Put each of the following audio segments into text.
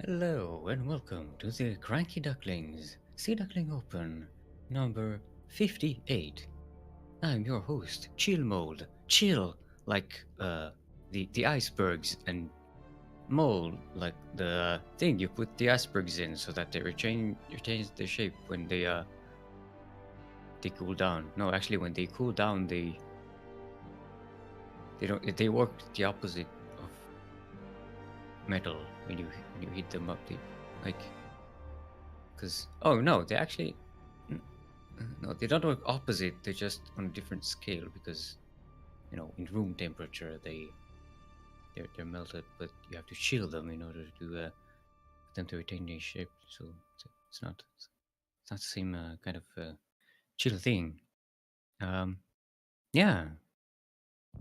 Hello and welcome to the CranKy Ducklings Sea Duckling Open number 58. I'm your host, Steelmold. Chill like the icebergs, and mold like the thing you put the icebergs in so that they retain their shape when they cool down. No, actually when they cool down they work the opposite of metal when you heat them up. They like because oh no, they actually no, they don't work opposite. They're just on a different scale because in room temperature they're melted, but you have to chill them in order to for them to retain their shape. So it's not the same kind of chill thing. Um, yeah.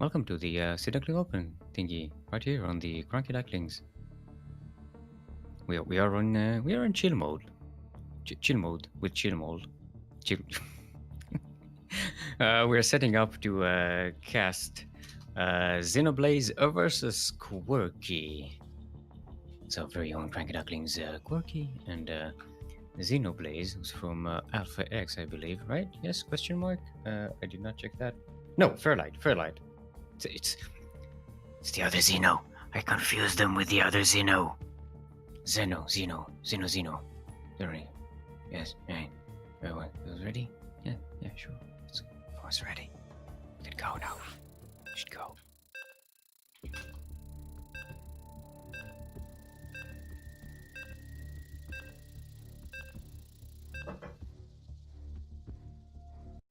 Welcome to the Sea Duckling Open thingy right here on the CranKy Ducklings. We are in chill mode. Chill mode with chill mode. Chill. We're setting up to cast Xenoblaze versus Quirky. So very own CranKy Ducklings Quirky and Xenoblaze, who's from Alpha X, I believe, right? Yes? Question mark? I did not check that. No, Fairlight. It's the other Xeno. I confused them with the other Xeno. Xeno. There. Yes, right. Everyone feels ready? Yeah, sure. I was ready. We can go now. We should go.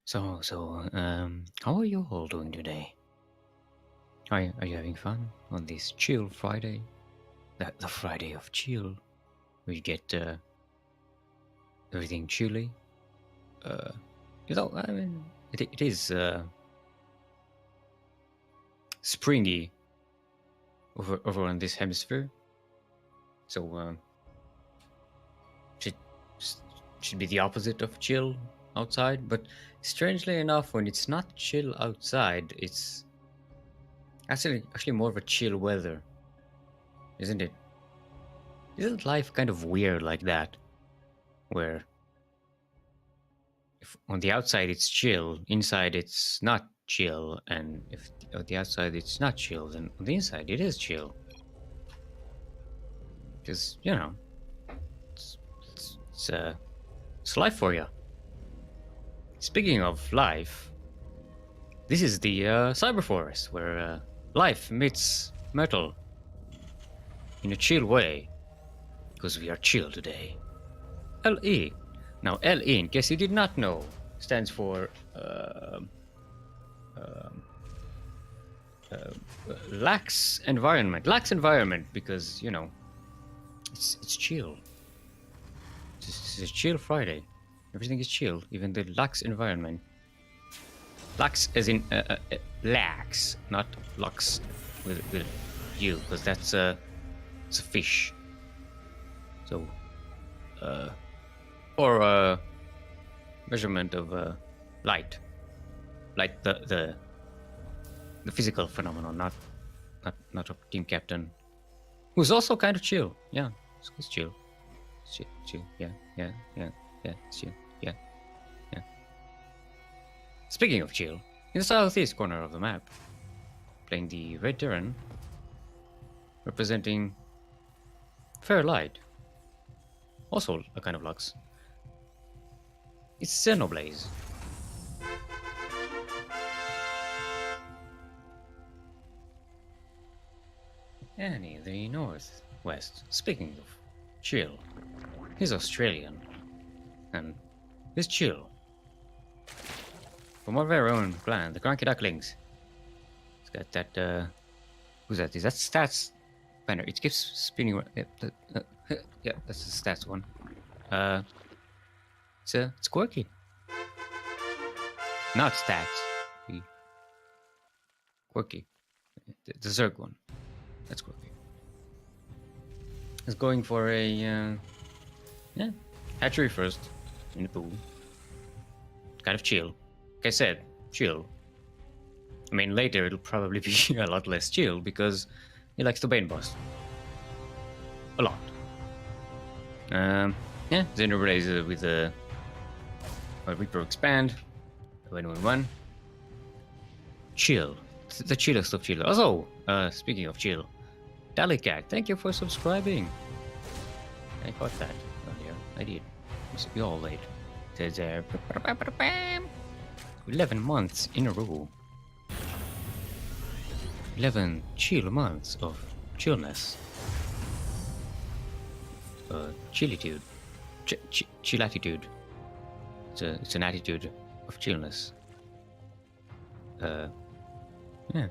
So, how are you all doing today? Are you having fun on this chill Friday? The Friday of chill. We get everything chilly. I mean, it is springy over on this hemisphere. So should be the opposite of chill outside. But strangely enough, when it's not chill outside, it's actually more of a chill weather, isn't it? Isn't life kind of weird like that, where if on the outside it's chill, inside it's not chill, and if on the outside it's not chill, then on the inside it is chill. Because it's life for you. Speaking of life, this is the cyber forest where life meets metal in a chill way, because we are chill today. LE. Now, LE, in case you did not know, stands for lax environment. Lax environment because it's chill. It's a chill Friday. Everything is chill, even the lax environment. Lax as in lax, not lux with you, because that's it's a fish. So, or measurement of light, like the physical phenomenon, not a team captain, who's also kind of chill. Yeah, it's chill. Chill. Yeah. It's chill. Yeah. Speaking of chill, in the southeast corner of the map, playing the red Terran, representing Fairlight, also a kind of Lux. It's Xenoblaze. Annie, the northwest. Speaking of chill, he's Australian, and he's chill. From our very own clan, the CranKy Ducklings. It's got that, who's that? Is that stats banner? It keeps spinning. Yeah, that's the stats one. It's Quirky. Not stats. Quirky. The Zerg one. That's Quirky. It's going for a, hatchery first in the pool. Kind of chill. Like I said, chill. I mean, later it'll probably be a lot less chill because he likes to bane bust. A lot. Yeah, Xenoblade with a Reaper Expand. 111. Chill. The chillest of chill. Also, speaking of chill, Dalicat, thank you for subscribing. I got that earlier. I did. We all late. Says 11 months in a row. 11 chill months of chillness. Chillitude. Chillatitude. It's an attitude of chillness. Yeah.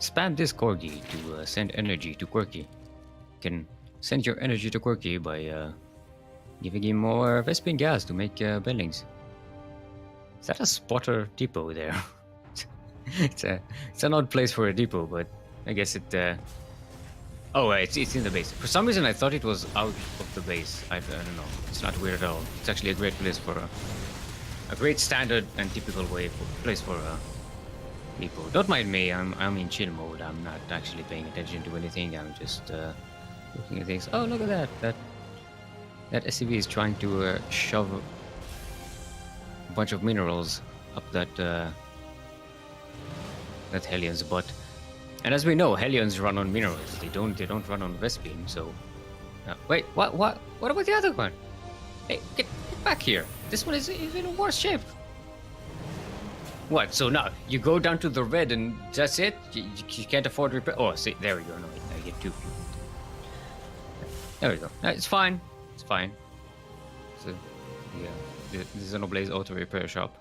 Spam this Corgi to send energy to Quirky. You can send your energy to Quirky by giving him more Vespine gas to make buildings. Is that a spotter depot there? it's an odd place for a depot, but I guess it. Oh, it's in the base. For some reason, I thought it was out of the base. I don't know. It's not weird at all. It's actually a great place for a great standard and typical place for people. Don't mind me. I'm in chill mode. I'm not actually paying attention to anything. I'm just looking at things. Oh, look at that. That SCV is trying to shove a bunch of minerals up that Hellion's butt. And as we know, Hellions run on minerals. They don't run on Vespine. So, wait, what about the other one? Hey, get back here! This one is in a worse shape. What? So now you go down to the red and that's it? You can't afford repair. Oh, see, there we go. No, I get two. There we go. It's fine. It's fine. So, yeah, the Xenoblade Auto Repair Shop.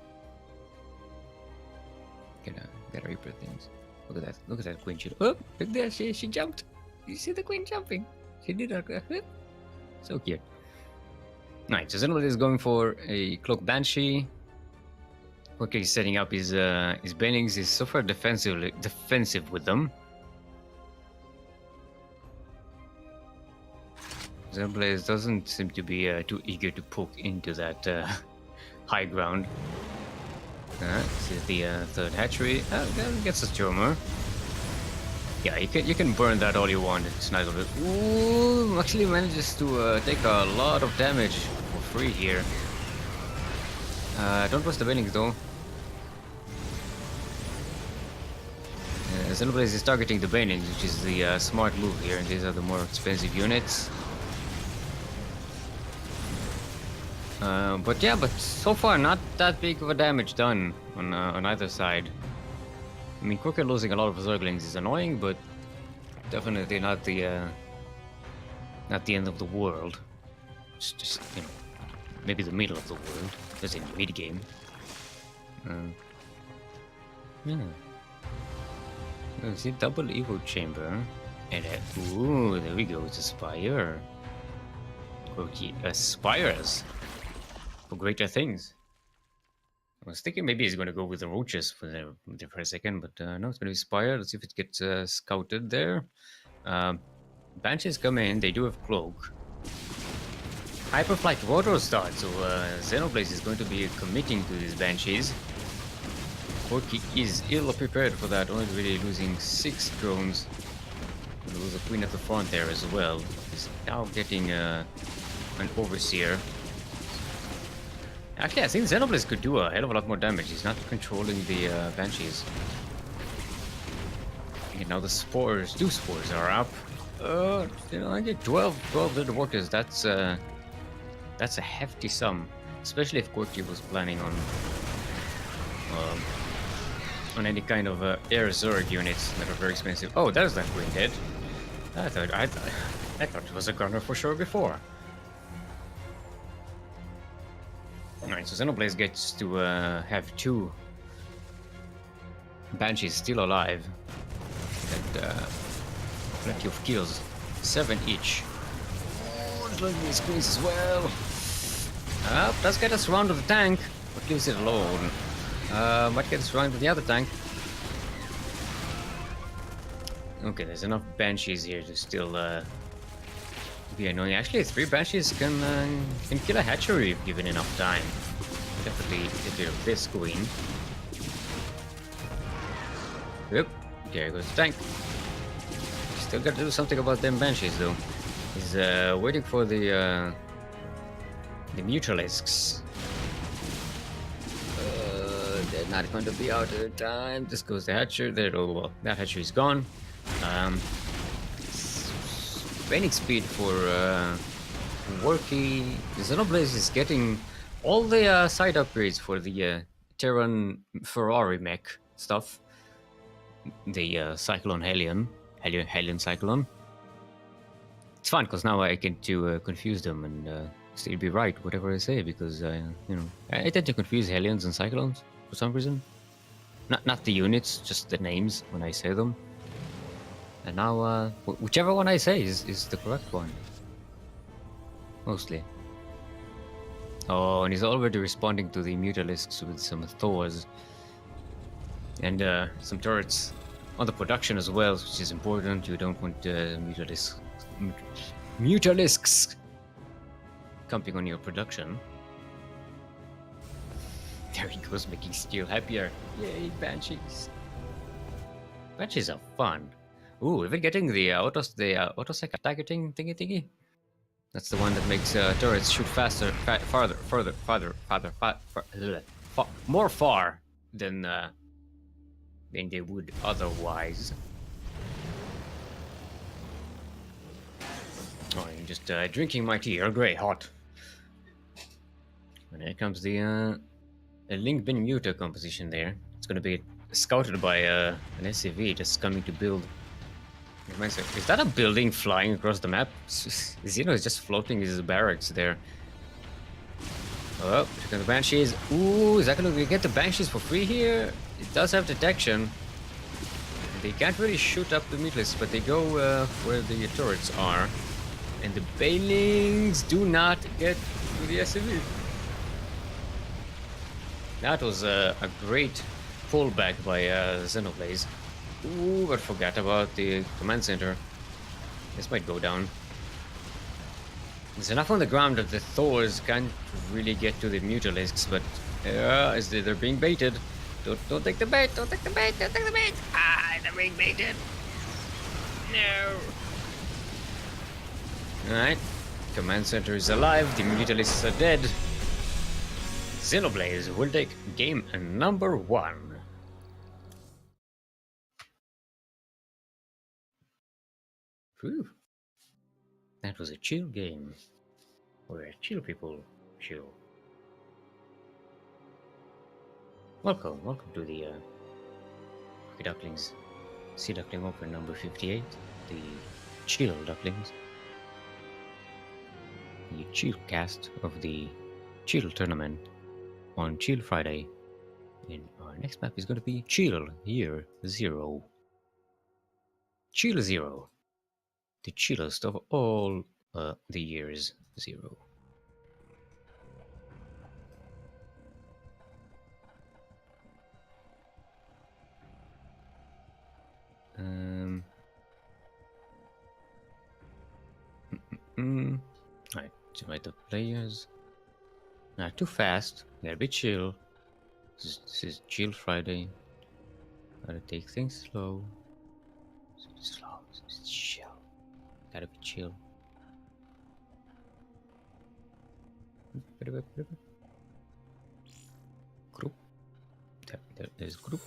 Gotta repair things. Look at that queen. Oh, look there, she jumped. You see the queen jumping? She did her. So cute. Right, so Xenoblade is going for a Cloak Banshee. Quirky is setting up his bannings. He's so far defensive with them. Xenoblade doesn't seem to be too eager to poke into that high ground. This is the third hatchery. That gets a Stormer. Yeah, you can burn that all you want. It's not gonna. Ooh, actually manages to take a lot of damage for free here. Don't waste the buildings though. Xenoblade is targeting the Banings, which is the smart move here, and these are the more expensive units. But so far not that big of a damage done on either side. I mean, Quirky losing a lot of Zerglings is annoying, but definitely not the end of the world. It's just, you know, maybe the middle of the world, as in mid game. Yeah. See, double Evo Chamber, and ooh, there we go. It's a Spire. Quirky aspires for greater things. I was thinking maybe he's going to go with the roaches for a second, but no, it's going to be Spire. Let's see if it gets scouted there. Banshees come in, they do have Cloak. Hyperflight Rotor start, so Xenoblade is going to be committing to these Banshees. Quirky is ill prepared for that, only really losing 6 drones. There was a Queen at the front there as well. He's now getting an Overseer. Actually, I think Xenoblade could do a hell of a lot more damage. He's not controlling the Banshees. And now the spores are up. You know, I get 12 little workers. That's a hefty sum, especially if Quirky was planning on any kind of air Zerg units that are very expensive. Oh, there's that Queen dead. I thought it was a gunner for sure before. Alright, so Xenoblade gets to have 2 Banshees still alive. And plenty of kills. 7 each. Oh, there's loading these queens as well. Does get us around to the tank, but leaves it alone. Might get us around to the other tank. Okay, there's enough Banshees here to still be annoying. Actually, 3 Banshees can kill a hatchery if given enough time. Definitely get rid of this queen. Yep, there goes the tank. Still got to do something about them Banshees though. He's waiting for the Mutualisks. They're not going to be out at a time. This goes the hatcher. There, oh well, that hatcher is gone. Spinning speed for Quirky. Xenoblaze is getting all the side upgrades for the Terran Ferrari mech stuff. The Cyclone Hellion Cyclone. It's fun because now I get to confuse them and still be right whatever I say because I tend to confuse Hellions and Cyclones for some reason. Not the units, just the names when I say them. And now whichever one I say is the correct one. Mostly. Oh, and he's already responding to the Mutalisks with some Thors. And some turrets on the production as well, which is important. You don't want Mutalisks camping on your production. There he goes, making Steel happier. Yay, Banshees. Banshees are fun. Ooh, even getting the autosec attacker thingy. That's the one that makes turrets shoot faster, more far than they would otherwise. Oh, you're just drinking my tea, Earl Grey, hot. And here comes the Link Bin Muta composition there. It's gonna be scouted by an SCV just coming to build. Is that a building flying across the map? Xeno is just floating his barracks there. Oh, here comes the Banshees. Ooh, is that gonna get the Banshees for free here? It does have detection. They can't really shoot up the Meatless, but they go where the turrets are. And the Bailings do not get to the SCV. That was a great pullback by Xenoblaze. Ooh, but forgot about the command center. This might go down. There's enough on the ground that the Thors can't really get to the Mutalisks, but they're being baited. Don't take the bait! Don't take the bait! Don't take the bait! Ah, they're being baited. No. All right. Command center is alive. The Mutalisks are dead. Xenoblaze will take game number 1. Whew. That was a chill game. Where chill people chill. Welcome to the Ducklings Sea Duckling Open number 58. The Chill Ducklings. The chill cast of the Chill tournament on Chill Friday. And our next map is going to be Chill Year 0. Chill 0. The chillest of all the years 0. Alright, to invite the players. Not too fast, gotta be chill. This is Chill Friday. Gotta take things slow. Slow, it's chill. Gotta be chill. Group. There's group.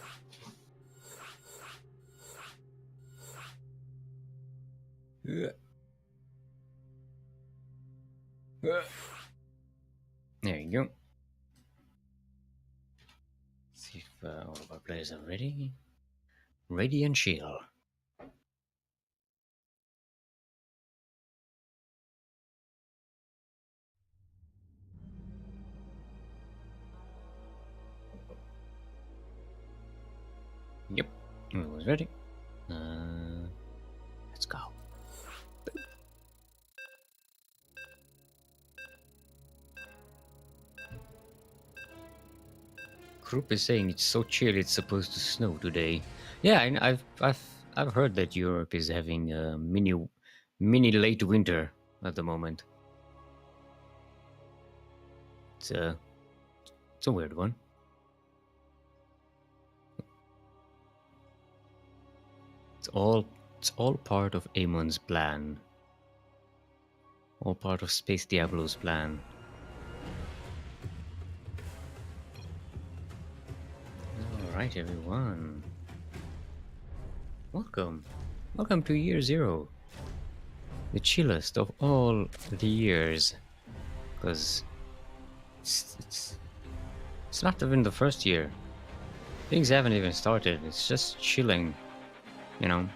There you go. See if all of our players are ready. Ready and chill. Yep, everyone's ready. Let's go. Group is saying it's so chill it's supposed to snow today. Yeah, and I've heard that Europe is having a mini late winter at the moment. It's a weird one. It's all part of Amon's plan. All part of Space Diablo's plan. Alright, everyone. Welcome. Welcome to year 0. The chillest of all the years. Because it's not even the first year. Things haven't even started. It's just chilling. You know?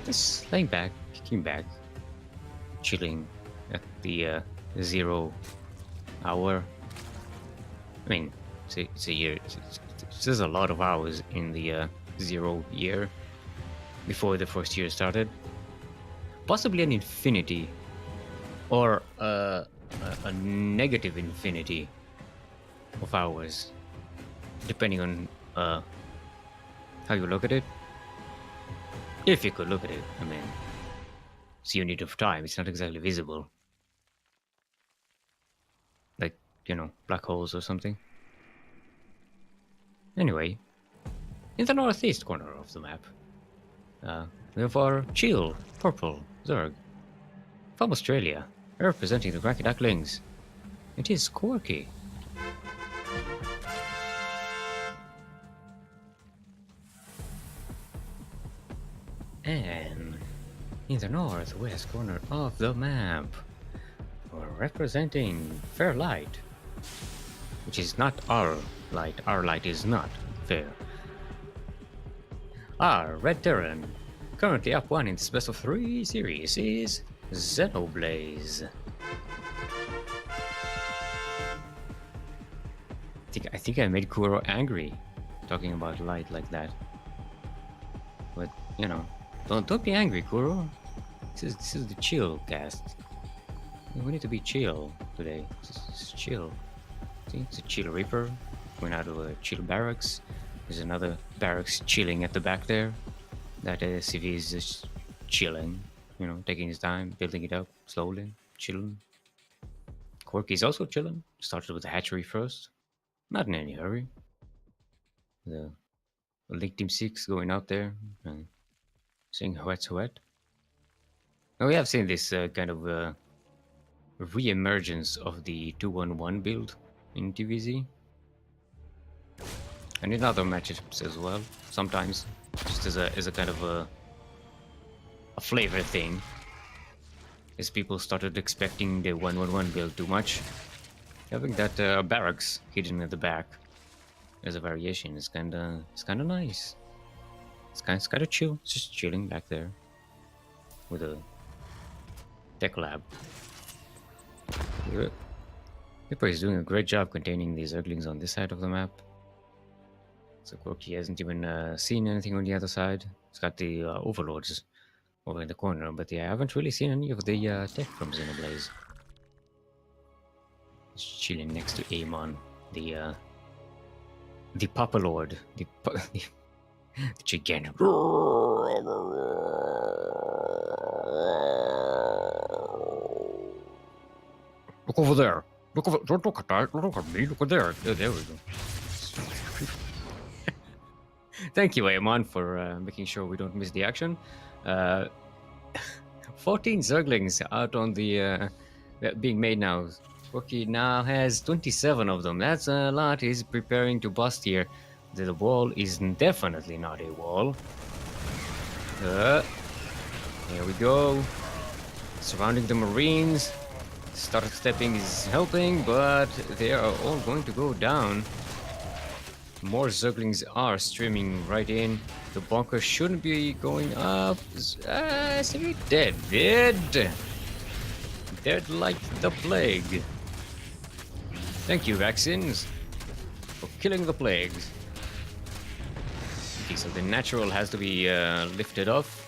Just laying back, kicking back, chilling at the 0 hour. I mean, it's a year. There's a lot of hours in the 0 year before the first year started. Possibly an infinity, or a negative infinity of hours, depending on how you look at it. If you could look at it, I mean, it's a unit of time. It's not exactly visible, like, you know, black holes or something. Anyway, in the northeast corner of the map, we have our chill purple Zerg from Australia, representing the CranKy Ducklings. It is Quirky. And in the northwest corner of the map, we're representing Fairlight, which is not our light. Our light is not fair. Our Red Terran, currently up 1 in this best of 3 series, is Xenoblaze. I think I made Kuro angry talking about light like that. But, you know, don't be angry, Kuro. This is the chill cast. We need to be chill today. It's chill. See, it's a chill reaper. Going out of a chill barracks. There's another barracks chilling at the back there. That CV is just chilling, you know, taking his time, building it up slowly, chilling. Quirky's also chilling. Started with the hatchery first. Not in any hurry. The Link Team 6 going out there and saying wet. Now we have seen this kind of re-emergence of the 2-1-1 build in TVZ. And in other matchups as well, sometimes, just as a kind of a flavor thing, as people started expecting the 1-1-1 build too much. Having that barracks hidden at the back as a variation is kinda nice. It's kinda chill, it's just chilling back there with a tech lab. Reaper is doing a great job containing these Ducklings on this side of the map. So Quirky hasn't even seen anything on the other side. It's got the overlords over in the corner, but yeah, I haven't really seen any of the tech from Xenoblaze. Just chilling next to Amon, the Papa Lord, the gigantic. Look over there. Look over. Don't look at that. Don't look at me. Look at there. There we go. Thank you, Amon, for making sure we don't miss the action. 14 Zerglings out on the being made now. Quirky now has 27 of them. That's a lot. He's preparing to bust here. The wall is definitely not a wall. There we go. Surrounding the Marines. Start stepping is helping, but they are all going to go down. More Zerglings are streaming right in. The bunker shouldn't be going up. See, dead. Dead like the plague. Thank you, vaccines, for killing the plagues. Okay, so the natural has to be lifted off.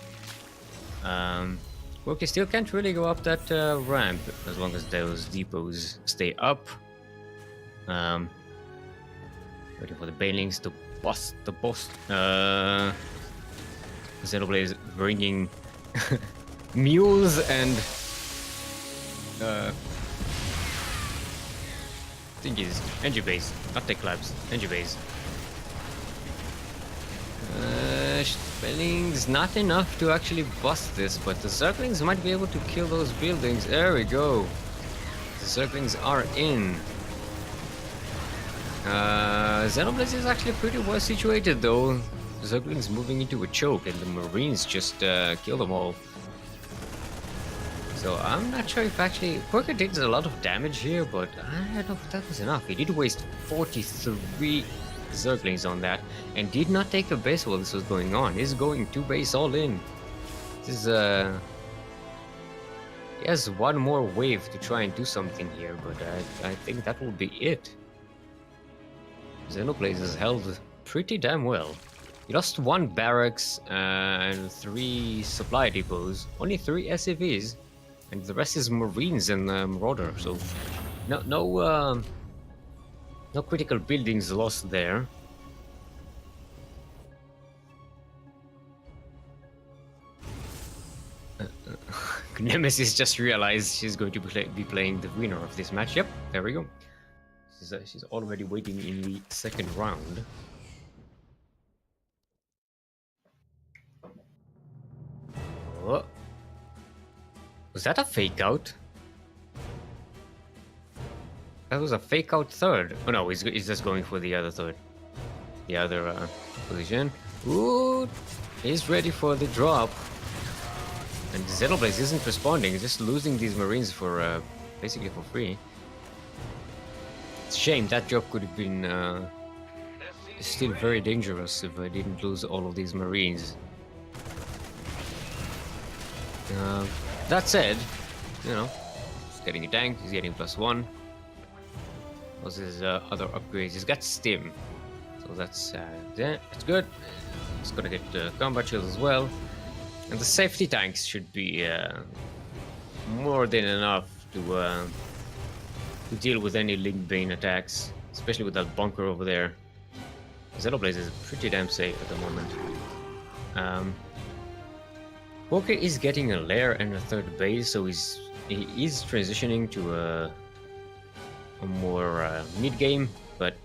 Quirky still can't really go up that ramp as long as those depots stay up. Waiting for the banelings to bust the boss. Xenoblaze bringing mules and thingies, engine base, not tech labs, engine base. Spelling's not enough to actually bust this, but the Zerglings might be able to kill those buildings. There we go. The Zerglings are in. Xenoblade is actually pretty well situated though. The Zerglings moving into a choke and the Marines just kill them all. So I'm not sure if actually Quirky did a lot of damage here, but I don't know if that was enough. He did waste 43 Zerglings on that and did not take a base while this was going on. He's going 2 base all in. This is he has one more wave to try and do something here, but I think that will be it. Xenoblade has held pretty damn well. He lost 1 barracks and 3 supply depots, only 3 SCVs, and the rest is Marines and Marauder. So no critical buildings lost there. Nemesis just realized she's going to be playing the winner of this match. Yep, there we go. She's already waiting in the second round. Oh. Was that a fake out? That was a fake out third. Oh no, he's just going for the other third. The other position. Ooh, he's ready for the drop. And Xenoblade isn't responding, he's just losing these Marines for basically for free. It's a shame, that job could have been still very dangerous if I didn't lose all of these Marines. That said, you know, he's getting a tank, he's getting +1. What's his other upgrades? He's got Stim, so that's good. He's gonna get combat shield as well. And the safety tanks should be more than enough to deal with any Link Bane attacks, especially with that bunker over there. Xenoblade is pretty damn safe at the moment. Quirky is getting a lair and a third base, so he is transitioning to a more mid game, but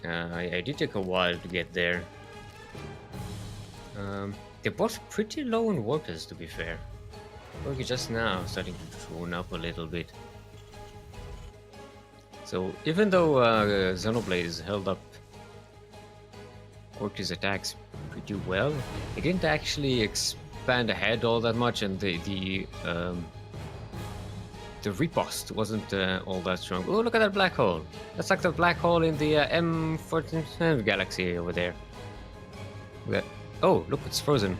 I did take a while to get there. They're both pretty low on workers, to be fair. Quirky just now starting to drone up a little bit. So even though Xenoblade has held up Quirky's attacks pretty well, it didn't actually expand ahead all that much, and the riposte wasn't all that strong. Oh, look at that black hole! That's like the black hole in the M14 galaxy over there. Oh, look, it's frozen.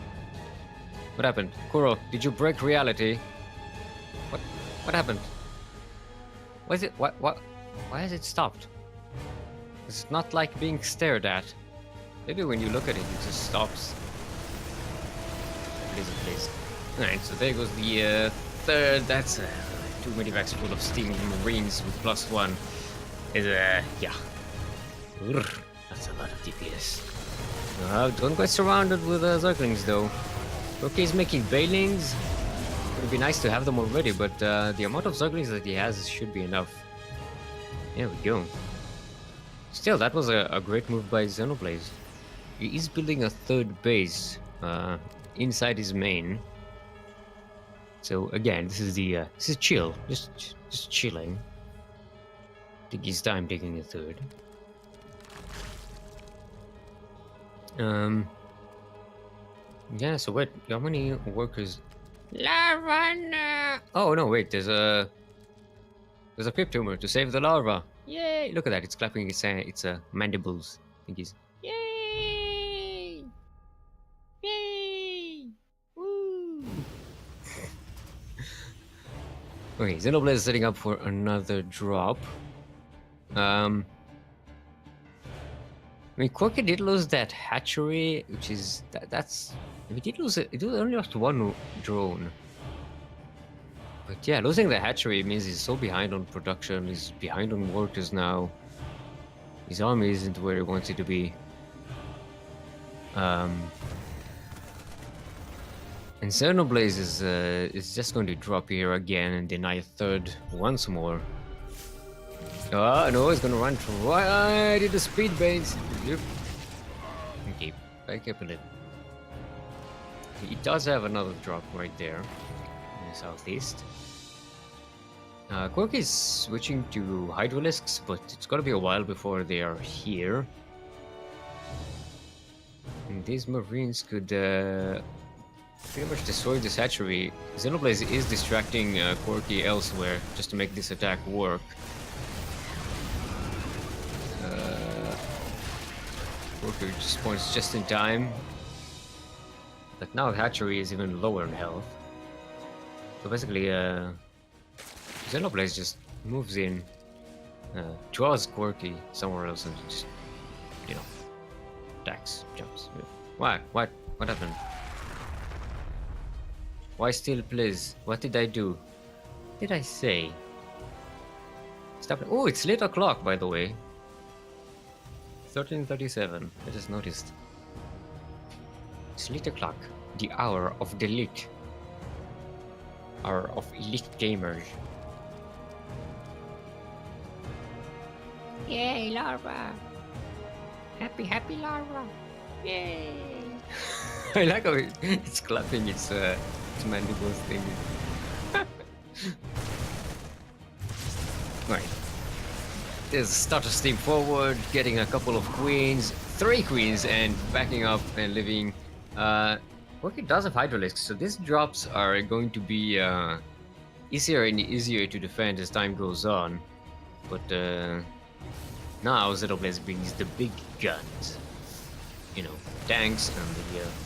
What happened? Kuro, did you break reality? What happened? Why is it? What? Why has it stopped? It's not like being stared at. Maybe when you look at it, it just stops. Please. Alright, so there goes the third. That's 2 medivacs full of steam Marines with +1. Yeah. That's a lot of DPS. Don't get surrounded with Zerglings though. Okay, he's making Bailings. It would be nice to have them already, but the amount of Zerglings that he has should be enough. There we go. Still, that was a great move by Xenoblade. He is building a third base inside his main. So again, this is chill, just chilling. I think it's time taking a third. Yeah, so wait, how many workers? Larva! Oh no, wait, there's a pip tumor to save the larva. Yay! Look at that, it's clapping its mandibles. I think it's yay! Yay! Woo! Okay, Xenoblade is setting up for another drop. I mean, Quirky did lose that hatchery, which is that's. He did lose it. It only lost 1 drone. But yeah, losing the hatchery means he's so behind on production. He's behind on workers now. His army isn't where he wants it to be. And Xenoblade is just going to drop here again and deny a third once more. Oh no, he's gonna run right into speed base. Yep. Okay, back up a little. He does have another drop right there in the southeast. Quirky is switching to Hydralisks, but it's gonna be a while before they are here. And these Marines could pretty much destroy this hatchery. Xenoblaze is distracting Quirky elsewhere just to make this attack work. Quirky spawns just in time. But now hatchery is even lower in health. So basically, Xenoblaze just moves in, draws Quirky somewhere else, and just, you know, attacks, jumps. What happened? Why still, please? What did I do? What did I say? Stop. Oh, it's late o'clock, by the way. 13:37. I just noticed. It's late o'clock. The hour of the elite. Hour of elite gamers. Yay, larva! Happy larva! Yay! I like how it's clapping its mandibles thing. Right. There's starter steam forward, getting a couple of queens, 3 queens, and backing up and leaving. Quirky does have Hydralisks, so these drops are going to be easier and easier to defend as time goes on. But now Xenoblaze brings the big guns. You know, tanks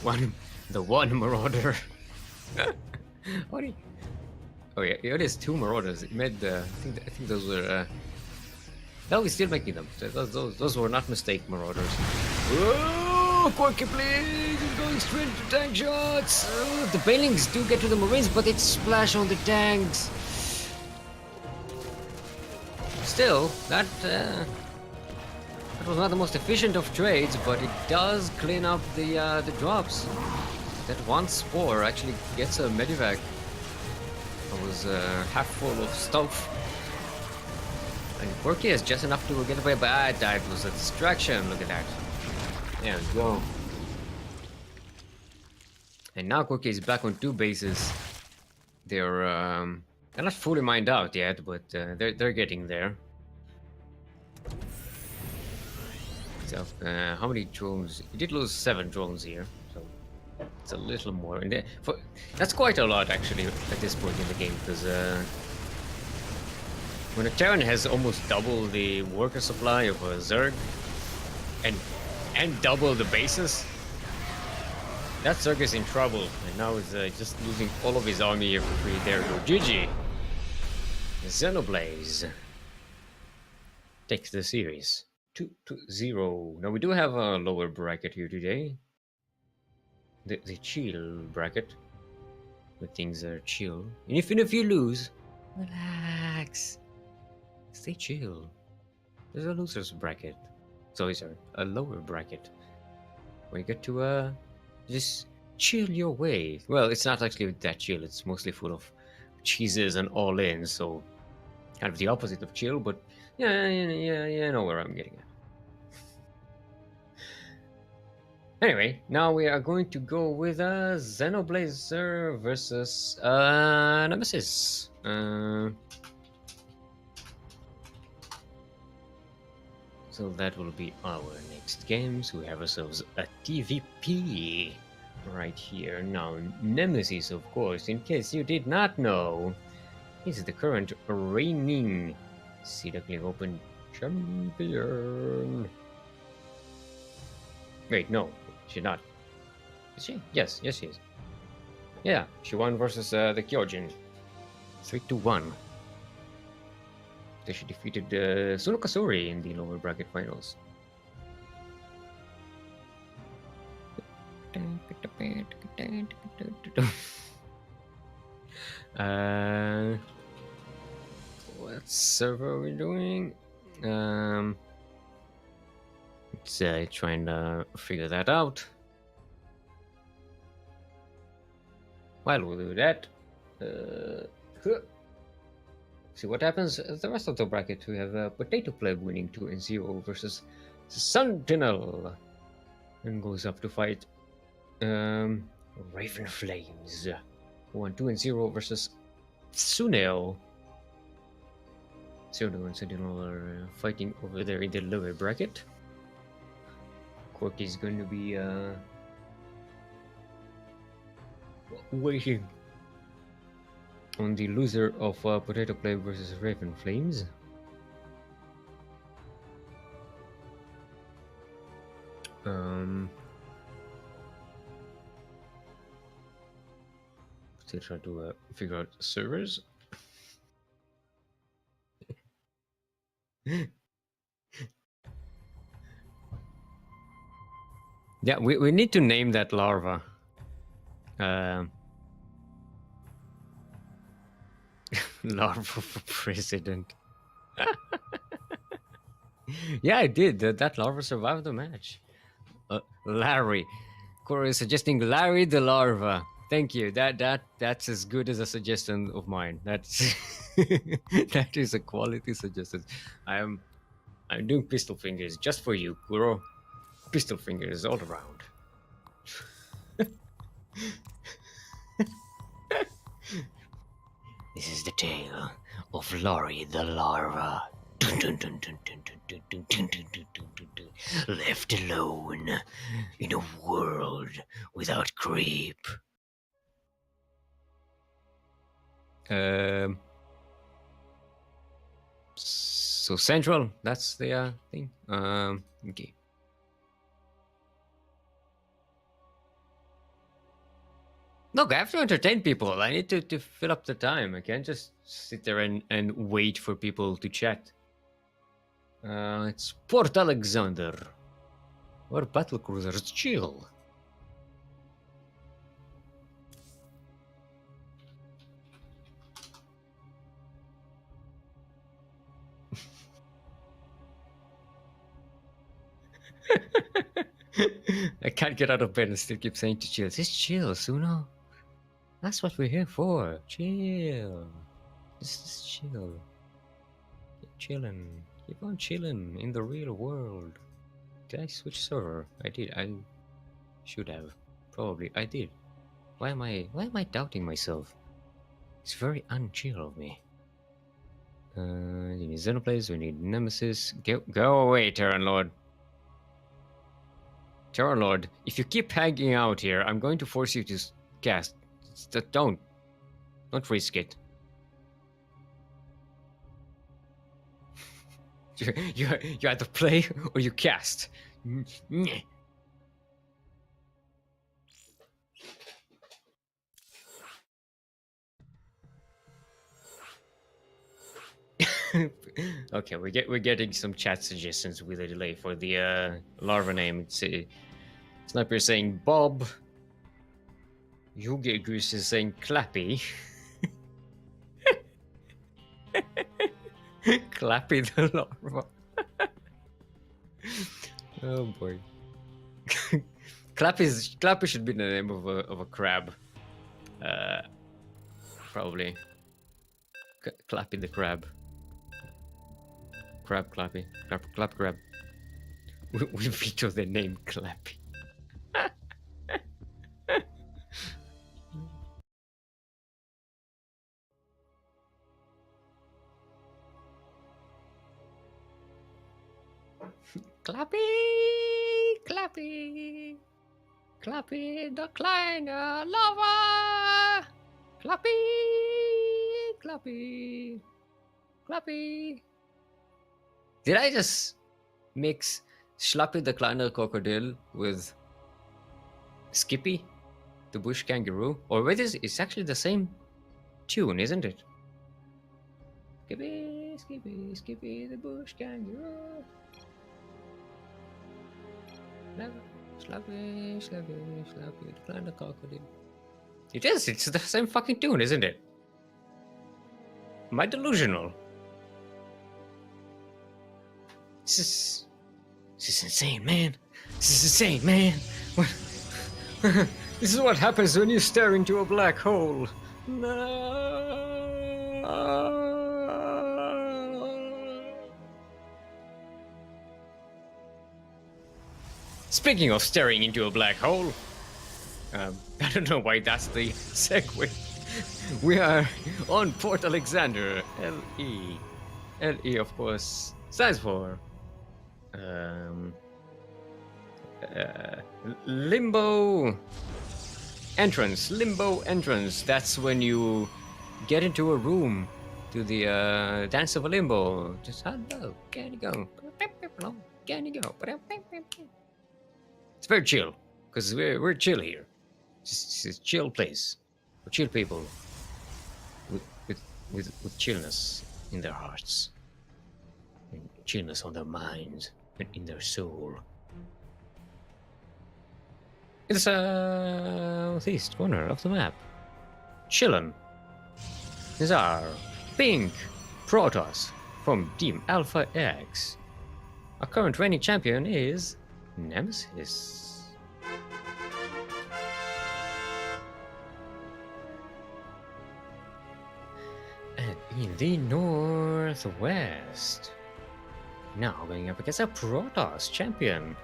and the one marauder. What? Oh yeah, it is 2 marauders. It made I think those were. No, we're still making them. Those were not mistake marauders. Oh, Quirky, please! He's going straight to tank shots. The Banelings do get to the Marines, but it splash on the tanks. Still, that was not the most efficient of trades, but it does clean up the drops. That one spore actually gets a medivac that was half full of stuff. And Quirky has just enough to get away, but that was a distraction. Look at that. There we go. And now Quirky is back on 2 bases. They're not fully mined out yet, but they're getting there. So, how many drones? You did lose 7 drones here, so it's a little more. And that's quite a lot actually at this point in the game, because when a Terran has almost double the worker supply of a Zerg, and double the bases, that Zerg is in trouble, and now he's just losing all of his army here for free. There we go, GG. Xenoblaze takes the series 2-0. Now we do have a lower bracket here today, the chill bracket, where things are chill. And even if you lose, relax. Stay chill. There's a loser's bracket. Sorry, a lower bracket where you get to just chill your way. Well, it's not actually that chill. It's mostly full of cheeses and all in, so kind of the opposite of chill. But yeah, you know where I'm getting at. Anyway, now we are going to go with a Xenoblazer versus Nemesis. So that will be our next game. So we have ourselves a TVP right here. Now, Nemesis, of course, in case you did not know, is the current reigning Sea Duckling Open champion. Wait, no, she's not. Is she? Yes, she is. Yeah, she won versus the Kyojin. 3-1. She defeated Sunokasori in the lower bracket finals. What server are we doing? Let's trying to figure that out. While we'll do that, see what happens. The rest of the bracket, we have Potato Pleb winning 2-0 versus Sentinel, and goes up to fight Raven Flames. 1-2-0 versus Suneo. Suneo and Sentinel are fighting over there in the lower bracket. Quirky is going to be waiting on the loser of Potato Play versus Raven Flames. Still try to figure out servers. Yeah, we need to name that larva. Larva for president. Yeah, I did. That larva survived the match. Larry. Corey is suggesting Larry the larva. Thank you. That's as good as a suggestion of mine. That's that is a quality suggestion. I'm doing pistol fingers just for you, Kuro. Pistol fingers all around. This is the tale of Laurie the larva. Left alone in a world without creep. So central, that's the thing. Okay. Look, I have to entertain people. I need to fill up the time. I can't just sit there and wait for people to chat. It's Port Alexander. Or battle cruisers, chill. I can't get out of bed and still keep saying to chill. Just chill, Suno. That's what we're here for. Chill. Just chill. Keep chilling. Keep on chilling in the real world. Did I switch server? I did. I should have. Probably. I did. Why am I doubting myself? It's very unchill of me. You need Xenoplays, we need Nemesis. Go away, Terran Lord. Terran Lord, if you keep hanging out here, I'm going to force you to cast. Don't risk it. You either play or you cast. Okay, we're getting some chat suggestions with a delay for the larva name. It's Sniper is saying Bob. Yugi Goose is saying Clappy. Clappy the larva. Oh boy. Clappy should be the name of a crab. Probably. Clappy the crab. Crab Clappy. Clap crab. We veto the name Clappy. Clappy, Clappy, Clappy the kleine lava. Clappy, Clappy, Clappy. Did I just mix Schlappy the Kleiner Crocodile with Skippy, the bush kangaroo? Or wait, it's actually the same tune, isn't it? Skippy, Skippy, Skippy the bush kangaroo. Slappy, slappy, slappy, the Kleiner Crocodile. It is, it's the same fucking tune, isn't it? Am I delusional? This is insane, man. This is insane, man. This is what happens when you stare into a black hole. No. Speaking of staring into a black hole, don't know why that's the segue. We are on Port Alexander, LE. LE, of course, stands for Limbo Entrance. Limbo Entrance. That's when you get into a room to the Dance of a Limbo. Just hello, can you go? Can you go? It's very chill, because we're chill here. It's a chill place for chill people with chillness in their hearts, and chillness on their minds and in their soul. In the southeast corner of the map, chillin' is our pink Protoss from Team Alpha X. Our current reigning champion is Nemesis. And in the northwest, now going up against a Protoss champion.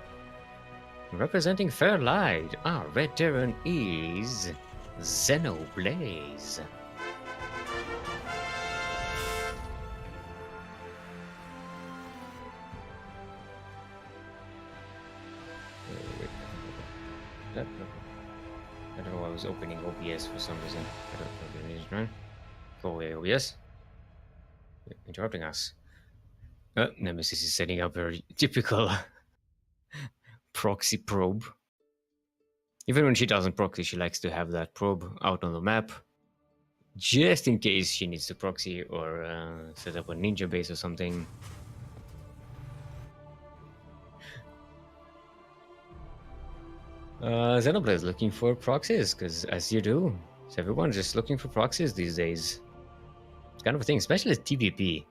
Representing Fairlight, our veteran is Xenoblaze. I don't know why I was opening OBS for some reason. I don't know what it is, right? Go away, OBS. You're interrupting us. Nemesis is setting up her typical proxy probe. Even when she doesn't proxy, she likes to have that probe out on the map, just in case she needs to proxy or set up a ninja base or something. Xenoblade is looking for proxies, because as you do, so everyone's just looking for proxies these days. It's kind of a thing, especially with TVP.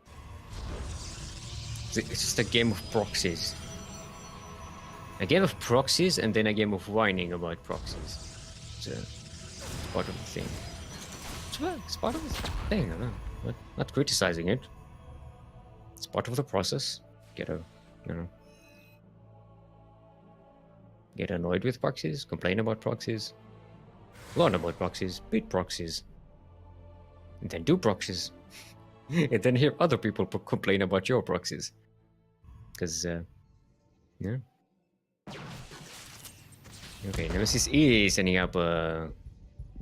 It's just a game of proxies. A game of proxies and then a game of whining about proxies. It's part of the thing. It's part of the thing, I don't know. Not criticizing it. It's part of the process. Get annoyed with proxies, complain about proxies, learn about proxies, beat proxies, and then do proxies. And then hear other people complain about your proxies. Because, yeah. Okay, Nemesis is setting up a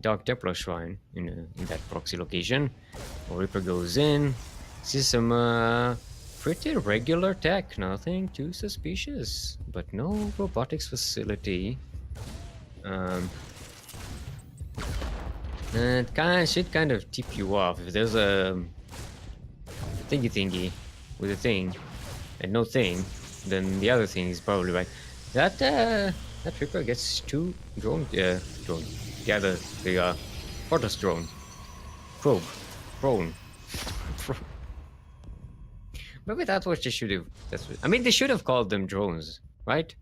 Dark Templar Shrine in that proxy location. Reaper goes in. Sees some pretty regular tech, nothing too suspicious, but no robotics facility. It should kind of tip you off if there's a thingy with a thing and no thing, then the other thing is probably right. That Reaper gets two drone. Yeah, the Protoss drone. Prone. Maybe that's what they should have. I mean, they should have called them drones, right?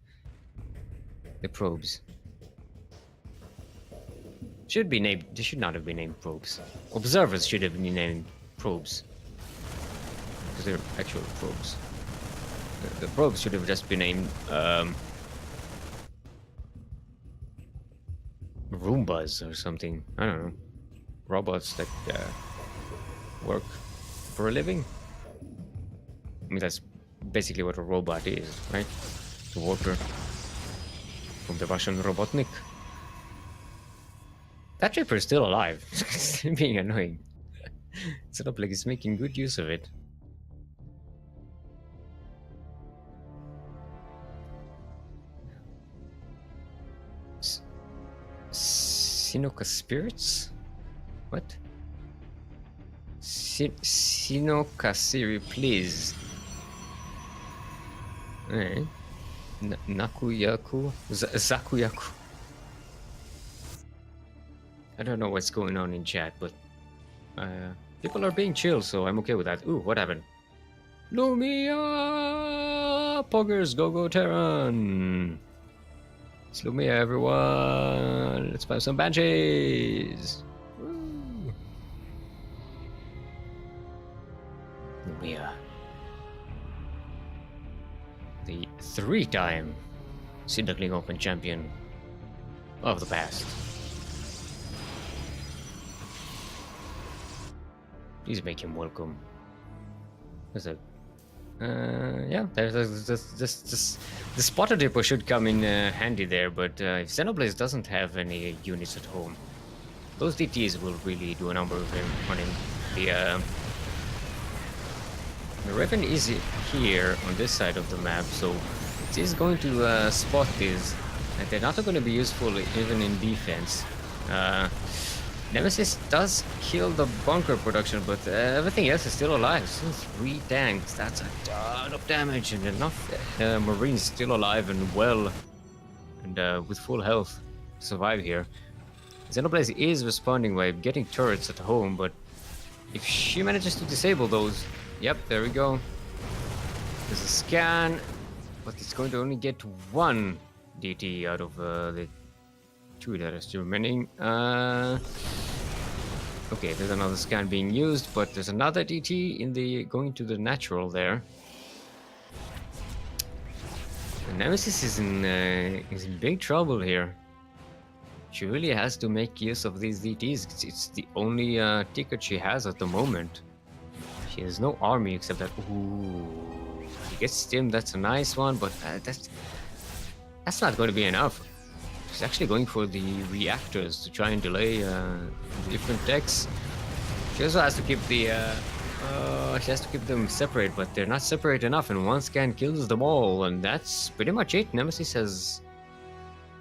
The probes should be named. They should not have been named probes. Observers should have been named probes, because they're actual probes. The probes should have just been named Roombas or something. I don't know. Robots that work for a living. I mean, that's basically what a robot is, right? The worker from the Russian Robotnik. That Reaper is still alive. It's being annoying. It's not like he's making good use of it. Sinoka spirits? What? Sinoka Siri, please. Alright. Nakuyaku? Zakuyaku. I don't know what's going on in chat, but people are being chill, so I'm okay with that. Ooh, what happened? Lumia! Poggers, go Terran! It's Lumia, everyone! Let's buy some banshees! Woo. Lumia. The 3-time Sea Duckling Open champion of the past. Please make him welcome. There's a yeah, this the spotter depot should come in handy there, but if Xenoblade doesn't have any units at home, those DTs will really do a number of him on him. The Raven is here on this side of the map, so it is going to spot these, and they're not going to be useful even in defense. Nemesis does kill the bunker production, but everything else is still alive. Still 3 tanks. That's a ton of damage, and enough Marines still alive and well, and with full health to survive here. Xenoblade is responding by getting turrets at home, but if she manages to disable those, yep, there we go. There's a scan, but it's going to only get 1 DT out of the 2 that are still remaining. Okay, there's another scan being used, but there's another DT in the going to the natural there. The Nemesis is in big trouble here. She really has to make use of these DTs. It's the only ticket she has at the moment. She has no army except that. Ooh, she gets stim. That's a nice one, but that's not going to be enough. She's actually going for the reactors to try and delay different techs. She also has to keep them separate, but they're not separate enough, and one scan kills them all, and that's pretty much it. Nemesis has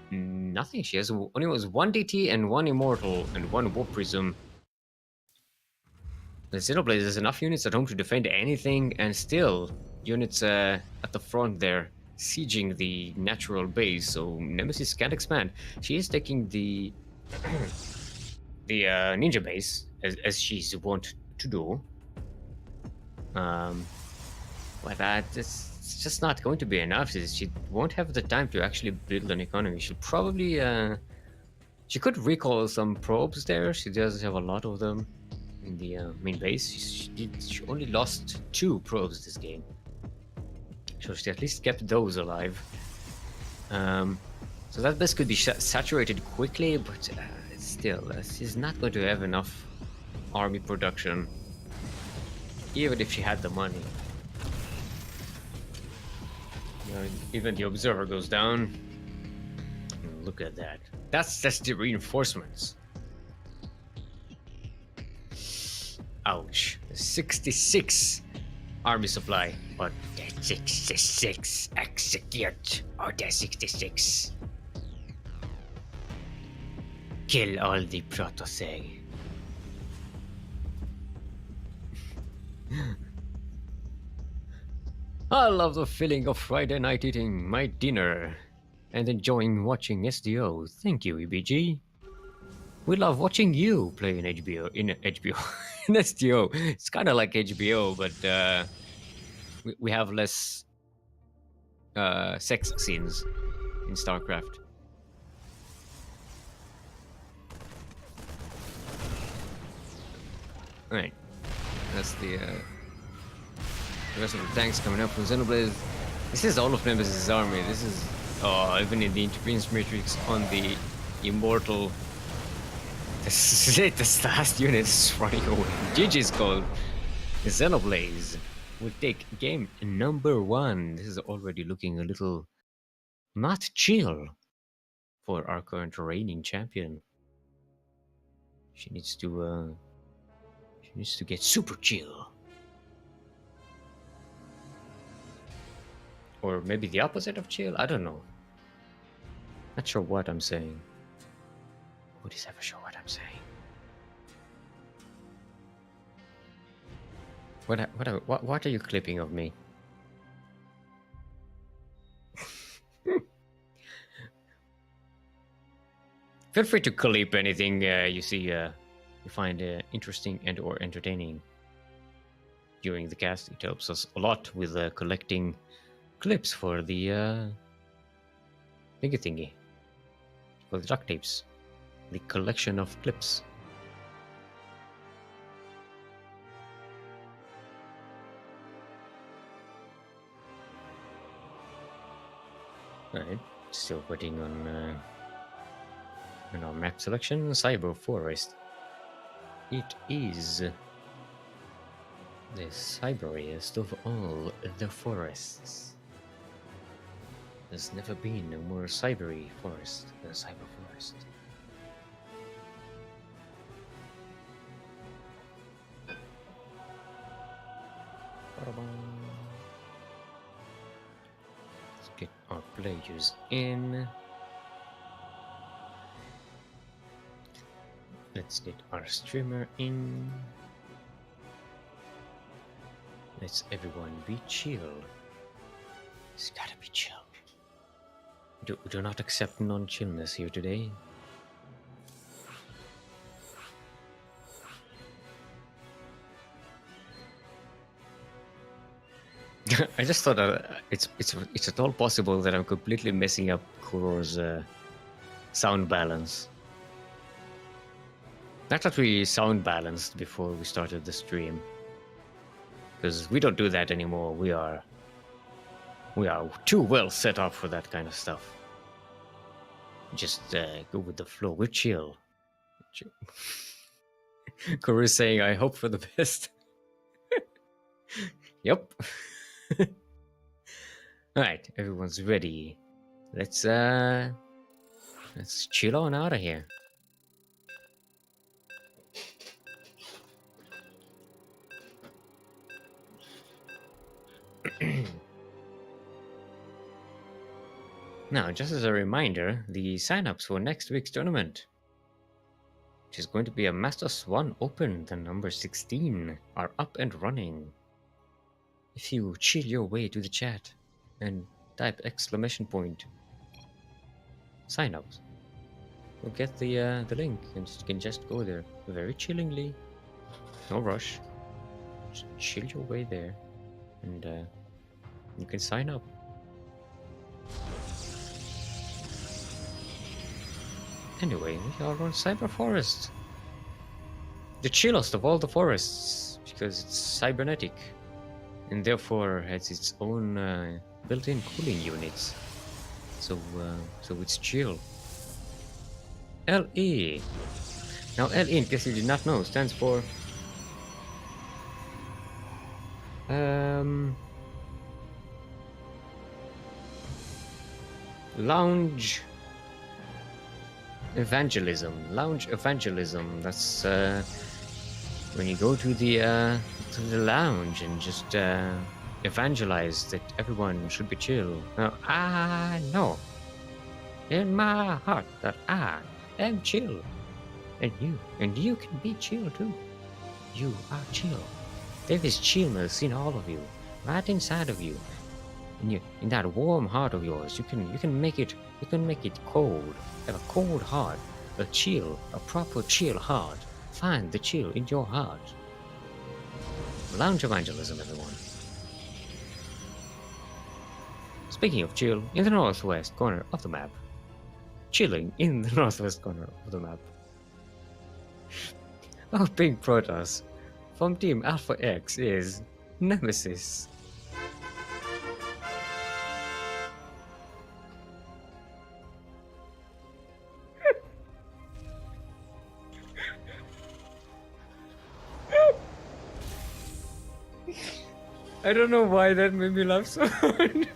nothing. She has only was 1 DT and 1 Immortal and 1 Warp Prism. The Xenoblade has enough units at home to defend anything, and still units at the front there sieging the natural base, so Nemesis can't expand. She is taking the the ninja base as she's wont to do. But it's just not going to be enough. She won't have the time to actually build an economy. She'll probably she could recall some probes there. She does have a lot of them in the main base. She only lost 2 probes this game, so she at least kept those alive. So that base could be saturated quickly, but still, she's not going to have enough army production, even if she had the money. Even the observer goes down. Look at that. That's the reinforcements. Ouch. 66 army supply, but the 66 execute Order 66. Kill all the Protoseg. I love the feeling of Friday night eating my dinner and enjoying watching SDO. Thank you, EBG. We love watching you play in HBO. In SDO. It's kind of like HBO, but we have less sex scenes in StarCraft. Alright, that's the rest of the tanks coming up from Xenoblade. This is all of Nemesis' army. This is even in the Interference Matrix on the Immortal. This is it. This last unit is running away. GG's called. Xenoblade will take game number 1. This is already looking a little not chill for our current reigning champion. She needs to get super chill. Or maybe the opposite of chill? I don't know. Not sure what I'm saying. Nobody's ever sure what I'm saying. What are you clipping of me? Feel free to clip anything you see you find interesting and or entertaining during the cast. It helps us a lot with collecting clips for the thingy, for the duct tapes, the collection of clips. Alright, still waiting on our map selection. Cyber Forest. It is The cyberiest of all the forests. There's never been a more cybery forest than a cyber forest. Let's get our players in. Let's get our streamer in. Let's everyone be chill. It's gotta be chill. Do not accept non-chillness here today. I just thought it's at all possible that I'm completely messing up Kuro's sound balance. I thought we sound balanced before we started the stream, because we don't do that anymore. We are too well set up for that kind of stuff. Just go with the flow. We're chill. Kuro's saying, "I hope for the best." Yep. All right, everyone's ready. Let's chill on out of here. Now, just as a reminder, the sign-ups for next week's tournament, which is going to be a Masters 1 Open, the number 16, are up and running. If you chill your way to the chat and type !sign-ups, you'll get the link and you can just go there very chillingly. No rush. Just chill your way there and you can sign up. Anyway, we are on Cyber Forest. The chillest of all the forests, because it's cybernetic, and therefore has its own built-in cooling units. So it's chill. LE. Now LE, in case you did not know, stands for Lounge Evangelism. That's when you go to the lounge and just evangelize that everyone should be chill. Now, I know in my heart that I am chill, and you can be chill too. You are chill. There is chillness in all of you, right inside of you. In that warm heart of yours, you can make it cold. Have a cold heart, a proper chill heart. Find the chill in your heart. Lounge evangelism, everyone. Speaking of chill, in the northwest corner of the map. Chilling in the northwest corner of the map. Our pink Protoss from Team Alpha X is Nemesis. I don't know why that made me laugh so hard.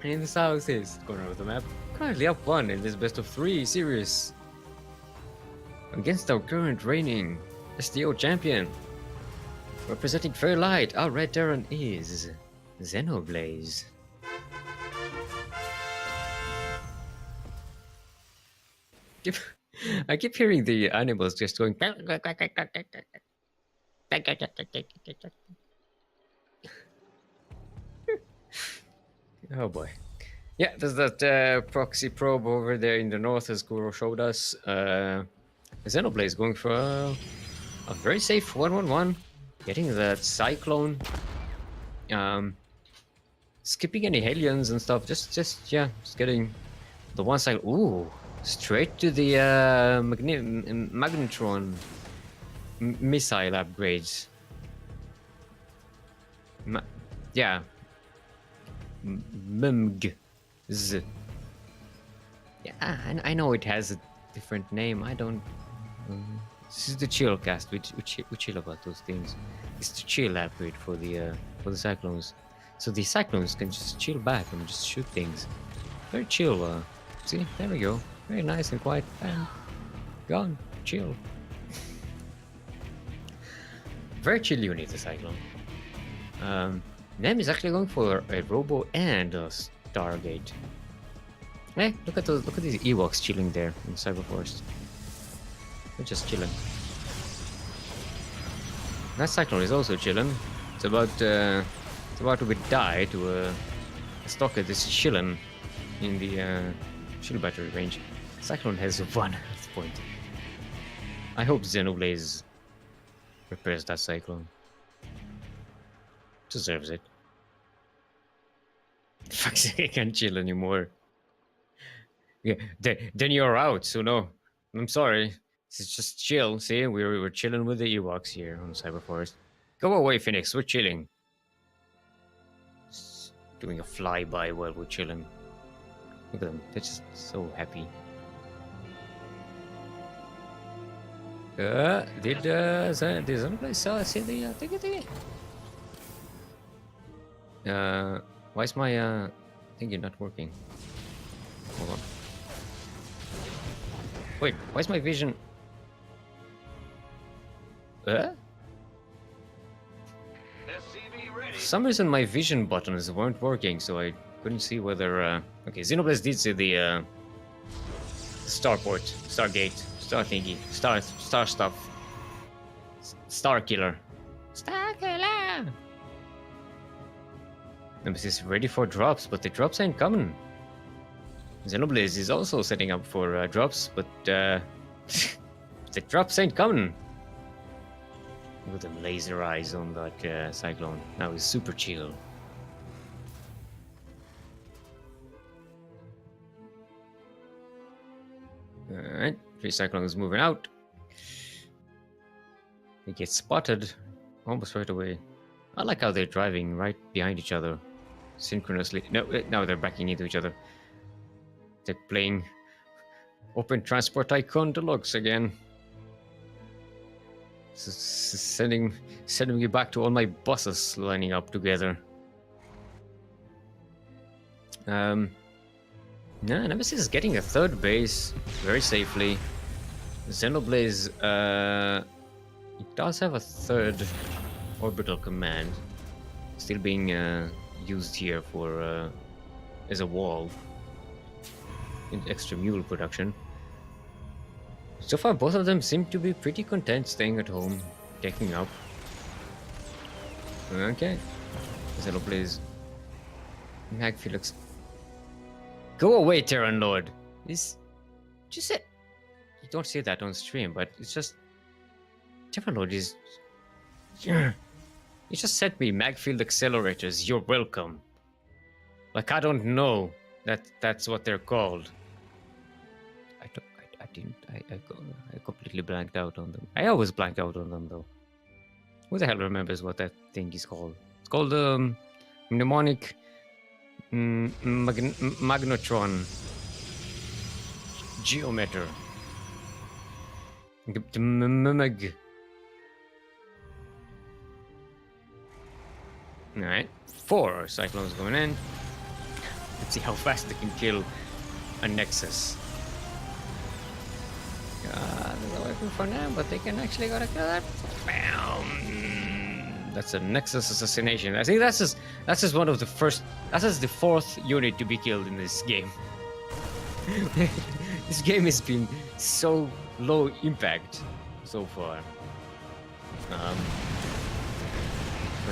In the southeast corner of the map, currently up 1 in this best of 3 series. Against our current reigning STO champion. Representing Fairlight, our red Terran is Xenoblaze. I keep hearing the animals just going. Oh boy. Yeah, there's that proxy probe over there in the north, as Kuro showed us. Xenoblaze going for a very safe 1-1-1. Getting that Cyclone. Skipping any Hellions and stuff. Just getting the one side. Ooh. Straight to the Magnetron missile upgrades. Yeah. MMGs. Yeah, I know it has a different name. I don't. This is the chill cast. We chill about those things. It's the chill upgrade for the cyclones. So the cyclones can just chill back and just shoot things. Very chill. See, there we go. Very nice and quiet. Bam, gone. Chill. Very chill unit, the cyclone. Nem is actually going for a robo and a Stargate. Hey, look at those! Look at these Ewoks chilling there in Cyberforest. They're just chilling. That cyclone is also chilling. It's about to die to a stalker that's chilling in the shield battery range. Cyclone has 1 health point. I hope Xenoblaze repairs that cyclone. Deserves it. Fuck's sake, I can't chill anymore. Yeah, then you're out, so no. I'm sorry. It's just chill. See, we were chilling with the Ewoks here on Cyberforest. Go away, Phoenix. We're chilling. Just doing a flyby while we're chilling. Look at them. They're just so happy. Did someplace see the thingy? Why is my thingy not working? Hold on. Wait, why is my vision? For some reason my vision buttons weren't working, so I couldn't see whether okay, Xenoblade did see the starport, Stargate, Star thingy, Star stuff. Star Killer. Star Killer! Nemesis ready for drops, but the drops ain't coming. Xenoblade is also setting up for drops, but the drops ain't coming. Look at them laser eyes on that cyclone. Now he's super chill. Alright, 3 cyclones moving out. They get spotted almost right away. I like how they're driving right behind each other synchronously. No, now they're backing into each other. They're playing Open Transport Icon Deluxe again. Sending me back to all my buses lining up together. Yeah, Nemesis is getting a 3rd base very safely. Xenoblaze, it does have a 3rd orbital command, still being used here for as a wall in extra mule production. So far, both of them seem to be pretty content staying at home, taking up. Okay, Xenoblaze, Mag Felix. Go away, Terran Lord. This just it. You don't see that on stream, but it's just Terran Lord is. You just sent me Magfield accelerators. You're welcome. Like I don't know that's what they're called. I completely blanked out on them. I always blank out on them though. Who the hell remembers what that thing is called? It's called mnemonic magnetron geometer. Alright, 4 cyclones going in. Let's see how fast they can kill a Nexus. They're working for now, but they can actually go to kill that. Bam! That's a Nexus assassination. I think that's just one of the first. That's just the 4th unit to be killed in this game. This game has been so low impact so far. But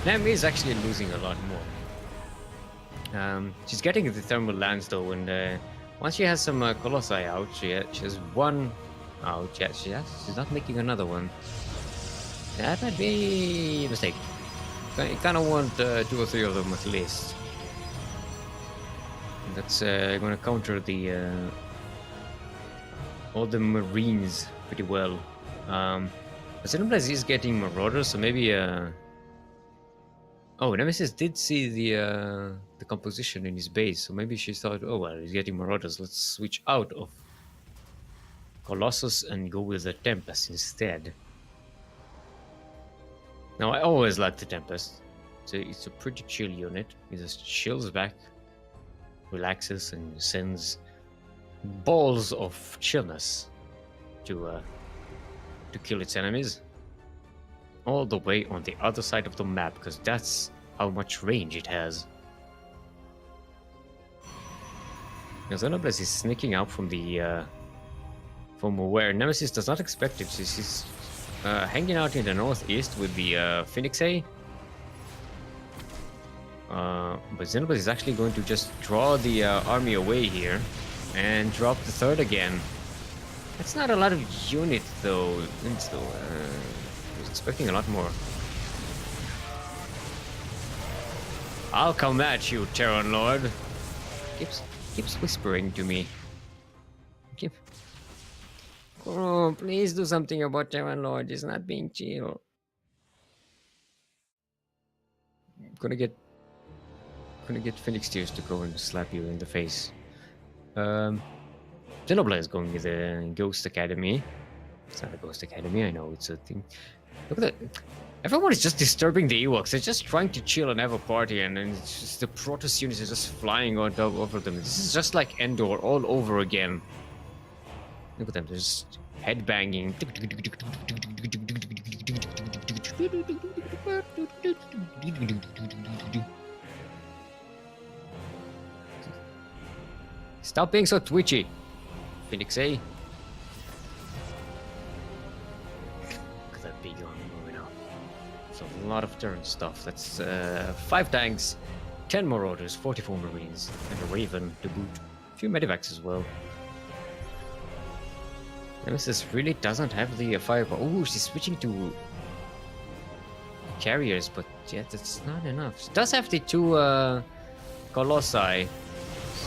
Nami is actually losing a lot more. She's getting the thermal lance though, and once she has some Colossi out, she has 1 out. Yeah, she's not making another one. That might be a mistake. You kind of want 2 or 3 of them at least. And that's going to counter the all the Marines pretty well. Xenoblade is getting Marauders, so maybe a Oh, Nemesis did see the composition in his base, so maybe she thought, oh well, he's getting Marauders. Let's switch out of Colossus and go with the Tempest instead. Now, I always like the Tempest. It's a pretty chill unit. It just chills back, relaxes, and sends balls of chillness to kill its enemies. All the way on the other side of the map, because that's how much range it has. Now, Xenoblade is sneaking out from the from where Nemesis does not expect it. She's hanging out in the northeast with the Phoenix A. But Xenoblade is actually going to just draw the army away here and drop the third again. That's not a lot of unit though. I was expecting a lot more. I'll come at you, Terran Lord. Keeps whispering to me. Oh, please do something about Terran Lord. He's not being chill. Gonna get Phoenix Tears to go and slap you in the face. Xenoblade is going with the Ghost Academy. It's not a Ghost Academy, I know it's a thing. Look at that. Everyone is just disturbing the Ewoks. They're just trying to chill and have a party, and it's just the Protoss units are just flying on top over them. This is just like Endor all over again. Look at them, they're just headbanging. Stop being so twitchy, Phoenix A. Look at that big army moving up. It's a lot of turn stuff. That's 5 tanks, 10 Marauders, 44 Marines, and a Raven to boot. A few Medivacs as well. Nemesis really doesn't have the firepower. Oh, she's switching to carriers, but yet that's not enough. She does have the 2 Colossi.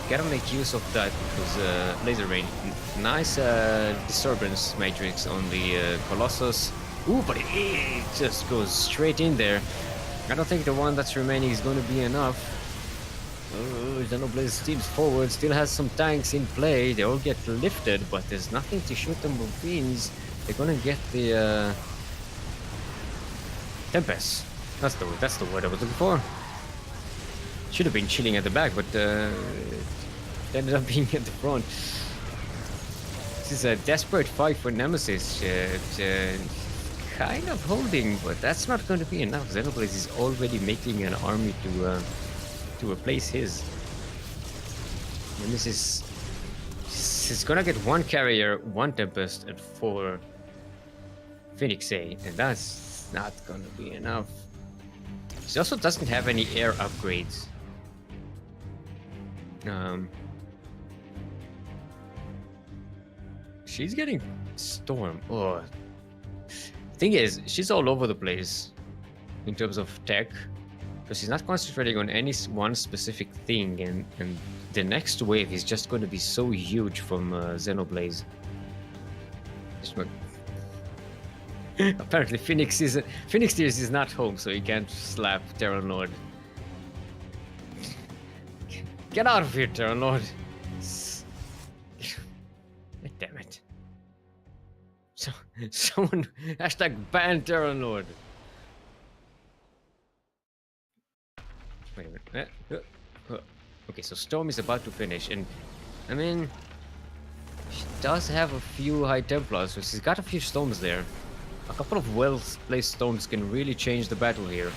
Gotta make use of that because laser range. Nice disturbance matrix on the Colossus. Ooh, but it just goes straight in there. I don't think the one that's remaining is going to be enough. Xenoblade steams forward, still has some tanks in play. They all get lifted, but there's nothing to shoot them with beams. They're gonna get the Tempest. That's the word I was looking for. Should have been chilling at the back, but ended up being at the front. This is a desperate fight for Nemesis. Kind of holding, but that's not going to be enough. Xenoblade is already making an army to replace his. Nemesis is gonna get 1 carrier, 1 Tempest, and 4 Phoenix A, and that's not gonna be enough. She also doesn't have any air upgrades. She's getting Storm. Oh, thing is, she's all over the place in terms of tech, because she's not concentrating on any one specific thing, and the next wave is just going to be so huge from Xenoblade. Apparently, Phoenix Tears is not home, so he can't slap Terran Lord. Get out of here, Terran Lord! Damn it! Someone hashtag ban Terran Lord. Wait a minute. Okay, so Storm is about to finish, and I mean, she does have a few High Templars, so she's got a few Storms there. A couple of well-placed Storms can really change the battle here.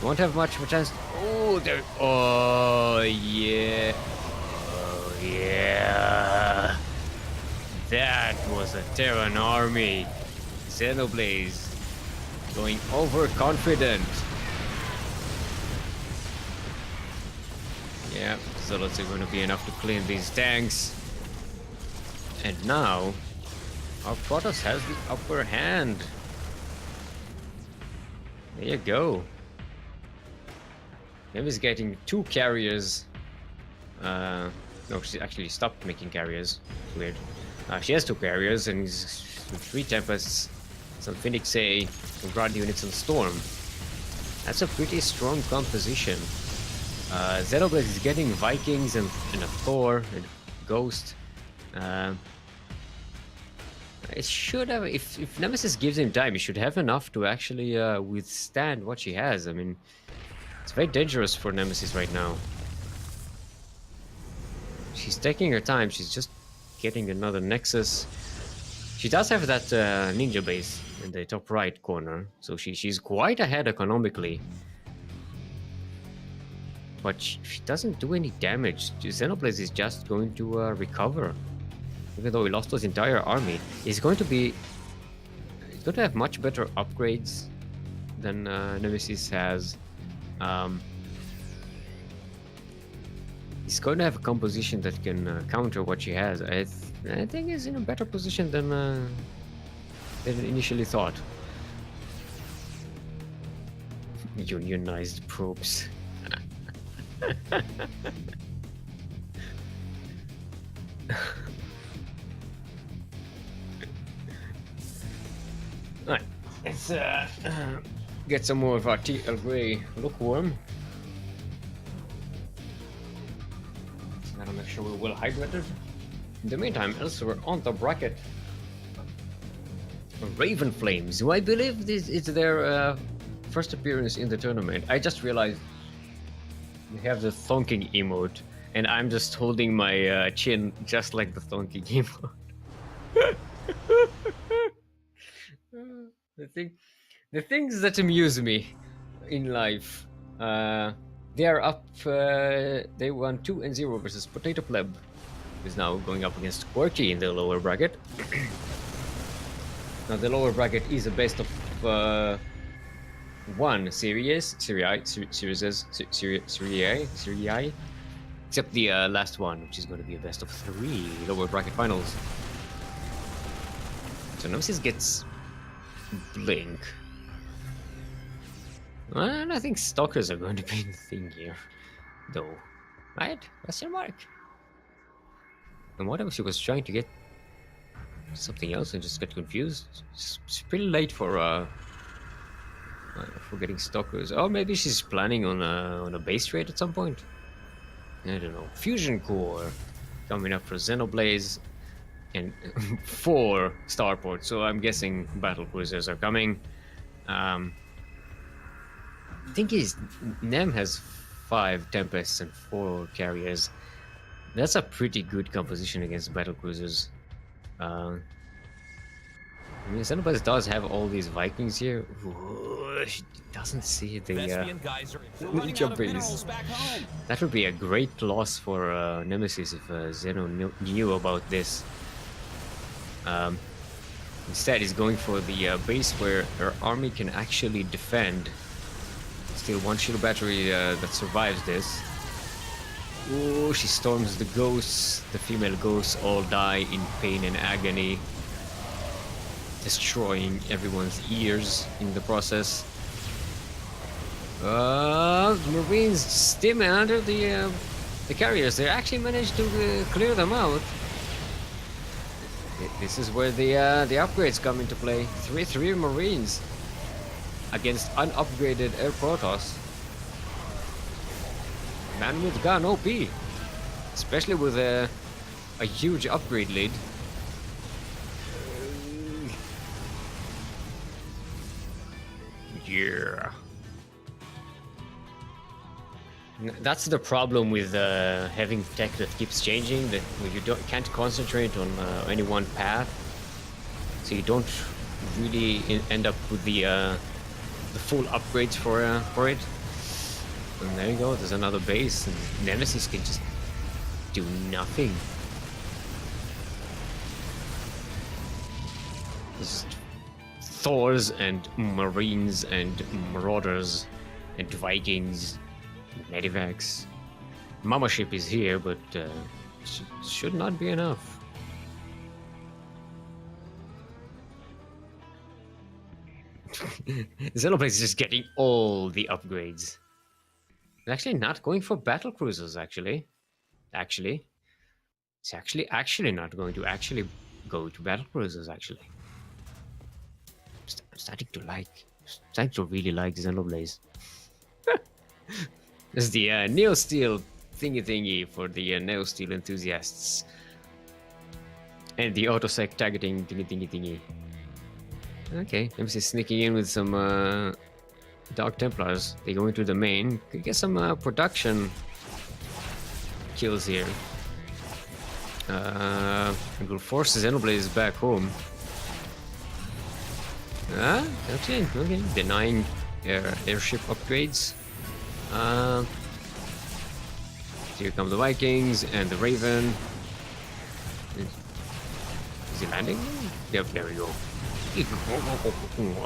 Won't have much of a chance. Oh, there. Oh, yeah. Oh, yeah. That was a Terran army. Xenoblade going overconfident. Yeah, Zealots are going to be enough to clean these tanks. And now, our Protoss has the upper hand. There you go. Nemesis getting 2 carriers. No, she actually stopped making carriers. Weird. She has 2 carriers and with 3 Tempests, some Phoenix A, some ground units, and Storm. That's a pretty strong composition. Xenoblade is getting Vikings and a Thor and Ghost. It should have, if Nemesis gives him time, he should have enough to actually withstand what she has. I mean, it's very dangerous for Nemesis right now. She's taking her time. She's just getting another Nexus. She does have that ninja base in the top right corner, so she's quite ahead economically. But she doesn't do any damage. Xenoblade is just going to recover. Even though he lost his entire army, he's going to have much better upgrades than Nemesis has. He's going to have a composition that can counter what she has. I think he's in a better position than initially thought. Unionized probes. Alright, let's get some more of our TL Grey Lookworm. Gotta make sure we're well hydrated. In the meantime, elsewhere on the bracket, Raven Flames, who I believe this is their first appearance in the tournament. I just realized we have the thonking emote, and I'm just holding my chin just like the thonking emote. The things that amuse me in life. They are up. They won 2-0 versus Potato Pleb, who's now going up against Quirky in the lower bracket. Now the lower bracket is a best of one series, except the last one, which is going to be a best of 3 lower bracket finals. So Nemesis gets Blink. And I think Stalkers are going to be the thing here, though. Right? Question mark. And what if she was trying to get something else and just got confused? It's pretty late for getting Stalkers. Or maybe she's planning on a base trade at some point. I don't know. Fusion Core coming up for Xenoblaze and 4 starports. So I'm guessing battle cruisers are coming. I think Nem has 5 Tempests and 4 carriers. That's a pretty good composition against battle cruisers. I mean, Xenoblade does have all these Vikings here. Ooh, she doesn't see the ninja base. That would be a great loss for Nemesis if Zeno knew about this. Instead, he's going for the base where her army can actually defend. Still 1 shield battery that survives this. Oh, she storms the ghosts. The female ghosts all die in pain and agony, destroying everyone's ears in the process. Marines still under the carriers. They actually managed to clear them out. This is where the upgrades come into play. 3 Marines against unupgraded Air Protoss. Man with gun OP, especially with a huge upgrade lead. Yeah. That's the problem with having tech that keeps changing. That you can't concentrate on any one path, so you don't really end up with the full upgrades for it. And there you go. There's another base, and Nemesis can just do nothing. Just Thors and Marines and Marauders and Vikings. Medivacs. Mama ship is here, but should not be enough. Xenoblade is just getting all the upgrades. It's actually not going for battle cruisers. Actually, it's actually not going to actually go to battle cruisers. Actually, I'm starting to like Sanctuary really like Xenoblaze. This is the Neo Steel thingy for the Neo Steel enthusiasts. And the autosec targeting thingy. Okay, Nemesis sneaking in with some Dark Templars. They go into the main. Could get some production kills here. And will force Xenoblaze back home. Okay. Denying airship upgrades. Here come the Vikings and the Raven. Is he landing? Yep, there we go.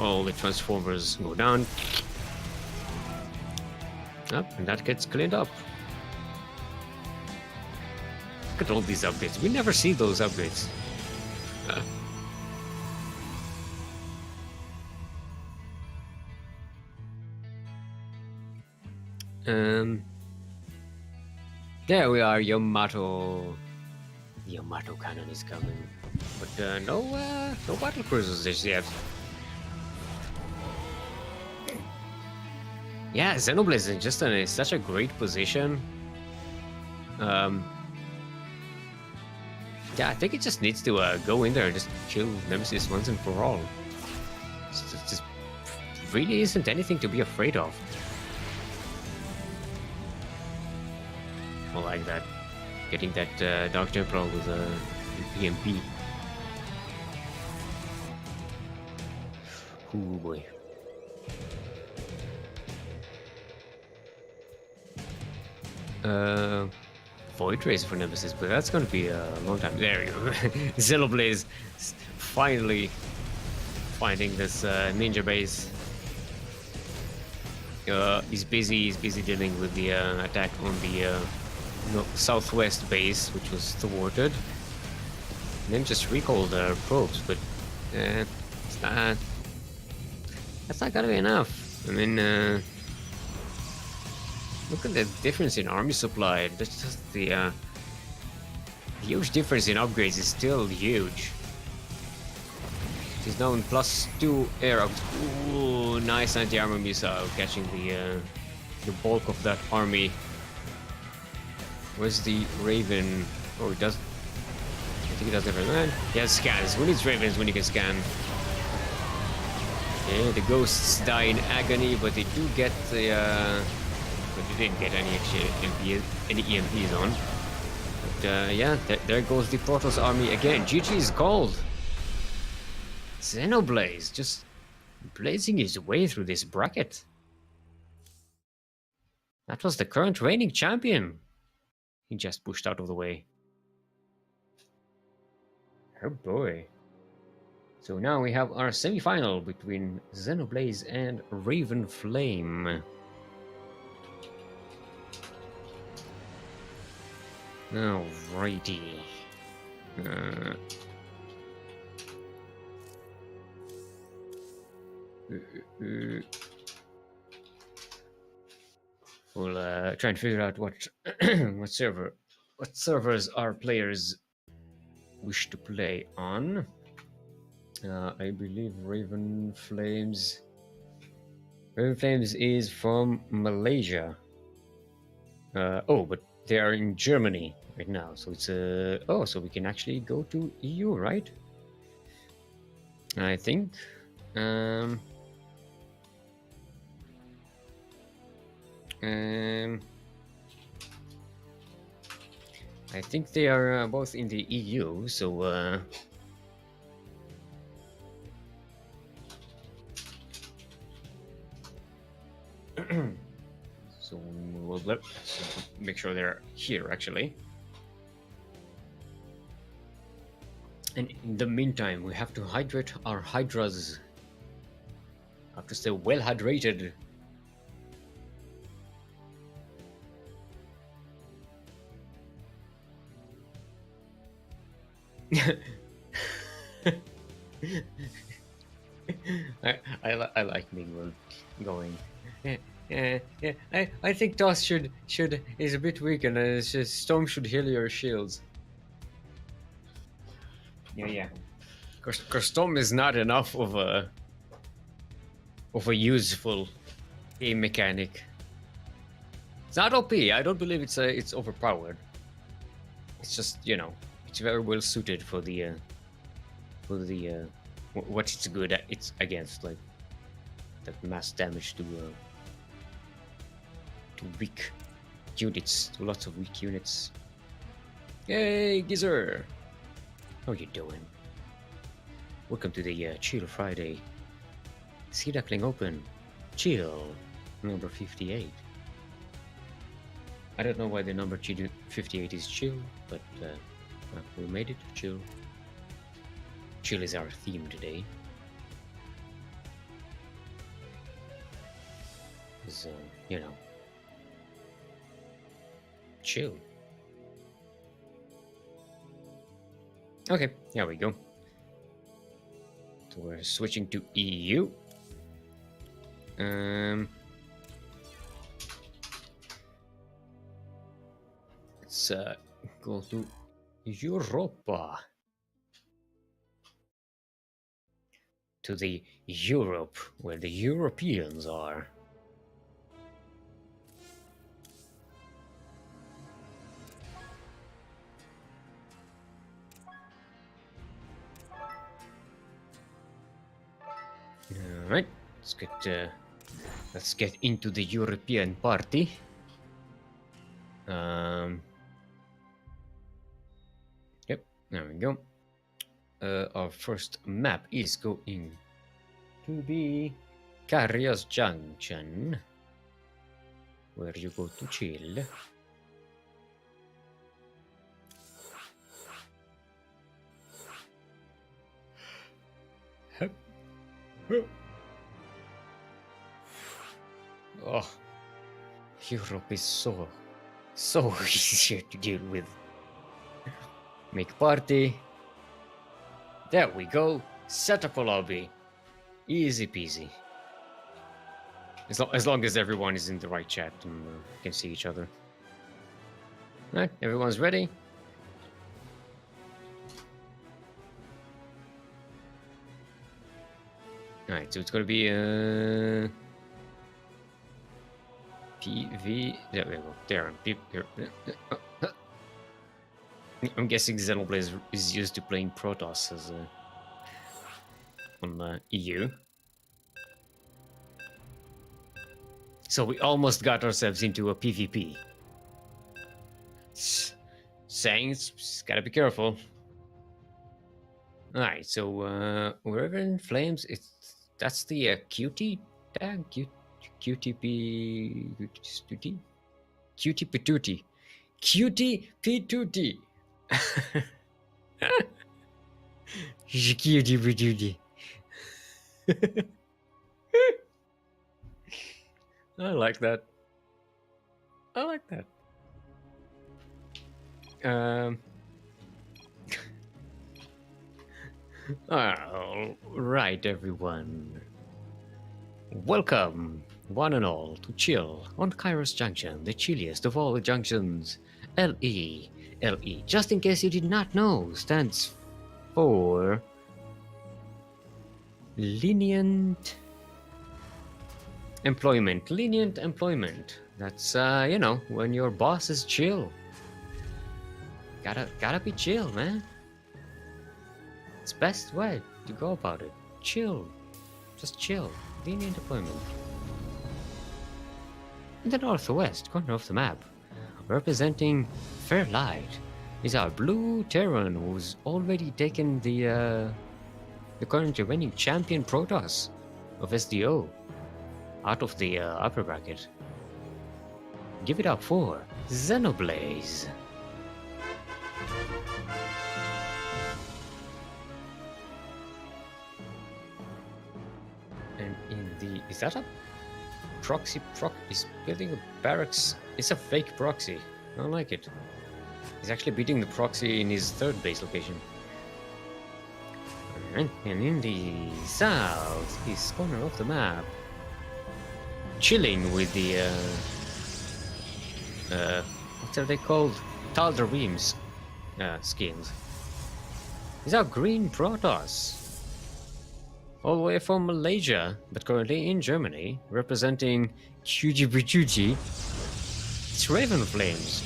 All the Transformers go down. And that gets cleaned up. Look at all these upgrades. We never see those upgrades. There we are, Yamato. The Yamato cannon is coming. But no battle cruisers just yet. Yeah, Xenoblaze is just in such a great position. Yeah, I think it just needs to go in there and just kill Nemesis once and for all. It just really isn't anything to be afraid of. I like that. Getting that Dark Templar with a EMP. Oh boy. Void Race for Nemesis, but that's gonna be a long time. There you go. Xenoblaze finally finding this ninja base. He's busy dealing with the attack on the southwest base, which was thwarted. And then just recalled probes, but that's not gonna be enough. I mean, look at the difference in army supply. That's just the huge difference in upgrades is still huge. He's now in +2 air up. Ooh, nice anti-armor missile catching the bulk of that army. Where's the Raven? Oh, it does. I think it does everything. He has scans. Who needs Ravens when you can scan? Yeah, the ghosts die in agony, but they do get the. But they didn't get any EMPs on. But yeah, there goes the Protoss army again. GG's gold. Xenoblaze just blazing his way through this bracket. That was the current reigning champion. He just pushed out of the way. Oh boy. So now we have our semi-final between Xenoblaze and Raven Flame. Alrighty. We'll try and figure out what what servers our players wish to play on. I believe Raven Flames is from Malaysia. Oh, but they are in Germany right now, so it's so we can actually go to EU, right? I think. I think they are both in the EU, so so we'll make sure they're here actually. And in the meantime, we have to hydrate our hydras. Have to stay well hydrated. I like Mingwell going. Yeah. I think Toss is a bit weak, and it's just Storm should heal your shields. Yeah. Because Storm is not enough of of a useful game mechanic. It's not OP. I don't believe it's overpowered. It's just, you know, it's very well suited for the what it's good at. It's against, like that mass damage to weak units, to lots of weak units. Hey, Gizer! How you doing? Welcome to the Chill Friday Sea Duckling Open Chill number 58. I don't know why the number 58 is chill, but we made it chill. Chill is our theme today. Is you know, chill. Okay, here we go. So we're switching to EU. Let's go to Europa. To the Europe, where the Europeans are. All right, let's get into the European party. Yep, there we go. Our first map is going to be Carriers Junction, where you go to chill. Oh, Europe is so easier to deal with. Make party. There we go. Set up a lobby. Easy peasy. As long as everyone is in the right chat and can see each other. Alright, everyone's ready. Alright, so it's gonna be PV. There we go. There. I'm guessing Xenoblade is used to playing Protoss as on EU. So we almost got ourselves into a PvP. Saying it's gotta be careful. Alright, so wherever in flames, that's the QT tag, QTP, QT Pituti, QT Pituti. QT Pituti. I like that. I like that. All right, everyone. Welcome, one and all, to Chill on Kairos Junction, the chilliest of all the junctions. LE. LE, just in case you did not know, stands for lenient employment. Lenient employment. That's you know, when your boss is chill. Gotta be chill, man. It's best way to go about it. Chill. Just chill. Lenient employment. In the northwest corner of the map, representing Fairlight, is our blue Terran who's already taken the current reigning champion Protoss of SDO out of the upper bracket. Give it up for Xenoblaze. And in the... Is that a proxy? Is building a barracks. It's a fake proxy. I don't like it. He's actually beating the proxy in his third base location. And in the southeast corner of the map, chilling with the what are they called? Tal'Darim's skins. These are green Protoss. all the way from Malaysia, but currently in Germany, representing Chuji Bichuji. It's Raven Flames.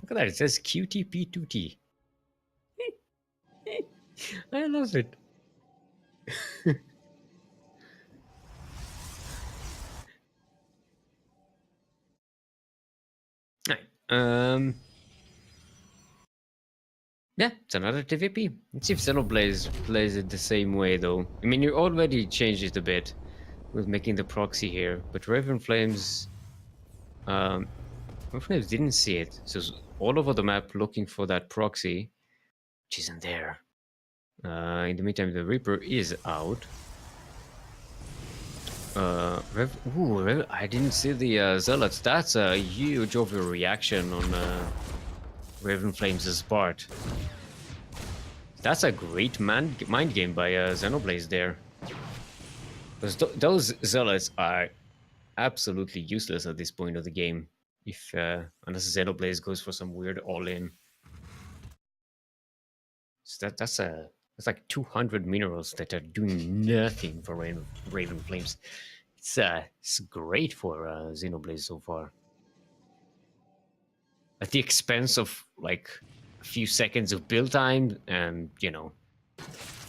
Look at that, it says QTP2T. I love it. Right. Yeah, it's another TVP. Let's see if Xenoblade plays it the same way, though. I mean, you already changed it a bit with making the proxy here, but Raven Flames didn't see it. So it's all over the map looking for that proxy, which isn't there. In the meantime, the Reaper is out. I didn't see the Zealots. That's a huge overreaction on Raven Flames' part. That's a great mind game by Xenoblade there. Because those Zealots are absolutely useless at this point of the game. If unless Xenoblade goes for some weird all-in. So that's like 200 minerals that are doing nothing for Raven Flames. It's great for Xenoblade so far. At the expense of like a few seconds of build time and, you know,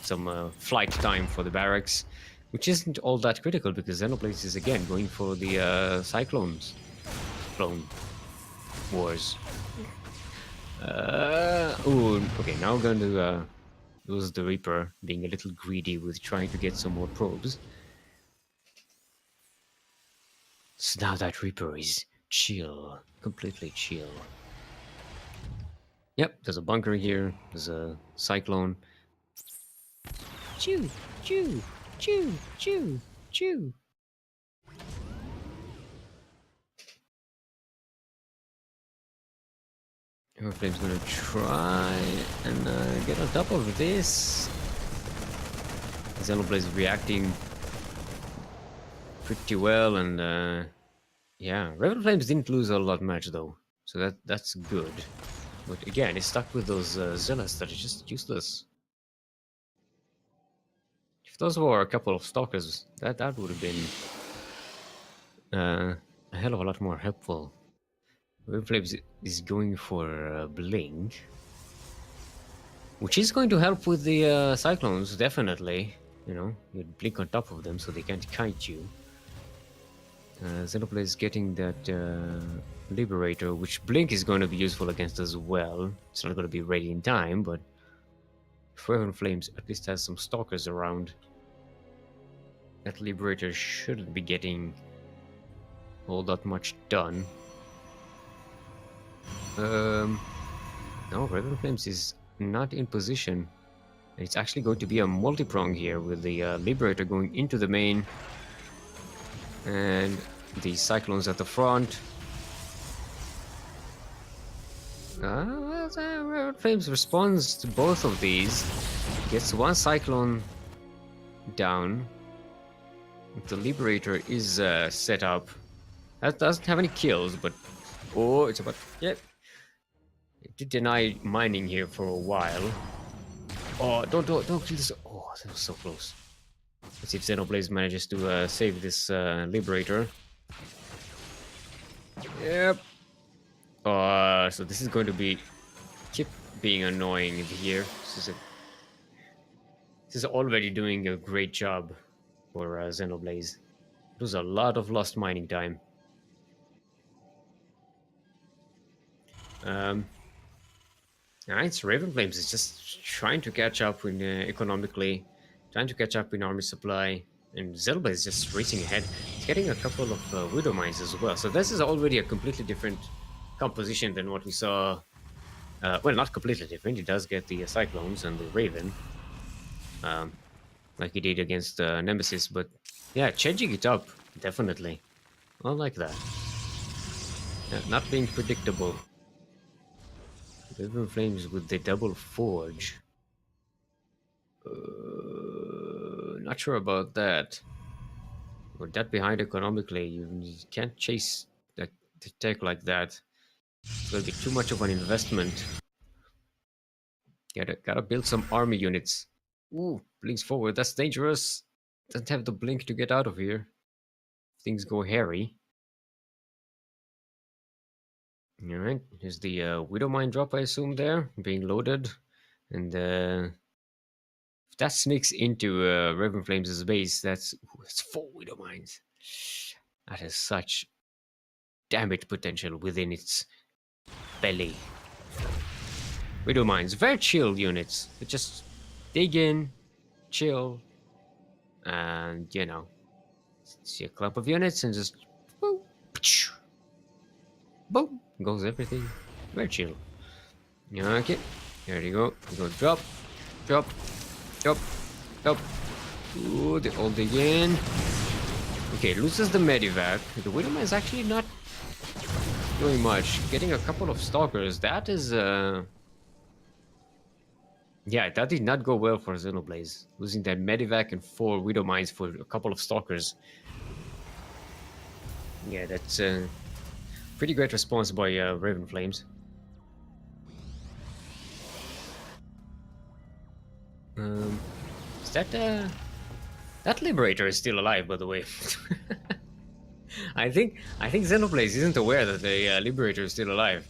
some flight time for the barracks, which isn't all that critical because Xenoblade is again going for the Cyclones. Clone Wars. Okay, now we're going to lose the Reaper, being a little greedy with trying to get some more probes. So now that Reaper is chill, completely chill. Yep, there's a bunker here, there's a Cyclone. Chew, chew, chew, chew, chew. Flame's gonna try and get on top of this. Xenoblade is reacting pretty well, and yeah, Raven Flames didn't lose a lot much though, so that's good. But again, it's stuck with those Zealots that are just useless. If those were a couple of Stalkers, that would have been a hell of a lot more helpful. Raven Flames is going for Blink, which is going to help with the Cyclones, definitely. You know, you'd blink on top of them so they can't kite you. Xenoblade is getting that Liberator, which Blink is going to be useful against as well. It's not going to be ready in time, but Raven Flames at least has some Stalkers around. That Liberator shouldn't be getting all that much done. No, Raven Flames is not in position. It's actually going to be a multi-prong here with the Liberator going into the main and the Cyclones at the front. Raven Flames responds to both of these. Gets one Cyclone down. The Liberator is set up. That doesn't have any kills, but oh, it's about yep. It did deny mining here for a while. Oh, don't kill this. Oh, that was so close. Let's see if Xenoblade manages to save this Liberator. Yep. So this is going to keep being annoying here. This is already doing a great job for Xenoblade. It was a lot of lost mining time. Alright, so Raven Flames is just trying to catch up in economically, trying to catch up in army supply, and Xenoblade is just racing ahead. He's getting a couple of Widow Mines as well, so this is already a completely different composition than what we saw. Well, not completely different. He does get the Cyclones and the Raven, like he did against Nemesis, but yeah, changing it up, definitely. I like that. Yeah, not being predictable. Raven Flames with the double forge. Not sure about that. With that behind economically, you can't chase the tech like that. It's going to be too much of an investment. Gotta build some army units. Ooh, blinks forward. That's dangerous. Doesn't have the blink to get out of here. Things go hairy. All right, here's the Widow Mine drop, I assume, there being loaded, and if that sneaks into Raven Flames' base, it's 4 Widow Mines. That has such damage potential within its belly. Widow Mines, very chill units. They just dig in, chill, and you know, see a clump of units and just boom, boom, goes everything. Very chill. Okay, there you go. You go drop, drop, drop, drop. Ooh, they all dig in. Okay, loses the Medivac. The Widowman is actually not doing much. Getting a couple of Stalkers, that is yeah, that did not go well for Xenoblaze. Losing that Medivac and 4 Widow Mines for a couple of Stalkers. Yeah, that's pretty great response by Raven Flames. Is that Liberator is still alive, by the way. I think Xenoblaze isn't aware that the Liberator is still alive.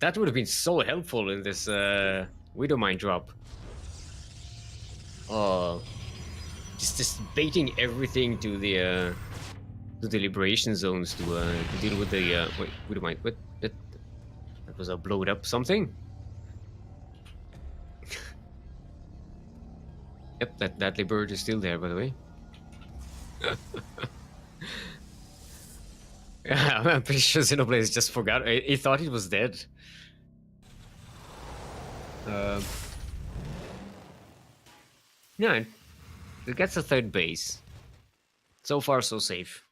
That would have been so helpful in this Widowmine drop. Oh, just baiting everything to the liberation zones to deal with the wait, Widowmine. What? That was a blowed up something. Yep, that Liberator is still there, by the way. Yeah, I'm pretty sure Xenoblaze just forgot. He thought he was dead. Yeah, it gets a 3rd base. So far, so safe.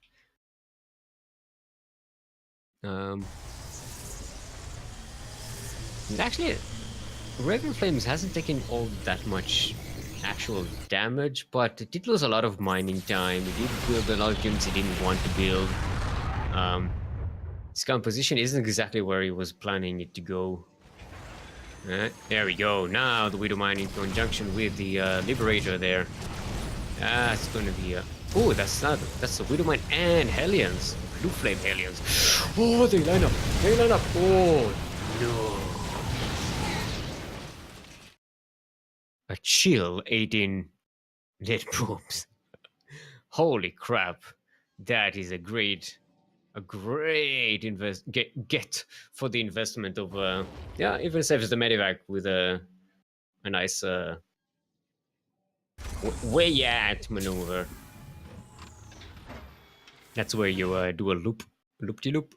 Actually, Raven Flames hasn't taken all that much actual damage, but it did lose a lot of mining time. It did build a lot of units he didn't want to build. His composition isn't exactly where he was planning it to go. There we go. Now the Widow Mine in conjunction with the Liberator there. That's gonna be a... Oh, that's the Widow Mine and Hellions. Blue Flame Hellions. Oh, they line up. They line up. Oh, no. A chill 18 dead boobs. Holy crap. That is a great get for the investment of yeah, even saves the Medivac with a nice way at maneuver. That's where you do a loop-de-loop,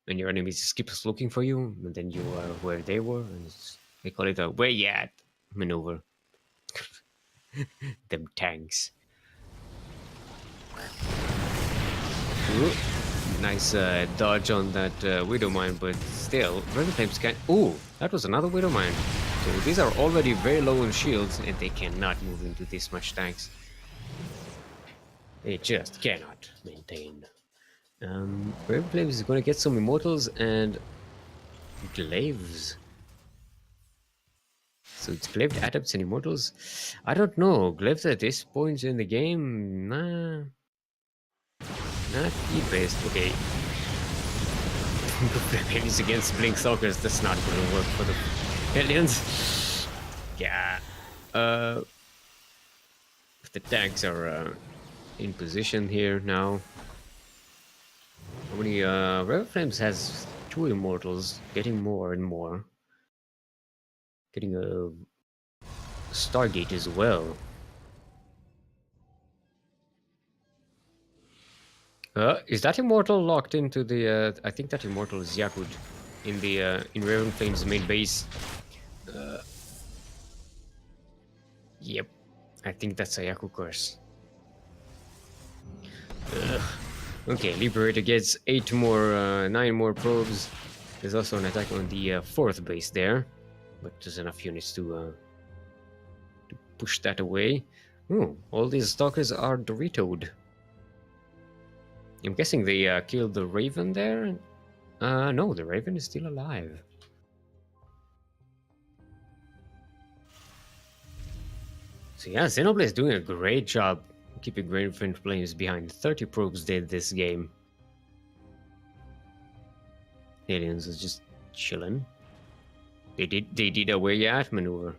and your enemy just keeps looking for you, and then you are where they were, and they call it a way at maneuver. Them tanks. Ooh. Nice dodge on that Widow Mine, but still, Raven Flames can't... Ooh, that was another Widow Mine. So these are already very low on shields, and they cannot move into this much tanks. They just cannot maintain. Raven Flames is going to get some Immortals and Glaives. So it's Glaved Adepts and Immortals. I don't know. Glaives at this point in the game, nah. Not the best. Okay. Maybe against Blink Stalkers, that's not going to work for the Hellions. Yeah. If the tanks are in position here now. How many Raven Flames has 2 Immortals, getting more and more. Getting a Stargate as well. Is that Immortal locked into the... I think that Immortal is Yakud in the in Raven Flames' main base. Yep, I think that's a Yaku curse. Okay, Liberator gets 9 more probes. There's also an attack on the 4th base there, but there's enough units to push that away. Oh, all these stalkers are Doritoed. I'm guessing they killed the Raven there? No, the Raven is still alive. So yeah, Xenoblade is doing a great job keeping Great Flame Flames behind. 30 probes did this game. Aliens is just chilling. They did a where you at maneuver.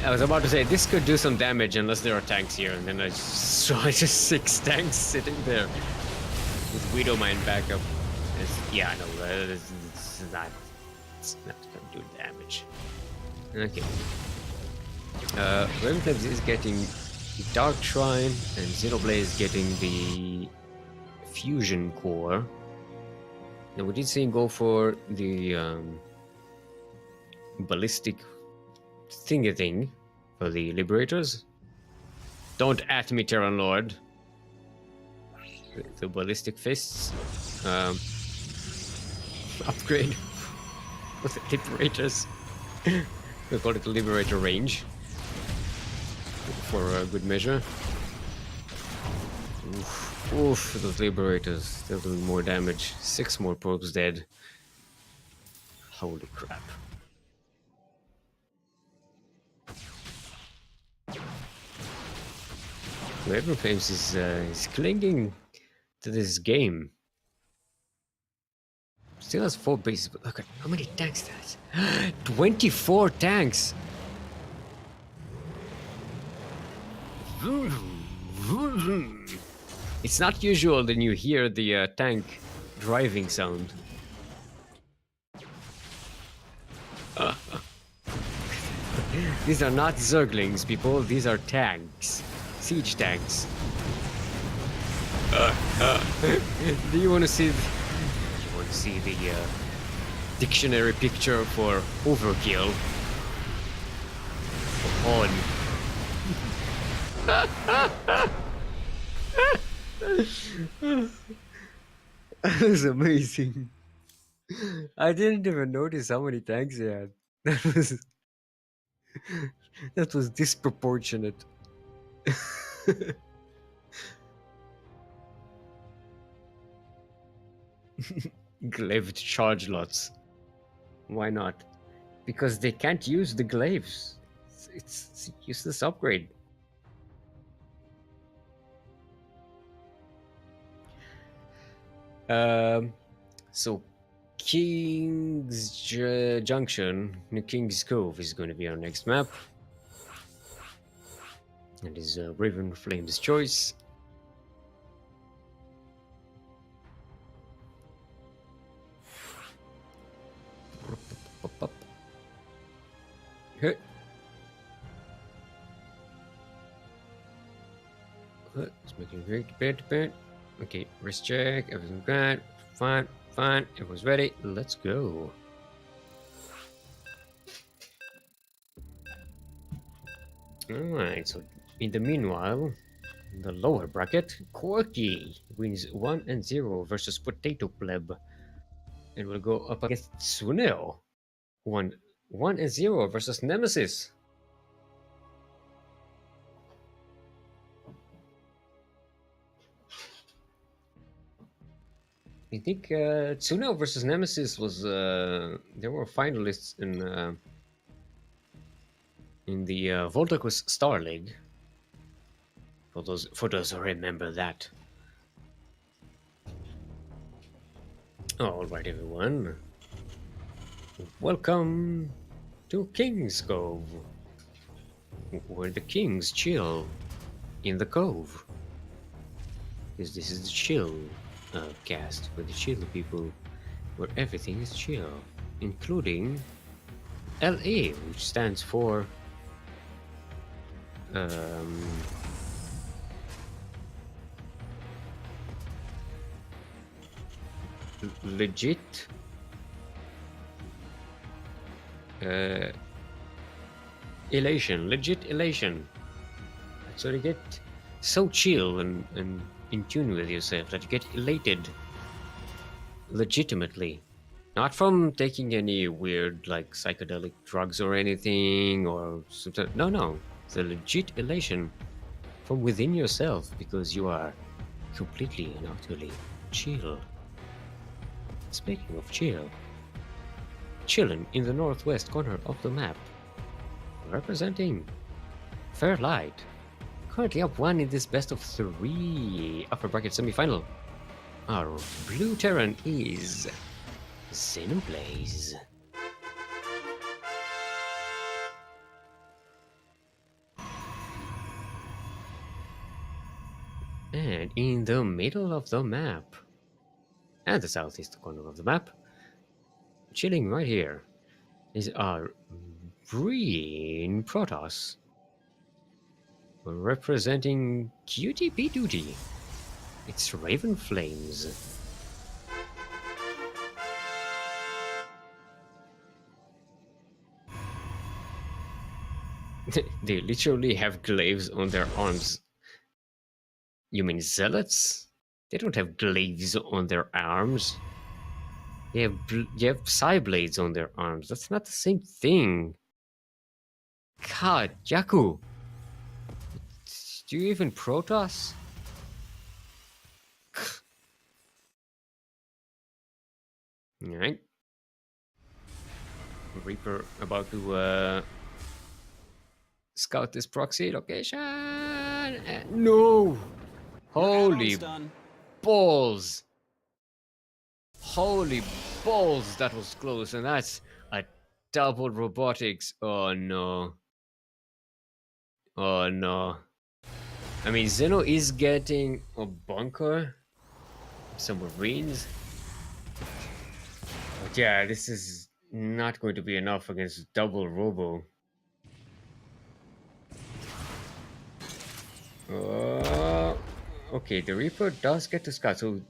I was about to say this could do some damage unless there are tanks here, and then I saw just 6 tanks sitting there with Widowmine backup. Yeah, no, it's not gonna do damage. Okay. Raven Flames is getting Dark Shrine, and Xenoblade is getting the Fusion Core. Now we did see him go for the ballistic thing for the Liberators. Don't at me, Terran Lord. The ballistic fists upgrade for the Liberators. We call it the Liberator range for a good measure. Oof, those Liberators still doing more damage. 6 more probes dead. Holy crap. Whoever Flames is clinging to this game. Still has 4 bases, but look at how many tanks that is. 24 tanks! It's not usual that you hear the tank driving sound. These are not Zerglings, people. These are tanks. Siege tanks. Do you want to see? You want to see the dictionary picture for overkill? On. That was amazing. I didn't even notice how many tanks they had. That was disproportionate. Glaved charge lots. Why not? Because they can't use the glaives. It's a useless upgrade. So King's Junction, New King's Cove is going to be our next map. It is Raven Flame's choice. Hit. Let's make it very bad. Okay, wrist check. Everything's good. Fine. Everyone's ready. Let's go. Alright, so in the meanwhile, in the lower bracket, Quirky wins 1-0 versus Potato Pleb. And we'll go up against Sunil. 1-0 versus Nemesis. I think Tsuno versus Nemesis was there were finalists in the Voltacus Star League. For those who remember that. All right, everyone. Welcome to King's Cove, where the kings chill in the cove. Because this is the chill cast for the chill people, where everything is chill, including LA, which stands for legit elation. That's what you get. So chill and in tune with yourself that you get elated legitimately, not from taking any weird like psychedelic drugs or anything or something. No, it's a legit elation from within yourself because you are completely and utterly chill. Speaking of chill, chilling in the northwest corner of the map, representing Fairlight. Currently up 1 in this best of 3 upper bracket semi-final. Our blue Terran is Xenoblaze. And in the middle of the map, and the southeast corner of the map, chilling right here, is our green Protoss, representing QTP Duty. It's Raven Flames. They literally have glaives on their arms. You mean zealots? They don't have glaives on their arms. They have psi blades on their arms. That's not the same thing. God, Yaku. Do you even Protoss? Alright. Reaper about to scout this proxy location. No! Holy balls! Holy balls, that was close, and that's a double robotics. Oh no. Oh no. I mean, Zeno is getting a bunker, some marines. But yeah, this is not going to be enough against double robo. Okay, the Reaper does get to scout, so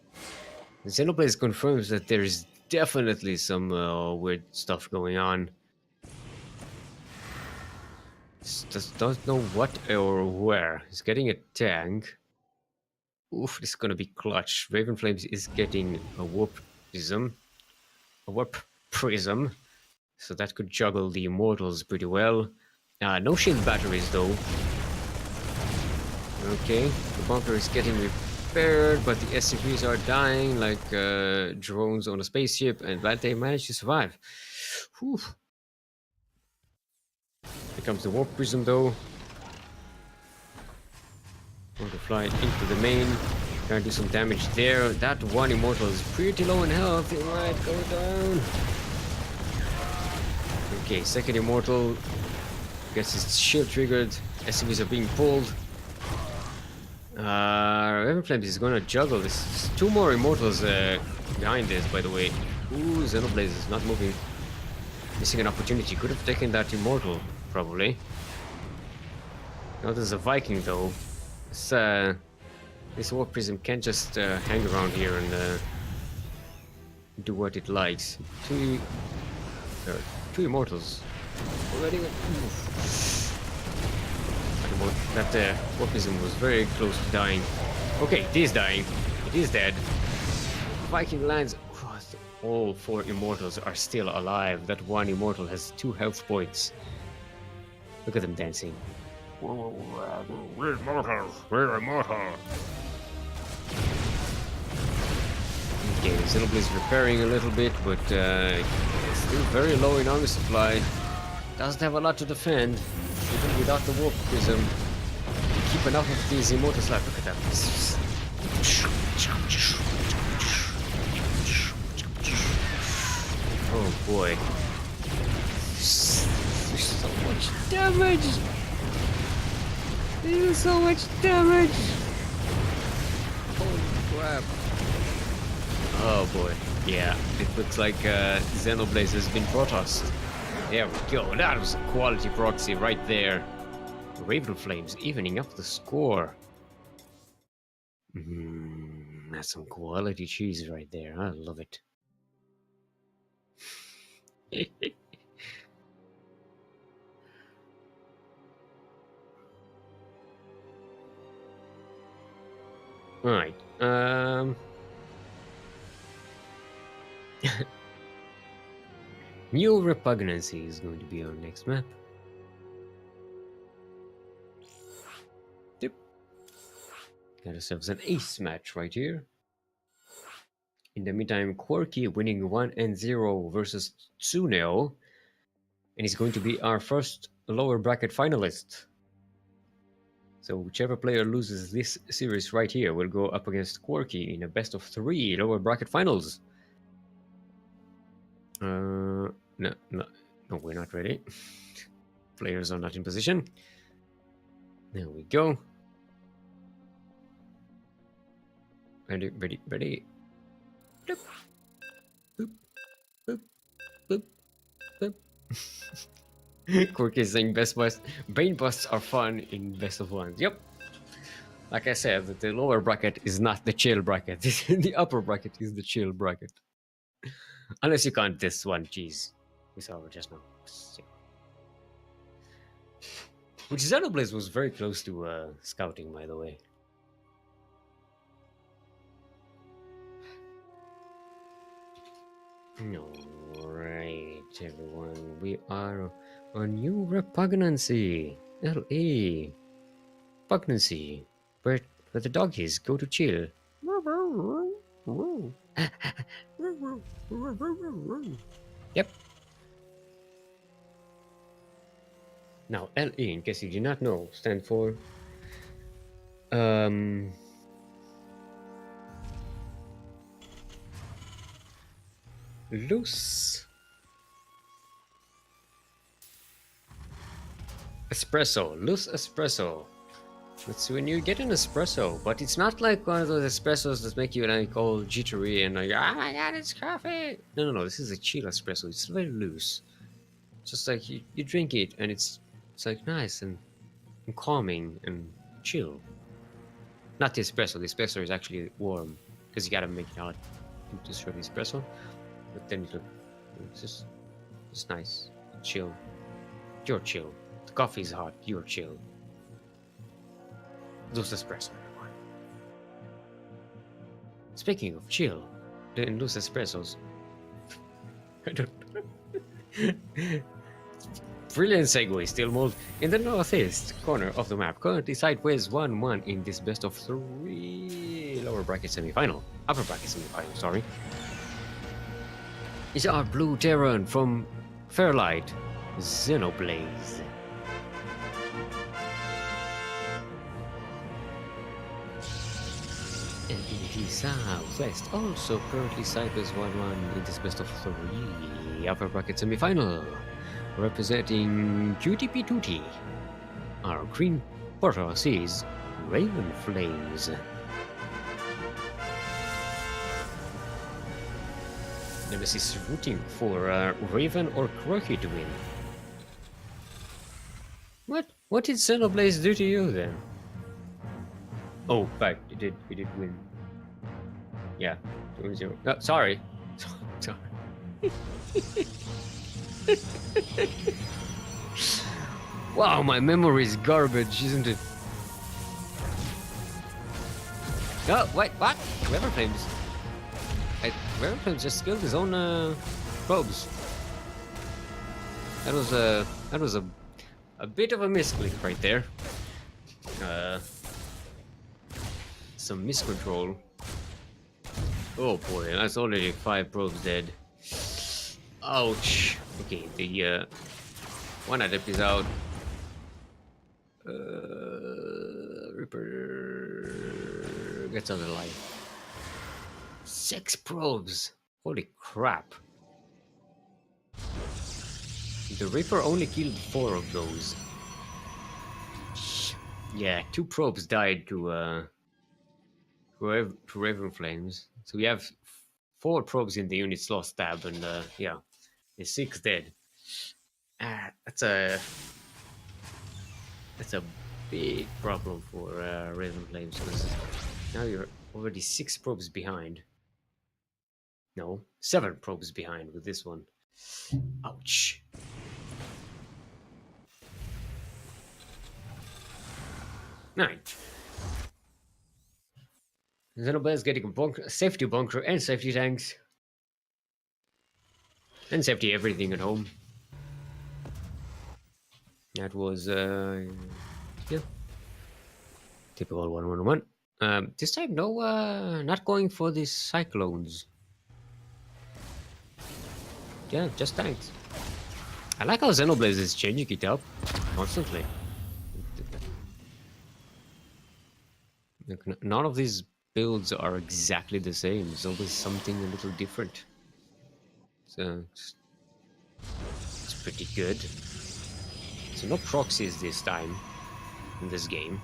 Xenoblaze confirms that there is definitely some weird stuff going on. Just don't know what or where. He's getting a tank. Oof, this is gonna be clutch. Raven Flames is getting a warp prism. A warp prism. So that could juggle the immortals pretty well. No shield batteries though. Okay, the bunker is getting repaired, but the SCVs are dying like drones on a spaceship, and but they managed to survive. Whew. Here comes the warp prism though. Want to fly into the main. Trying to do some damage there. That one immortal is pretty low in health. It might go down. Okay, second immortal gets his shield triggered. SCVs are being pulled. Raven Flames is gonna juggle this. There's 2 more immortals behind this, by the way. Ooh, Xenoblaze is not moving. Missing an opportunity. Could have taken that immortal, probably. Now there's a Viking though. This warp prism can't just hang around here and do what it likes. Two immortals already. That warp prism was very close to dying. Okay, it is dying. It is dead. Viking lands. All 4 immortals are still alive. That one immortal has 2 health points. Look at them dancing. We're immortal. We're immortal. Okay, Xenoblaze is repairing a little bit, but it's still very low in army supply. Doesn't have a lot to defend, even without the warp prism. Keep enough of these immortals alive. Look at that. Oh boy. There's so much damage! There's so much damage! Holy crap. Oh boy. Yeah, it looks like Xenoblaze has been Protossed. There we go. That was a quality proxy right there. Raven Flames evening up the score. That's some quality cheese right there. I love it. Alright. New Repugnancy is going to be our next map. Yep. Got ourselves an ace match right here. In the meantime, Quirky winning 1-0 versus Tsuneo, and he's going to be our first lower bracket finalist. So whichever player loses this series right here will go up against Quirky in a best of 3 lower bracket finals. No, we're not ready. Players are not in position. There we go. Ready. Bloop. Boop. Boop. Boop. Boop. Quirky is saying brain busts are fun in best of ones. Yep. Like I said, the lower bracket is not the chill bracket. The upper bracket is the chill bracket. Unless you count this one, jeez. We saw it just now. Which Xenoblade was very close to scouting, by the way. Alright, everyone. We are on new repugnancy. LA. Repugnancy. Where the doggies go to chill. Yep. Now, LE, in case you do not know, stand for loose espresso. Loose espresso. It's when you get an espresso, but it's not like one of those espressos that make you like all jittery and like, oh my god, it's coffee. No. This is a chill espresso. It's very loose. Just like you drink it and it's like nice and calming and chill. Not the espresso. The espresso is actually warm because you gotta make it hot to serve the espresso. But then it's just nice, chill. You're chill. The coffee is hot. You're chill. Loose espresso, everyone. Speaking of chill, and loose espressos. I don't know. Brilliant segue, Steelmold. In the northeast corner of the map, currently sideways 1-1 in this best of 3 lower bracket semi-final. Upper bracket semi-final, sorry. Is our blue Terran from Fairlight, Xenoblaze. And in the southwest, also currently sideways 1-1 in this best of 3 upper bracket semi-final. Representing QTP Tutti, our green porter sees Raven Flames. Nemesis is rooting for Raven or Quirky to win. What did Xenoblaze do to you then? Oh, right, he did win. Yeah, 2-0. No, sorry. Sorry. Wow, my memory is garbage, isn't it? Oh, wait, what? Raven Flames. Raven Flames just killed his own probes. That was a bit of a misclick right there. Some miscontrol. Oh boy, that's already 5 probes dead. Ouch. Okay, the one adept is out. Reaper gets out of life. 6 probes. Holy crap. The Reaper only killed 4 of those. Yeah, 2 probes died to Raven Flames. So we have 4 probes in the unit's lost stab, and yeah, there's 6 dead. That's a big problem for Raven Flames. Now you're already 6 probes behind. No, 7 probes behind with this one. Ouch. Nine. Xenoblaze is getting a safety bunker and safety tanks. And safety everything at home. That was, yeah. Typical 1-1-1. This time, no, not going for these cyclones. yeah, just tanks. I like how Xenoblade is changing it up constantly. Like, none of these builds are exactly the same. There's always something a little different. So it's pretty good. So no proxies this time in this game.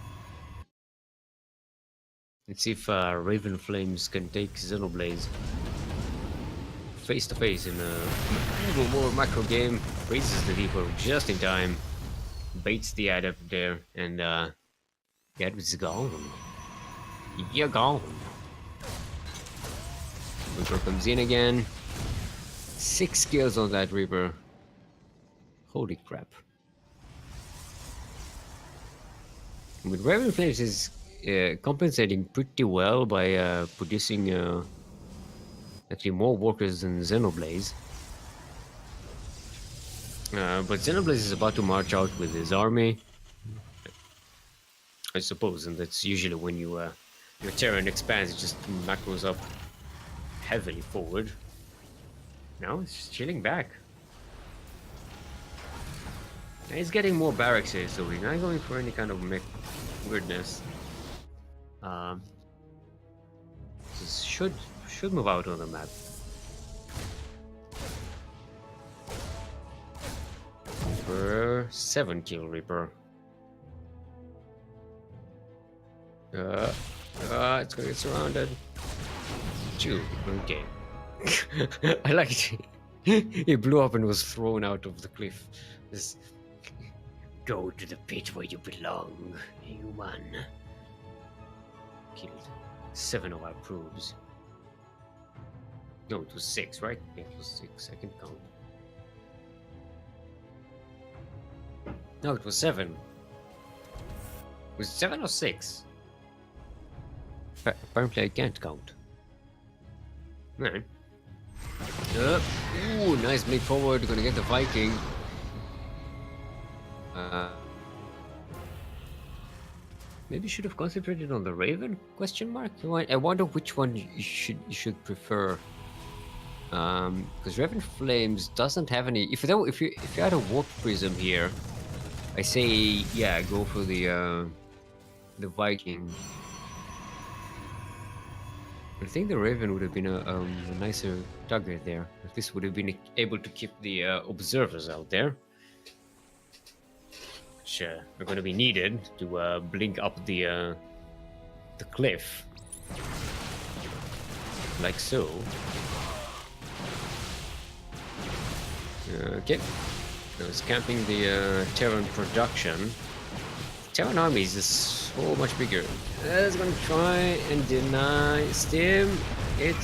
Let's see if Raven Flames can take Xenoblade face to face in a little more macro game. Raises the Reaper just in time, baits the adept there, and the adept's gone. You're gone. Reaper comes in again. 6 kills on that Reaper. Holy crap. I mean, Raven Flames is compensating pretty well by producing actually more workers than Xenoblade. But Xenoblade is about to march out with his army, I suppose, and that's usually when your Terran expands, it just macros up heavily forward. Now it's just chilling back. And he's getting more barracks here, so we're not going for any kind of mech weirdness. This should move out on the map. Reaper, 7 kill Reaper. It's gonna get surrounded. 2, okay. I like it. He blew up and was thrown out of the cliff. This, go to the pit where you belong, human. Killed 7 of our probes. No, it was 6, right? Yeah, it was 6. I can count. No, it was 7. Was it 7 or 6? Apparently I can't count. Alright. Ooh, nice bleed forward. Gonna get the Viking. Maybe should have concentrated on the Raven? Question mark. I wonder which one you should prefer. Because Raven Flames doesn't have any. If you had a Warp Prism here, I say yeah, go for the Viking. I think the Raven would have been a nicer target there. At least would have been able to keep the observers out there, which are going to be needed to blink up the cliff, like so. Okay, I was camping the Terran production. Terran armies is so much bigger. It's gonna try and deny Steam. It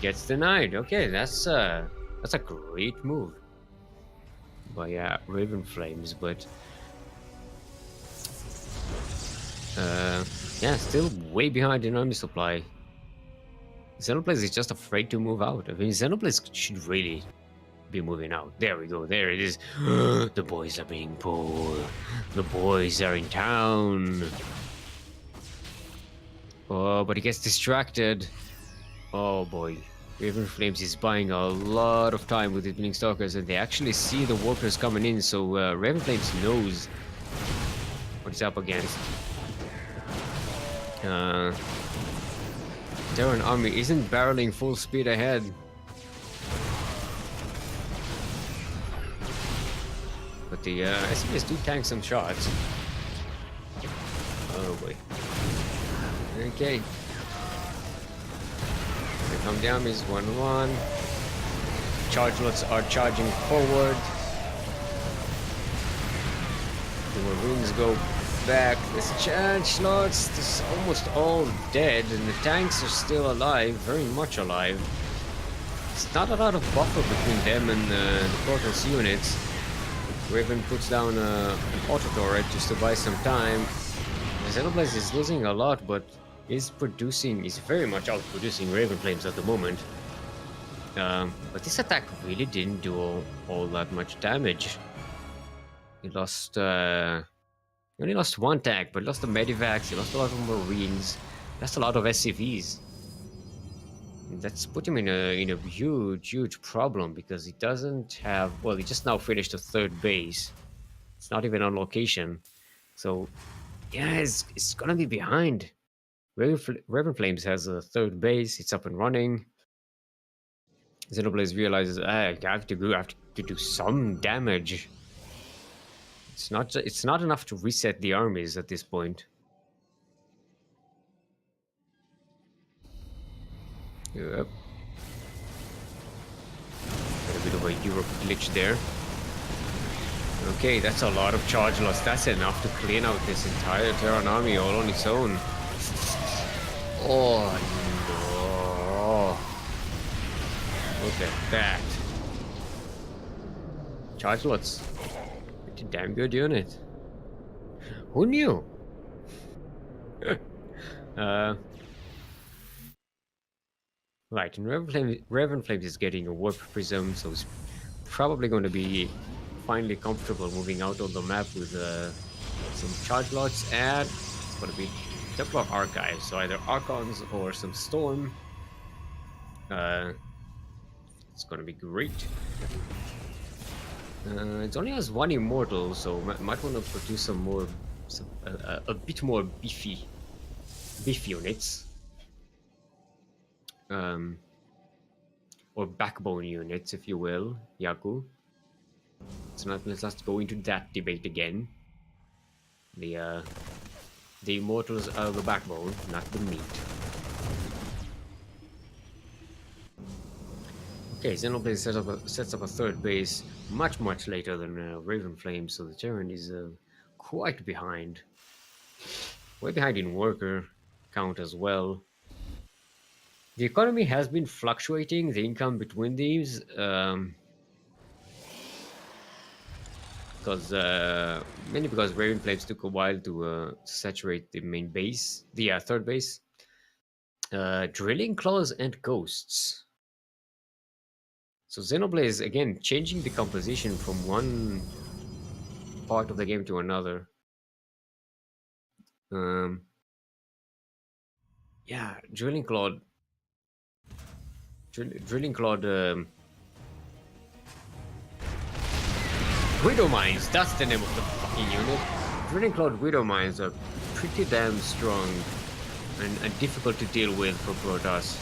gets denied. Okay, that's a great move by Raven Flames, but yeah, still way behind in army supply. Xenoblade is just afraid to move out. I mean, Xenoblade should really be moving out. There we go. There it is. The boys are being pulled. The boys are in town. Oh, but he gets distracted. Oh boy. Raven Flames is buying a lot of time with his Blink Stalkers, and they actually see the workers coming in, so Raven Flames knows what he's up against. Terran army isn't barreling full speed ahead. But the SCVs do tank some shots. Oh boy. Okay. Here come the armies, 1-1. Charge lots are charging forward. The Marines go back. This charge slots is almost all dead, and the tanks are still alive, very much alive. It's not a lot of buffer between them and the Protoss units. Raven puts down an auto turret just to buy some time. Xenoblade is losing a lot, but is very much outproducing Raven Flames at the moment. But this attack really didn't do all that much damage. He lost, he only lost 1 tank, but lost the Medivacs, he lost a lot of Marines, lost a lot of SCVs. That's put him in a huge problem because he doesn't have. Well, he just now finished a third base. It's not even on location, so yeah, it's gonna be behind. Raven Flames has a third base. It's up and running. Xenoblaze realizes, I have to do some damage. It's not enough to reset the armies at this point. Yep. Got a bit of a Europe glitch there. Okay, that's a lot of charge loss. That's enough to clean out this entire Terran army all on its own. Oh no. Look at that. Charge lots. Pretty damn good unit. Who knew? Right, and Raven Flames is getting a Warp Prism, so it's probably going to be finally comfortable moving out on the map with some charge lots, and it's going to be Duckling Archive, so either Archons or some Storm. It's going to be great. It only has one Immortal, so might want to produce some more, a bit more beef units. Or backbone units, if you will, Yaku. So let's go into that debate again. The Immortals are the backbone, not the meat. Okay, Xenoblade sets up a third base much later than Raven Flame, so the Terran is quite behind. Way behind in worker count as well. The economy has been fluctuating, the income between these, mainly because Raven Flames took a while to saturate the main base, the third base. Drilling Claws and Ghosts. So Xenoblade again changing the composition from one part of the game to another. Yeah, Drilling Claw. Widow Mines, that's the name of the fucking unit. Drilling Cloud Widow Mines are pretty damn strong and difficult to deal with for Protoss.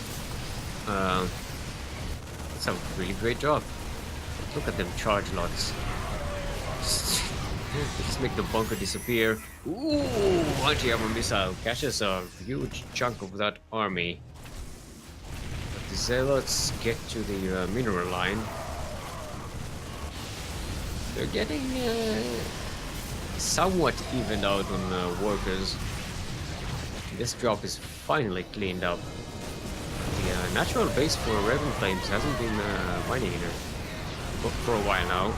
It's a really great job. Look at them charge lots. Just make the bunker disappear. Ooh, anti-armor missile caches a huge chunk of that army. But the Zealots get to the mineral line. They're getting somewhat evened out on workers. This drop is finally cleaned up. The natural base for Raven Flames hasn't been mining in it for a while now.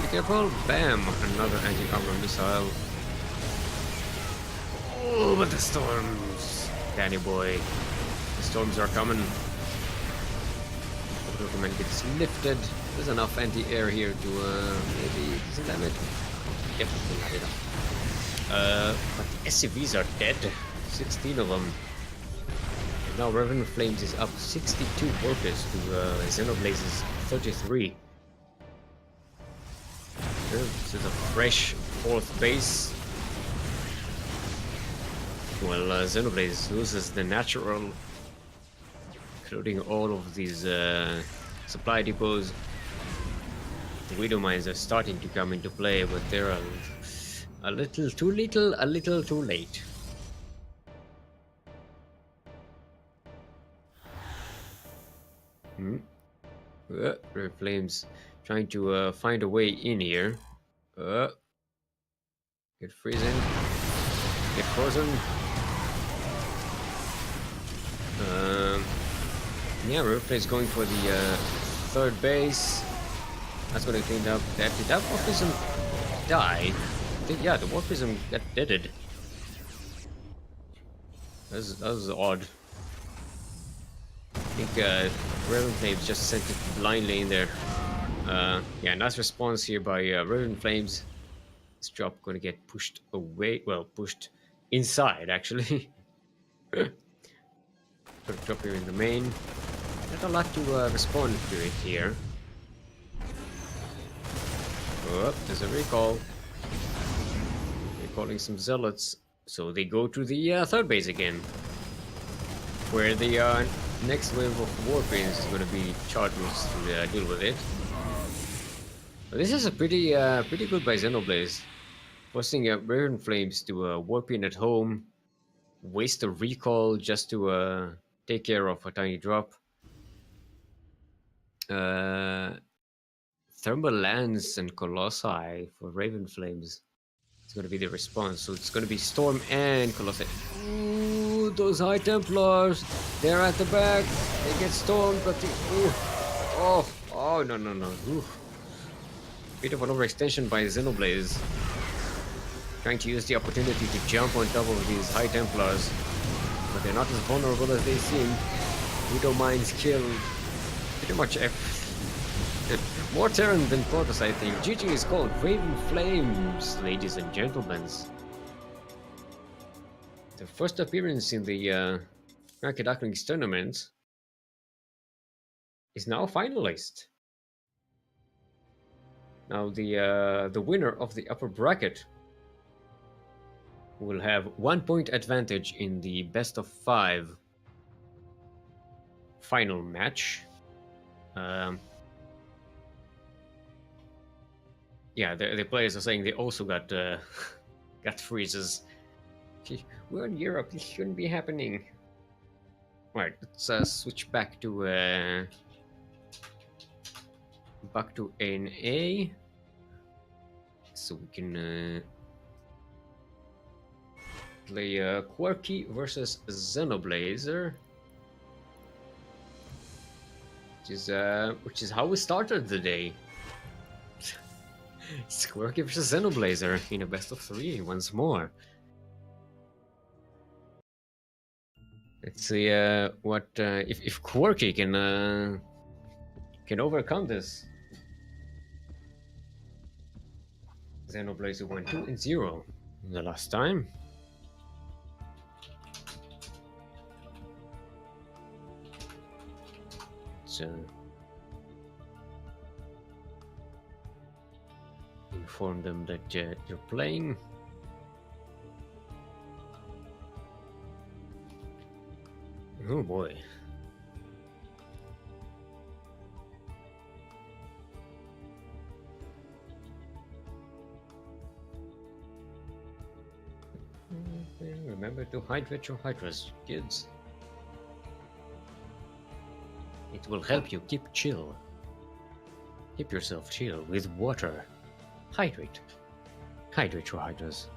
Be careful! Bam! Another anti-armor missile. Oh, but the storms! Danny boy. The storms are coming. Recommend gets lifted. There's enough anti-air here to maybe do some damage. Definitely not enough. But the SCVs are dead. 16 of them. And now Raven Flames is up 62 workers to Xenoblaze's 33. This is a fresh fourth base. Well, Xenoblaze loses the natural, including all of these supply depots. The Widow Mines are starting to come into play, but they're a little too little, a little too late. Red Flames trying to find a way in here. Get freezing. Get frozen. Yeah, Red going for the third base. That's going to clean up. Did that Warpism die? Yeah, the Warpism got deaded. That was odd. I think Raven Flames just sent it blindly in there. Yeah, nice response here by Raven Flames. This drop going to get pushed away. Well, pushed inside, actually. Gonna drop you in the main. Not a lot to respond to it here. Oh, there's a recall. Recalling some zealots. So they go to the third base again. Where the next wave of warplanes is going to be charged to deal with it. But this is a pretty good by Xenoblaze. Forcing Raven Flames to warplane at home. Waste a recall just to take care of a tiny drop. Thermal Lance and Colossi for Raven Flames. It's going to be the response. So it's going to be Storm and Colossi. Ooh, those High Templars. They're at the back. They get stormed, but the... Ooh. Oh, no. Ooh. Bit of an overextension by Xenoblaze. Trying to use the opportunity to jump on top of these High Templars. But they're not as vulnerable as they seem. Widow Mines kill pretty much everything. More Terran than Protoss, I think. GG is called Raven Flames, ladies and gentlemen. The first appearance in the CranKy Ducklings tournament is now finalized. Now the winner of the upper bracket will have 1 point advantage in the best of 5 final match. Yeah, the players are saying they also got got freezes. We're in Europe. This shouldn't be happening. Right, let's switch back to NA, so we can play Quirky versus Xenoblazer, which is how we started the day. It's Quirky versus Xenoblazer in a best of 3 once more. Let's see what if Quirky can overcome this. Xenoblazer went 2-0 the last time. So inform them that you're playing. Oh boy. Remember to hydrate your hydras, kids. It will help you keep chill. Keep yourself chill with water. Hydrate. Hydrate your hydras.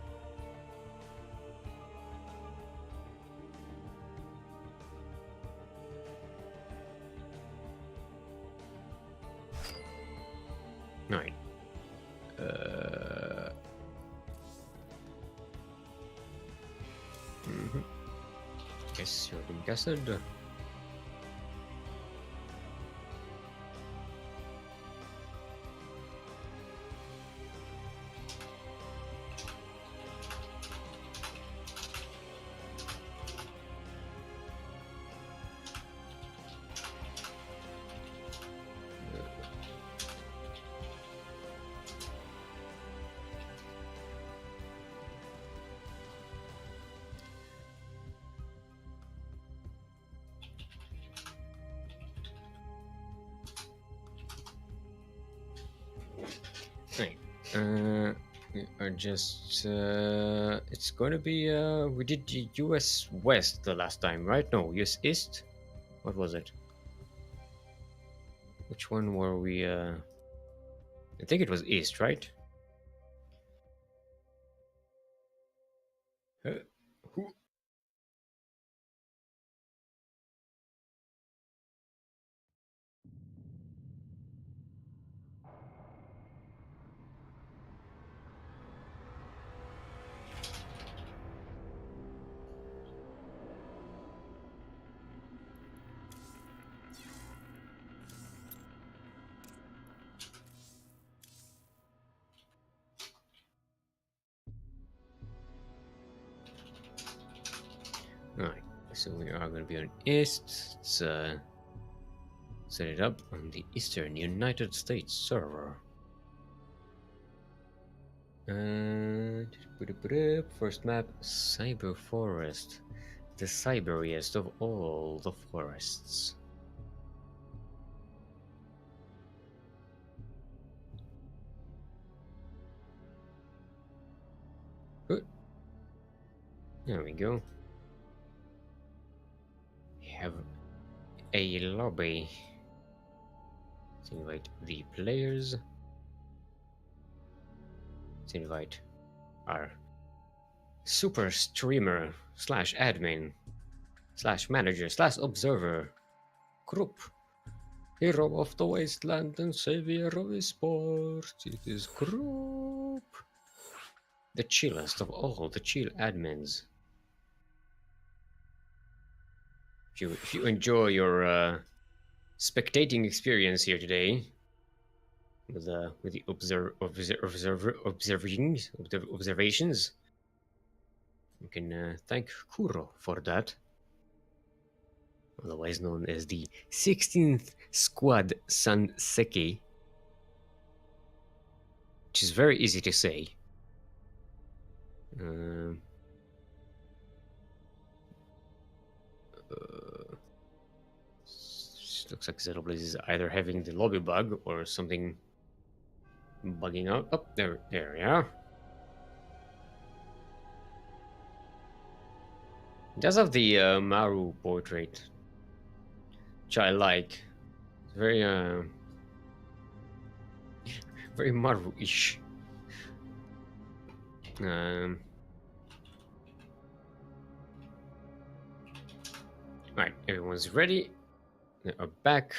Alright. Yes, you're being casted. We are just it's going to be we did the US West the last time, right? No, US East. What was it? Which one were we I think it was East, right? Who? Alright. So we are going to be on East. Let's set it up on the Eastern United States server. First map, Cyber Forest. The cyberiest of all the forests. Good. There we go. We have a lobby. Let's invite the players. Let's invite our super streamer slash admin slash manager slash observer group. Hero of the wasteland and savior of sports. It is group. The chillest of all the chill admins. If you enjoy your spectating experience here today with the observations, you can thank Kuro for that, otherwise known as the 16th Squad Sanseki, which is very easy to say. Looks like Xenoblaze is either having the lobby bug or something bugging out. Oh, there we are. It does have the Maru portrait, which I like. It's very very Maru-ish. Right, everyone's ready. They are back.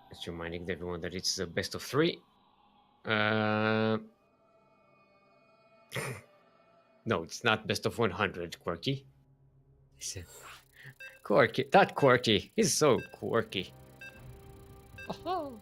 Just reminding everyone that it's the best of 3. No, it's not best of 100, Quirky. Quirky, that Quirky. He's so quirky. Oh.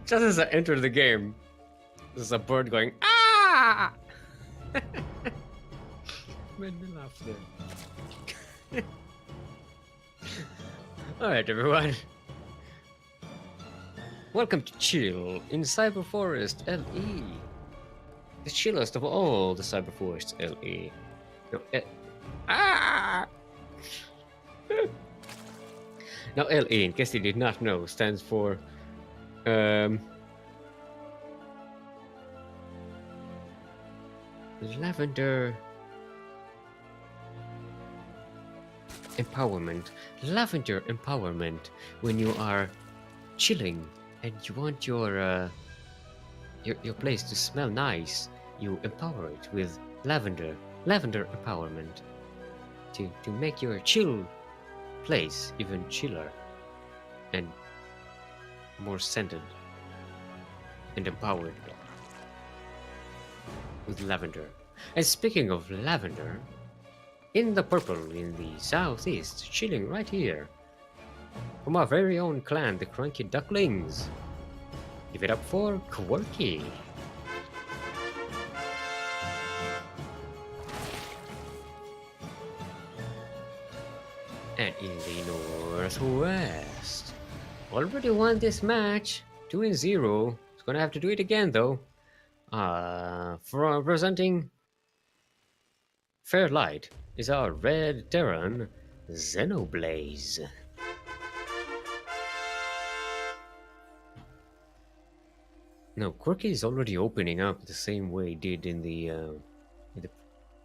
Just as I enter the game, there's a bird going, ah! Made me laugh there. Alright, everyone. Welcome to Chill in Cyber Forest LE. The chillest of all the Cyber Forests LE. No, ah! Now, LE, in case you did not know, stands for Lavender Empowerment. Lavender Empowerment. When you are chilling and you want your place to smell nice, you empower it with lavender. Lavender Empowerment. To make your chill place even chiller and more scented and empowered with lavender. And speaking of lavender, in the purple in the southeast, chilling right here, from our very own clan, the CranKy Ducklings. Give it up for Quirky. And in the northwest, already won this match, 2-0. It's gonna have to do it again though. For presenting Fairlight is our red Terran, Xenoblaze. Now, Quirky is already opening up the same way he did in the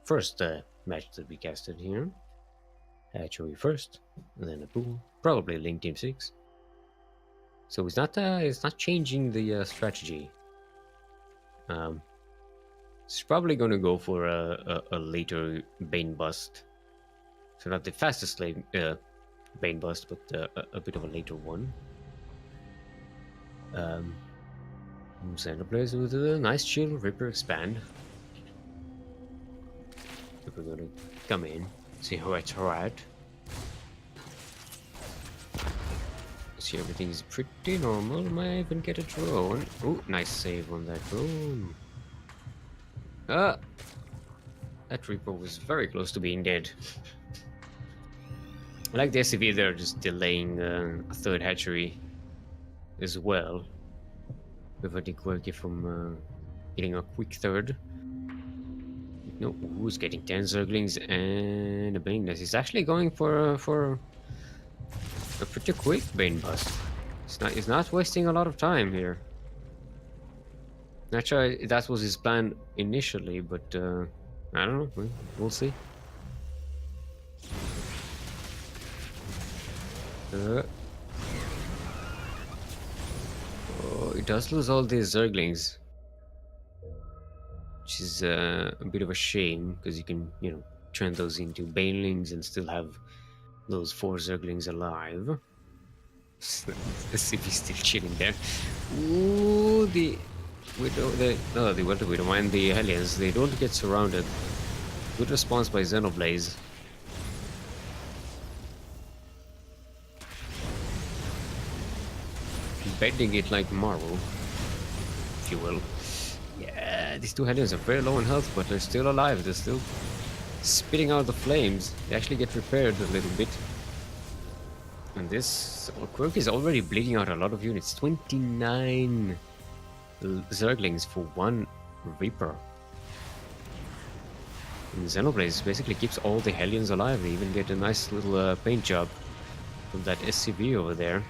first match that we casted here. Hatchery first, and then a pool, probably Link Team 6. So it's not changing the strategy. It's probably gonna go for a later Bane bust. So not the fastest Bane bust, but a bit of a later one. Xander plays with a nice chill Ripper expand. We're gonna come in, see how it's at. See, everything is pretty normal. Might even get a drone. Oh, nice save on that drone. Ah! That Reaper was very close to being dead. I like the SCV, they're just delaying a third hatchery as well. Preventing Quirky from getting a quick third. No, who's getting 10 Zerglings and a Bane Nest? He's actually going for a pretty quick Bane bust. He's not wasting a lot of time here. Not sure that was his plan initially, but I don't know. We'll see. Oh, he does lose all these Zerglings, which is a bit of a shame because you can, you know, turn those into Banelings and still have those 4 Zerglings alive. The city's still chilling there. Ooh, the Widow, the Widow and the Hellions, they don't get surrounded. Good response by Xenoblaze. Bending it like marble, if you will. Yeah, these 2 Hellions are very low in health, but they're still alive. They're still spitting out the flames. They actually get repaired a little bit. And this Quirky is already bleeding out a lot of units. 29 Zerglings for 1 Reaper. And Xenoblaze basically keeps all the Hellions alive. They even get a nice little paint job from that SCV over there.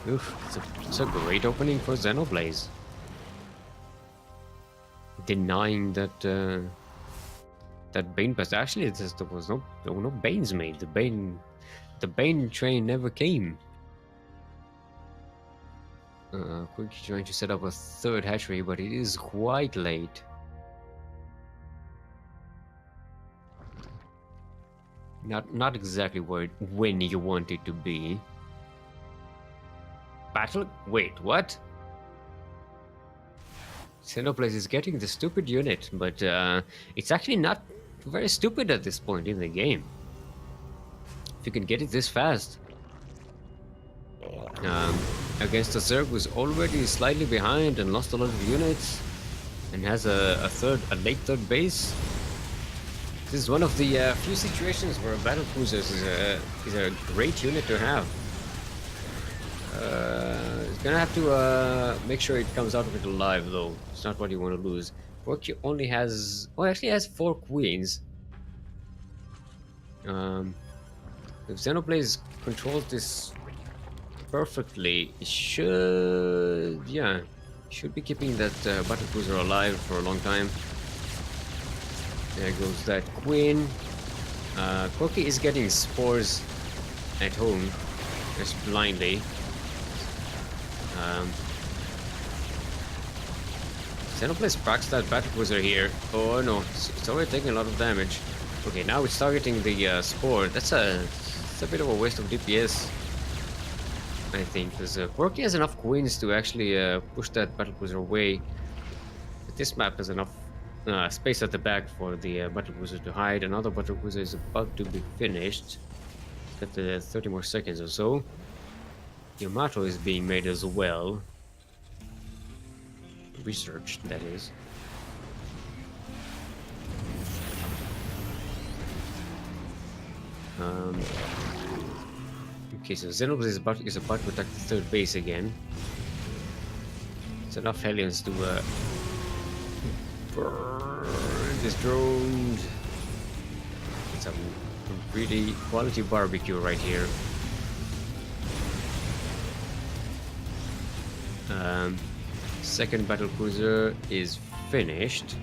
Oof, it's a great opening for Xenoblaze. Denying that that Bane bust. Actually, there were no Banes made. The Bane train never came. Quickly trying to set up a 3rd hatchery, but it is quite late. Not exactly when you want it to be. Battle? Wait, what? Xenoblaze is getting the stupid unit, but it's actually not very stupid at this point in the game. If you can get it this fast. Against a Zerg who's already slightly behind and lost a lot of units, and has a late third base. This is one of the few situations where battle cruisers is a great unit to have. It's gonna have to make sure it comes out of it alive, though. It's not what you want to lose. Quirky only has, well, actually has 4 queens. If Xenoblaze controls this perfectly, it should be keeping that battle cruiser alive for a long time. There goes that queen. Quirky is getting spores at home, just blindly. Xenoblaze procs that battle cruiser here. Oh no, it's already taking a lot of damage. Okay, now it's targeting the spore. That's a bit of a waste of DPS, I think, because Quirky has enough queens to actually push that battle cruiser away. But this map has enough space at the back for the battle cruiser to hide. Another battle cruiser is about to be finished. Got 30 more seconds or so. Yamato is being made as well. Research, that is. Okay, so Xenoblaze is about to attack the 3rd base again. It's enough Hellions to burn this drone. It's a really quality barbecue right here. Second battle cruiser is finished.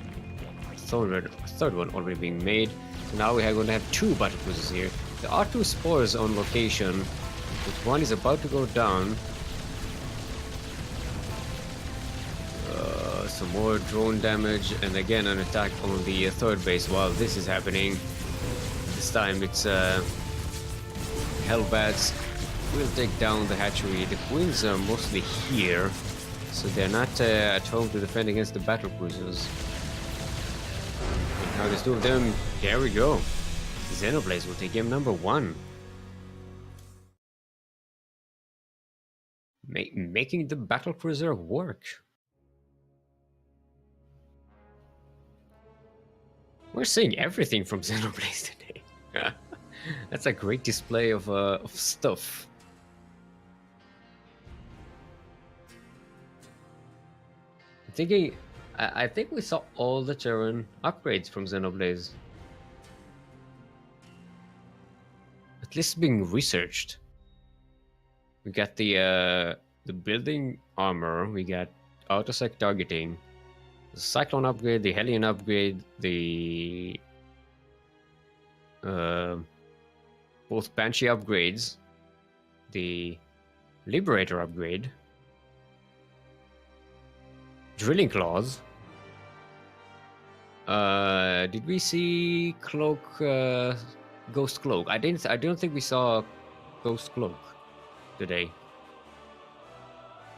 Third one already being made. So now we are going to have 2 battle cruisers here. There are 2 spores on location, but one is about to go down. Some more drone damage, and again an attack on the third base while this is happening. This time it's Hellbats will take down the hatchery. The queens are mostly here, so they're not at home to defend against the battle cruisers. And now there's two of them. There we go. Xenoblaze will take game number 1. Making the battle cruiser work. We're seeing everything from Xenoblaze today. That's a great display of stuff. I'm thinking, I think we saw all the Terran upgrades from Xenoblaze. At least being researched. We got the building armor, we got autosec targeting, the Cyclone upgrade, the Hellion upgrade, the both Banshee upgrades, the Liberator upgrade, Drilling Claws. Did we see Cloak, Ghost Cloak? I don't think we saw Ghost Cloak today.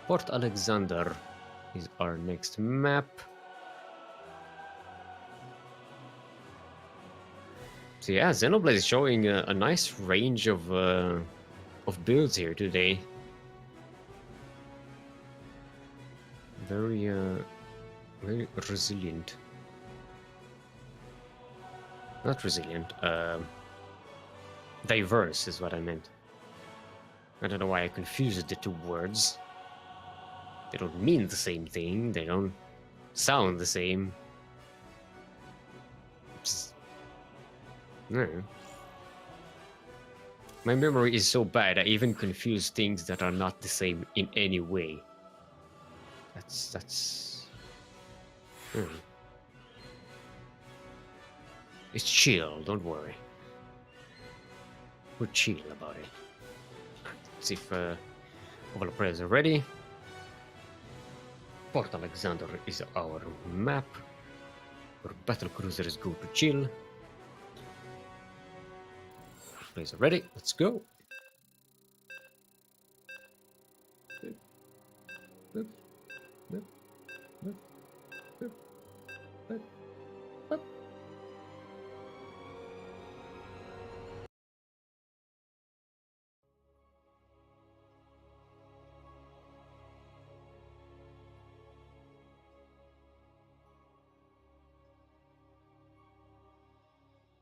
Port Alexander is our next map. So yeah, Xenoblade is showing a nice range of builds here today. Very very resilient. Not resilient. Diverse is what I meant. I don't know why I confused the two words. They don't mean the same thing. They don't sound the same. No. My memory is so bad, I even confuse things that are not the same in any way. That's... It's chill, don't worry. We're chill about it. Let's see if all the players are ready. Port Alexander is our map, where battle cruisers go to chill. Players are ready, let's go.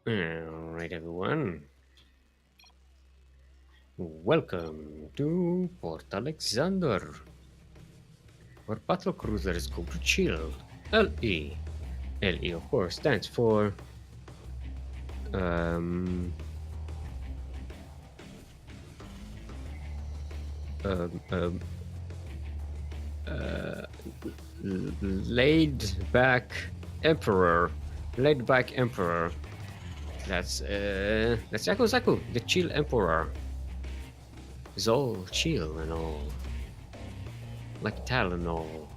Alright, everyone. Welcome to Port Alexander, where battle cruisers go to chill. LE. LE, of course, stands for laid back emperor. Laid back emperor. That's Zaku Zaku, the chill emperor. It's all chill and all. Like Tylenol.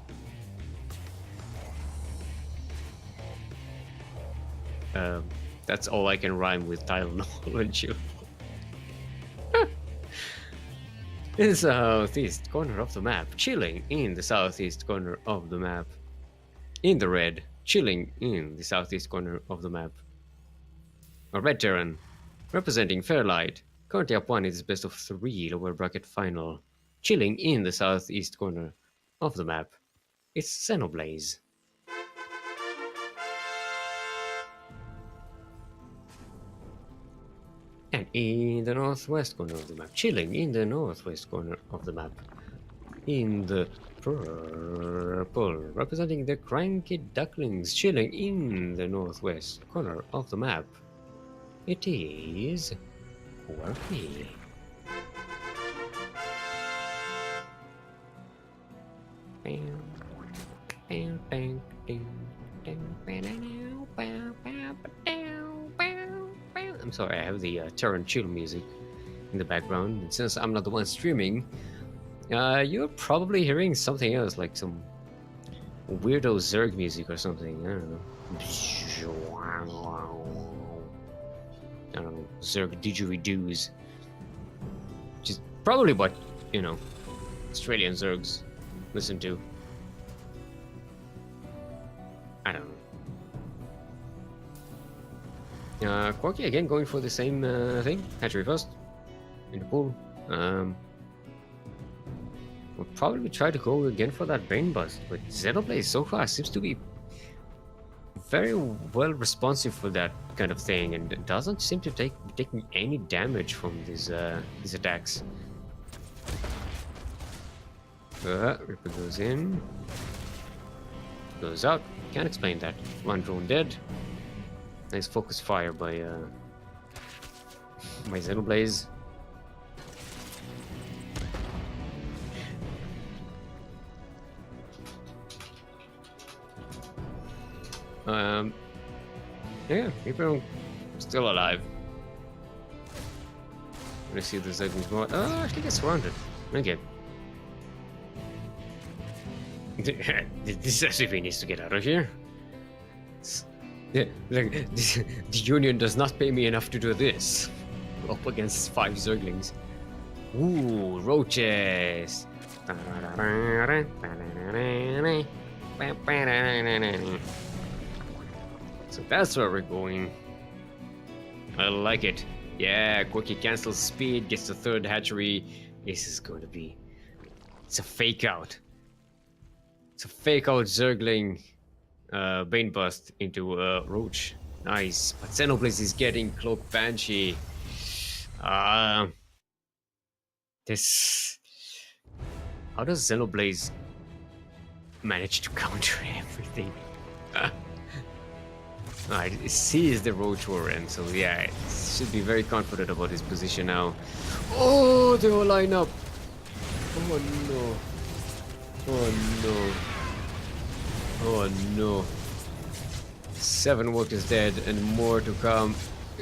That's all I can rhyme with Tylenol and chill. In the southeast corner of the map, chilling in the southeast corner of the map. In the red, chilling in the southeast corner of the map. A red Terran, representing Fairlight, currently up 1 in its best of 3 lower bracket final. Chilling in the southeast corner of the map, it's Xenoblaze. And in the northwest corner of the map, chilling in the northwest corner of the map, in the purple, representing the CranKy Ducklings, chilling in the northwest corner of the map, it is Quirky. I'm sorry, I have the Terran chill music in the background, and since I'm not the one streaming, you're probably hearing something else, like some weirdo Zerg music or something. I don't know. I don't know. Zerg didgeridoos. Which is probably what, you know, Australian Zergs listen to. I don't know. Quirky again going for the same thing. Hatchery first. In the pool. We'll probably try to go again for that brain bust, but Xenoblade so far seems to be very well responsive for that kind of thing, and doesn't seem to take taking any damage from these attacks. Reaper goes in, goes out. Can't explain that. One drone dead. Nice focus fire by Xenoblade. Yeah, Reaper still alive. Let's see if the Zerglings more. Oh, actually gets surrounded. Okay. This SCP needs to get out of here. Yeah, like, the Union does not pay me enough to do this. Up against 5 Zerglings. Ooh, roaches. So that's where we're going. I like it. Yeah, Quirky cancels speed, gets the 3rd hatchery. This is going to be... It's a fake out. It's a fake out Zergling Bane Bust into Roach. Nice. But Xenoblade is getting Cloak Banshee. This... How does Xenoblade manage to counter everything? It sees the Roach Warren, so yeah, it should be very confident about his position now. Oh, they all line up. Oh no. Oh no. Oh no. 7 workers dead and more to come.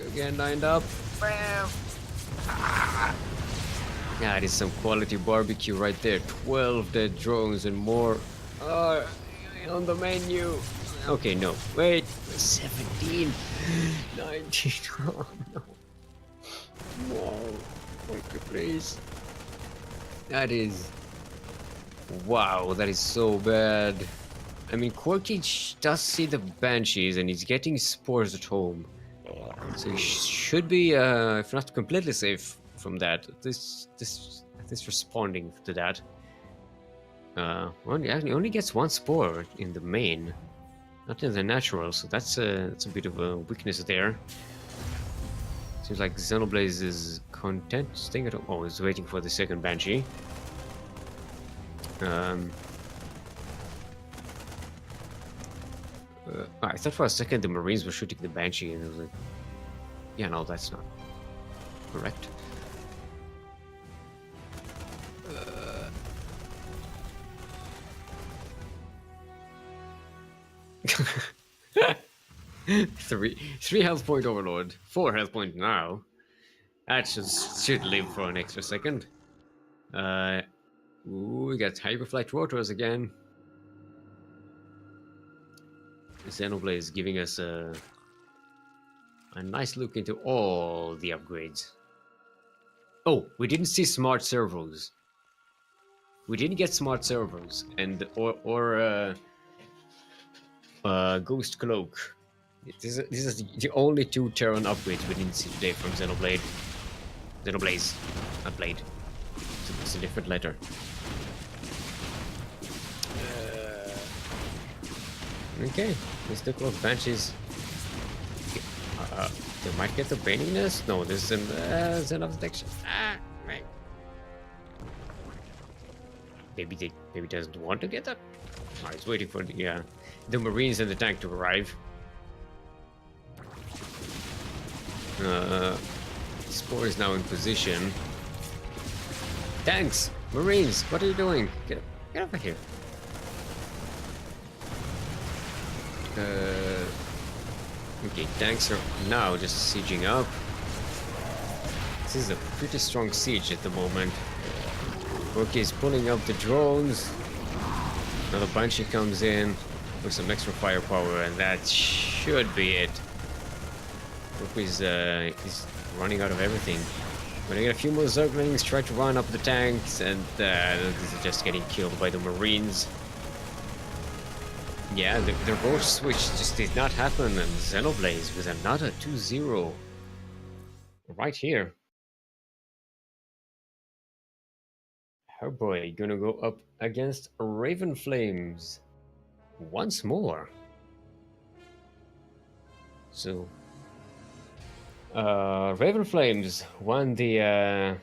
Again lined up. Yeah, it is some quality barbecue right there. 12 dead drones and more are on the menu. Okay, no. Wait. 17. 19. Oh, no. Whoa. Okay, please. That is... Wow, that is so bad. I mean, Quirky does see the Banshees and he's getting spores at home. So he should be, if not completely safe from that, this responding to that. He only gets 1 spore in the main. Not in the natural, so that's a bit of a weakness there. Seems like Xenoblade is content staying at home. Oh, he's waiting for the 2nd Banshee. I thought for a second the Marines were shooting the Banshee, and I was like, yeah, no, that's not correct. 3 health point overload, 4 health point now. That should live for an extra second. Ooh, we got Hyperflight rotors again. Xenoblade is giving us a nice look into all the upgrades. Oh, we didn't see smart servos. We didn't get smart servos and or Ghost Cloak. This is the only 2 Terran upgrades we didn't see today from Xenoblade. Xenoblade, not Blade. It's a different letter. Okay, Mr. Cloak Banshees. They might get the Braniness? No, this is Xen of Detection. Right. Maybe doesn't want to get that. Oh, he's waiting for the Marines and the tank to arrive. Spore is now in position. Tanks! Marines! What are you doing? Get over here. Okay, tanks are now just sieging up. This is a pretty strong siege at the moment. Okay, he's pulling up the drones. Another Banshee comes in with some extra firepower, and that should be it. Quirky is running out of everything. Gonna get a few more Zerglings, try to run up the tanks, and this is just getting killed by the Marines. Yeah, the road switch just did not happen, and Xenoblaze with another 2-0 right here. Oh boy, gonna go up against Raven Flames once more. So, Raven Flames won the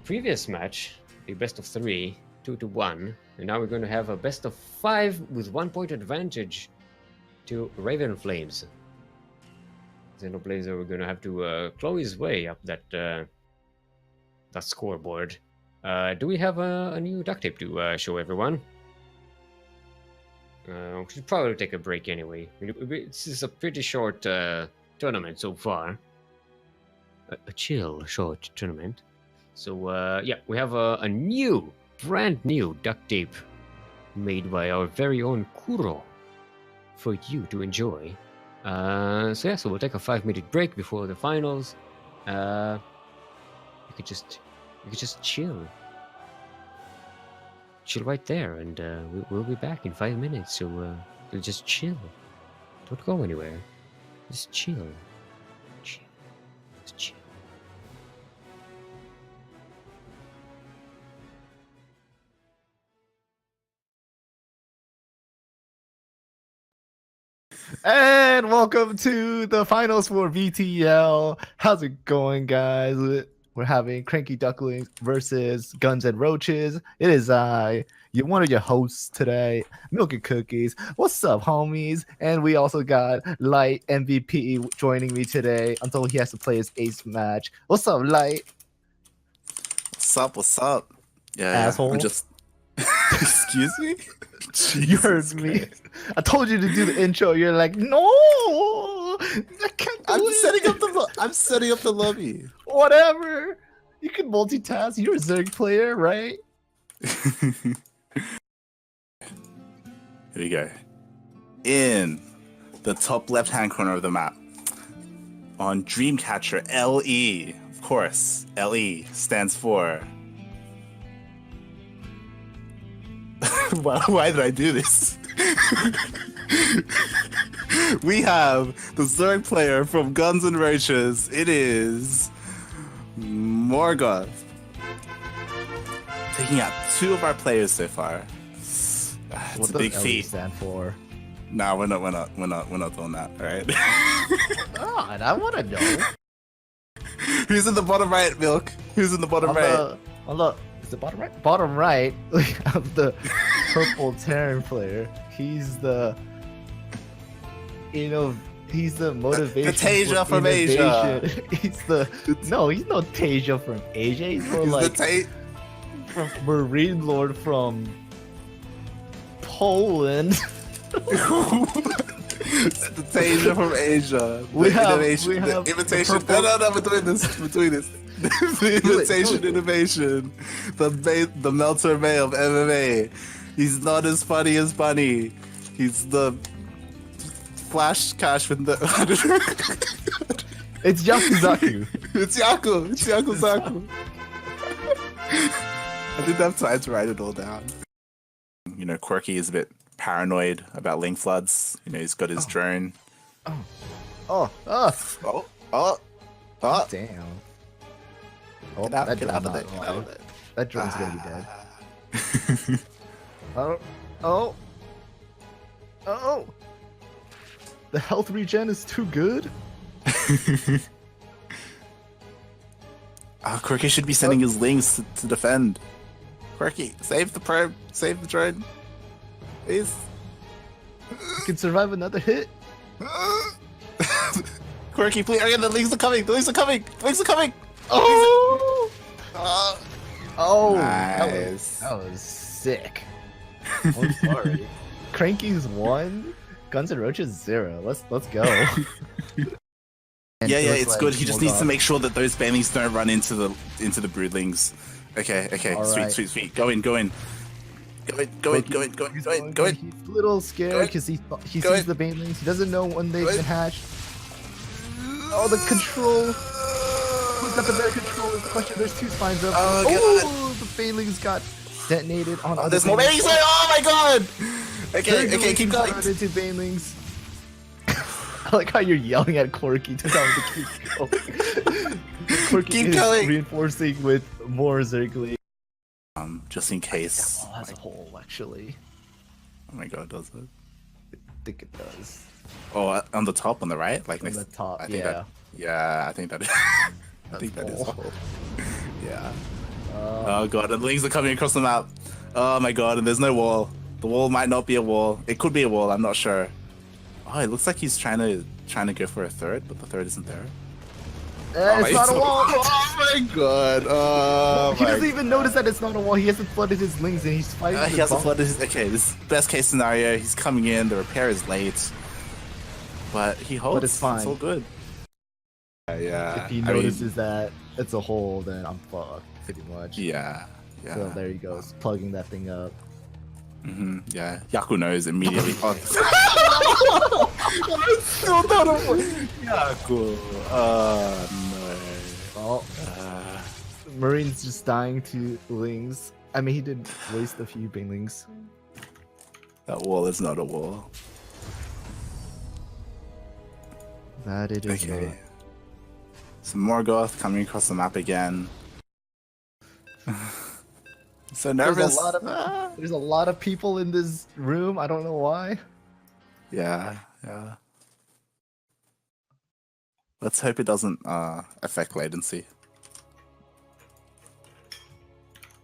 previous match, the best of 3, 2-1, and now we're going to have a best of 5 with 1 point advantage to Raven Flames. Xenoblazer, we're going to have to claw his way up that scoreboard. Do we have a new duct tape to show everyone? We should probably take a break anyway. This is a pretty short tournament so far. A chill short tournament. So yeah, we have a new, brand new duct tape made by our very own Kuro for you to enjoy. So yeah, so we'll take a 5-minute break before the finals. You could just chill right there, and we'll be back in 5 minutes. So just chill. Don't go anywhere. Just chill. Chill. Just chill. And welcome to the finals for VTL. How's it going, guys? We're having CranKy Ducklings versus Guns and Roaches. It is one of your hosts today, Milk and Cookies. What's up, homies? And we also got Light MVP joining me today until he has to play his ace match. What's up, Light? What's up? What's up? Yeah, Asshole. I'm just. Excuse me. You heard me. I told you to do the intro. You're like, no, I can't do it. I'm setting up the lobby. Whatever. You can multitask. You're a Zerg player, right? Here we go. In the top left-hand corner of the map, on Dreamcatcher LE, of course, LE stands for. Why did I do this? We have the Zerg player from Guns and Roaches. It is Morgoth. Taking out 2 of our players so far. It's What a big does LE feat. stand for? Nah, we're not doing that. All right. God, I want to know. Who's in the bottom right, Milk? Who's in the bottom right? Is the bottom right? Bottom right. We have the purple Terran player. He's the he's the motivation. The Tasia for from Asia. He's no Tasia from Asia. He's more like from Marine Lord from Poland. It's the Tasia from Asia. We have the invitation. No, we're doing this. The invitation innovation. The Melter May of MMA. He's not as funny as Bunny. He's the Flash Cash with the. It's Yakuzaku. It's Yaku Zaku. I didn't have time to write it all down. You know, Quirky is a bit paranoid about link floods. You know, he's got his drone. Oh. Damn. Oh, Get out of drone's there. not alive. That drone's gonna be dead. Oh. The health regen is too good. Quirky should be sending his links to defend. Quirky, save the probe, save the drone. Please. You can survive another hit. Quirky, please. Okay, the links are coming. Oh! Nice. That was sick. I'm sorry. CranKy's 1, Guns and Roaches 0. Let's go. Yeah, it's good. He just needs to make sure that those banelings don't run into the broodlings. Okay, All right. sweet. Go in. Go in. He's a little scared because he sees the banelings. He doesn't know when they've been hatched. Oh, the control. Who's got the better control is the question. There's 2 spines up. Oh, the banelings got detonated on other there's more banelings. Oh my god! Okay, keep going. Into banelings. I like how you're yelling at Quirky to tell him to keep going. Quirky Keep is going. reinforcing with more Zergling. Just in case. That wall has a hole, actually. Oh my god, does it? I think it does. Oh, on the top, on the right, like On next. the top, I think yeah. Yeah, I think that is. I think that is. hole. Yeah. Oh god, and the lings are coming across the map. Oh my god, and there's no wall. The wall might not be a wall. It could be a wall. I'm not sure. Oh, it looks like he's trying to go for a third, but the third isn't there. It's not a wall. Oh my god. Oh He my doesn't even notice that it's not a wall. He hasn't flooded his lings and he's fighting. He hasn't flooded his. Okay, this is best case scenario. He's coming in. The repair is late, but he holds. But it's fine. It's all good. Yeah. If he notices that it's a hole, then I'm fucked, pretty much. Yeah. Yeah. So there he goes, plugging that thing up. Yeah. Yaku knows immediately. Oh. Still not a Yaku. Oh no. Oh. Marine's just dying to lings. I mean, he did waste a few banelings. That wall is not a wall. That it is Okay. not. Some Morgoth coming across the map again. So nervous. There's a lot of people in this room. I don't know why. Yeah. Let's hope it doesn't affect latency.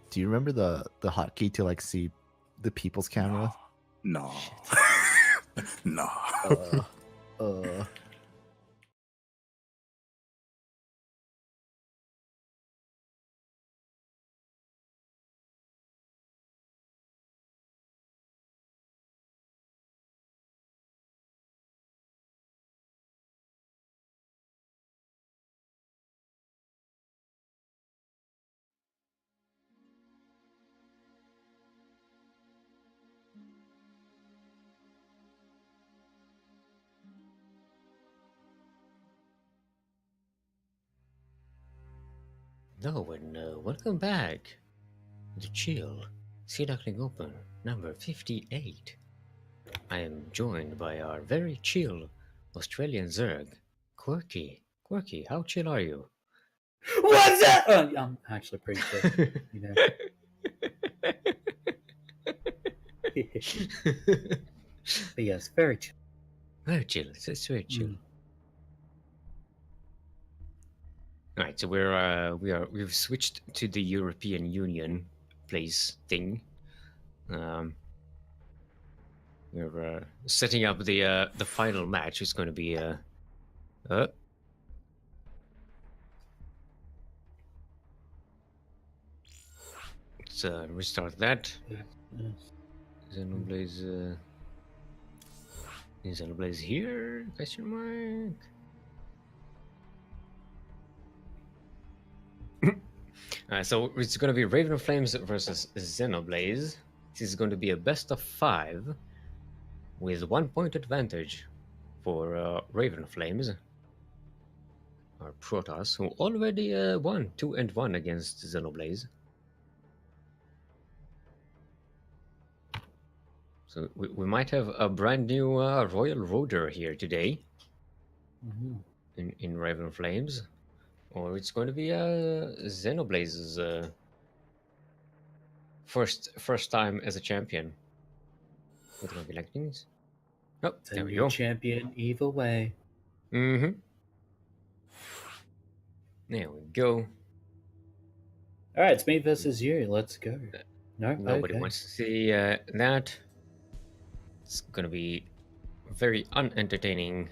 Do you remember the hotkey to like see the people's camera? No. No. No, and welcome back to Chill, Sea Duckling Open, number 58. I am joined by our very chill Australian Zerg, Quirky. Quirky, how chill are you? What's up? I'm actually pretty chill, you know. But yes, very chill. Very chill. It's very chill. All right, so we've switched to the European Union place thing. We're setting up the final match. It's going to be let's restart that. Xenoblaze. Is Xenoblaze here? Question mark. So it's going to be Raven Flames versus Xenoblaze. This is going to be a best of 5 with 1 point advantage for Raven Flames, or Protoss, who already won 2-1 against Xenoblaze. So we might have a brand new Royal Roader here today in Raven Flames. Or it's going to be Xenoblaze's first time as a champion. What are we electing? Oh, there we go. Champion either way. There we go. All right, it's me versus you. Let's go. No, Nobody okay. wants to see that. It's going to be very unentertaining.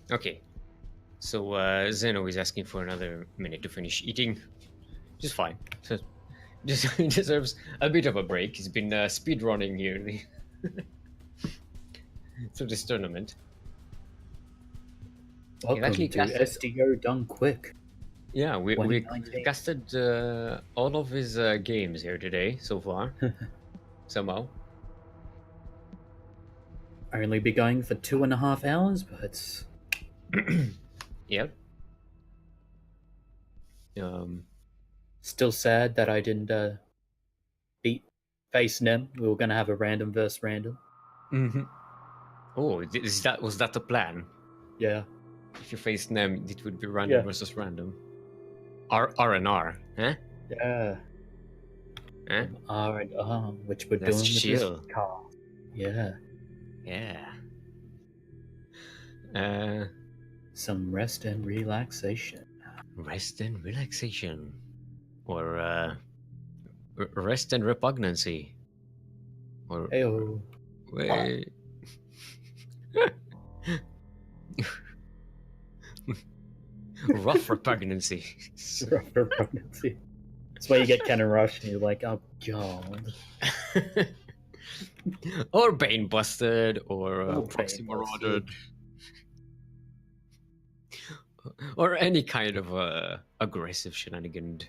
Okay. So Zeno is asking for another minute to finish eating. Just fine. So, he deserves a bit of a break. He's been speedrunning here through this tournament. Welcome to SDO done quick. Yeah, we 2019. casted all of his games here today so far. Somehow. Only be going for 2.5 hours, but Yep. Um, still sad that I didn't beat Face Nem. We were gonna have a random versus random. Oh, was that the plan? Yeah. If you face them, it would be random versus random. R and R, huh? Yeah. Huh? R and R, which we're That's doing with chill. this car. Yeah. Yeah. Some rest and relaxation. Rest and relaxation, or rest and repugnancy, or Heyo. wait. Rough repugnancy. Repugnancy. That's why you get Ken and Rush and you're like, oh god. Or Bane busted, or Bane Proxy busted. marauded, or any kind of aggressive shenanigan.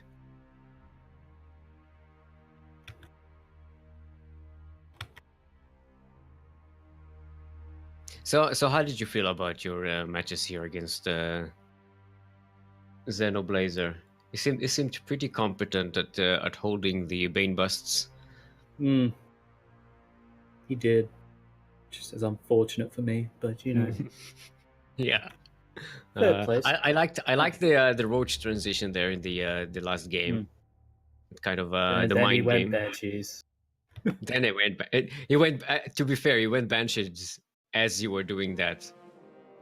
So how did you feel about your matches here against Xenoblazer? He seemed pretty competent at holding the Bane busts. He did. Just as unfortunate for me, but you know. Yeah. Third place. I liked the Roach transition there in the last game. Kind of And the then mind he went game. Banshees. Then it went. He went. To be fair, he went Banshees as you were doing that.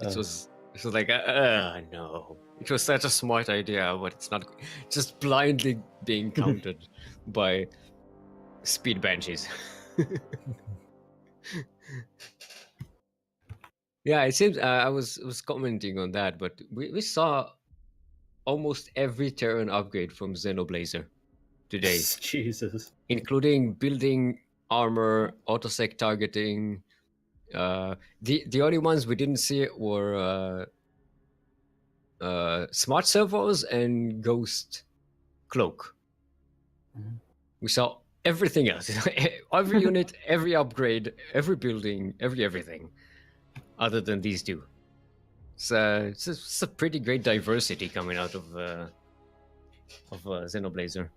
It was like, no. It was such a smart idea, but it's not. Just blindly being countered by speed Banshees. Yeah, it seems I was commenting on that, but we saw almost every Terran upgrade from Xenoblazer today, Jesus. including building armor, autosec targeting. The only ones we didn't see were smart servos and ghost cloak. We saw everything else. Every unit, every upgrade, every building, everything, other than these two. So it's a pretty great diversity coming out of Xenoblazer.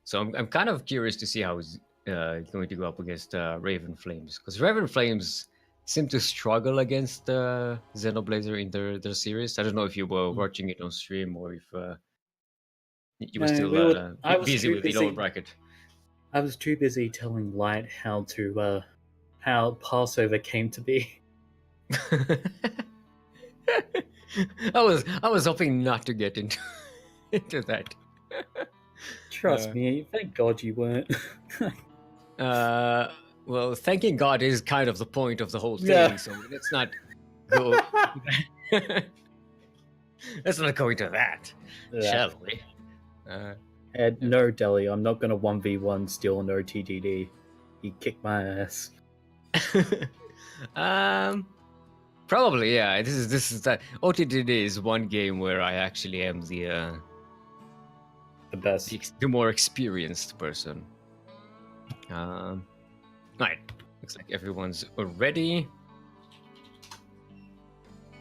So I'm kind of curious to see how it's going to go up against Raven Flames, because Raven Flames seem to struggle against Xenoblazer in their series. I don't know if you were watching it on stream or if you were still busy with the lower bracket. I was too busy telling Light how Passover came to be. I was hoping not to get into that. Trust me, thank God you weren't. Well, thanking God is kind of the point of the whole thing, Yeah. so let's not go. Let's not go into that, shall we? And no, Deli, I'm not gonna 1v1 steal no TDD. He kicked my ass. Probably, yeah. This is that. OTTD is one game where I actually am the best, the more experienced person. Right. Looks like everyone's ready.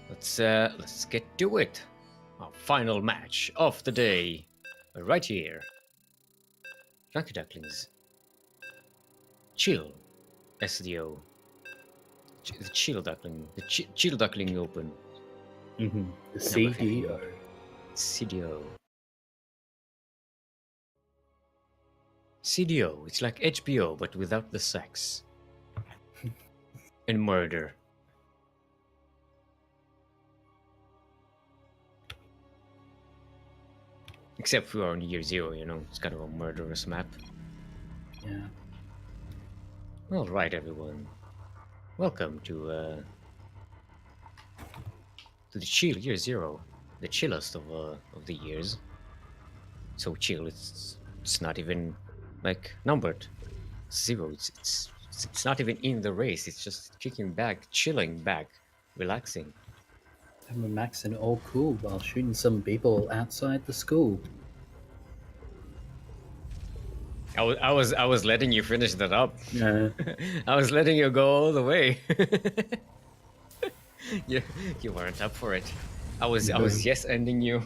Let's get to it. Our final match of the day, right here. CranKy Ducklings. Chill, SDO. The Chill Duckling. The Chill Duckling Open. The CDO. CDO. CDO. It's like HBO, but without the sex. And murder. Except we are on year 0, you know. It's kind of a murderous map. Yeah. Alright, everyone. Welcome to the chill year 0, the chillest of the years. So chill, it's not even like numbered 0. It's not even in the race. It's just kicking back, chilling back, relaxing. And we're maxing all cool while shooting some people outside the school. I was letting you finish that up. Yeah. I was letting you go all the way. You weren't up for it. I was yes ending you.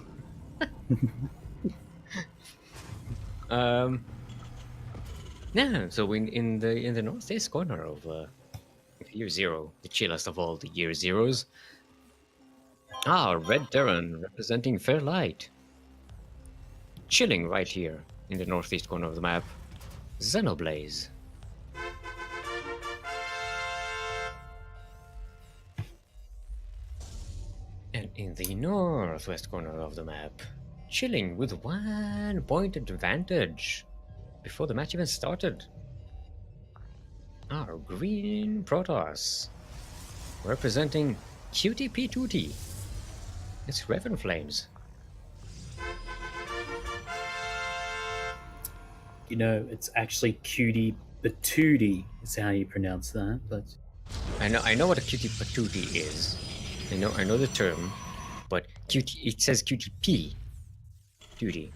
Yeah, so in the northeast corner of year 0, the chillest of all the year 0s. Red Terran representing Fairlight. Chilling right here in the northeast corner of the map. Xenoblaze. And in the northwest corner of the map, chilling with 1 point advantage before the match even started. Our green Protoss, representing Cutie P2T. It's Raven Flames. You know, it's actually Cutie Patootie is how you pronounce that, but I know what a Cutie Patootie is. I know the term, but cutie, it says Cutie P. Duty.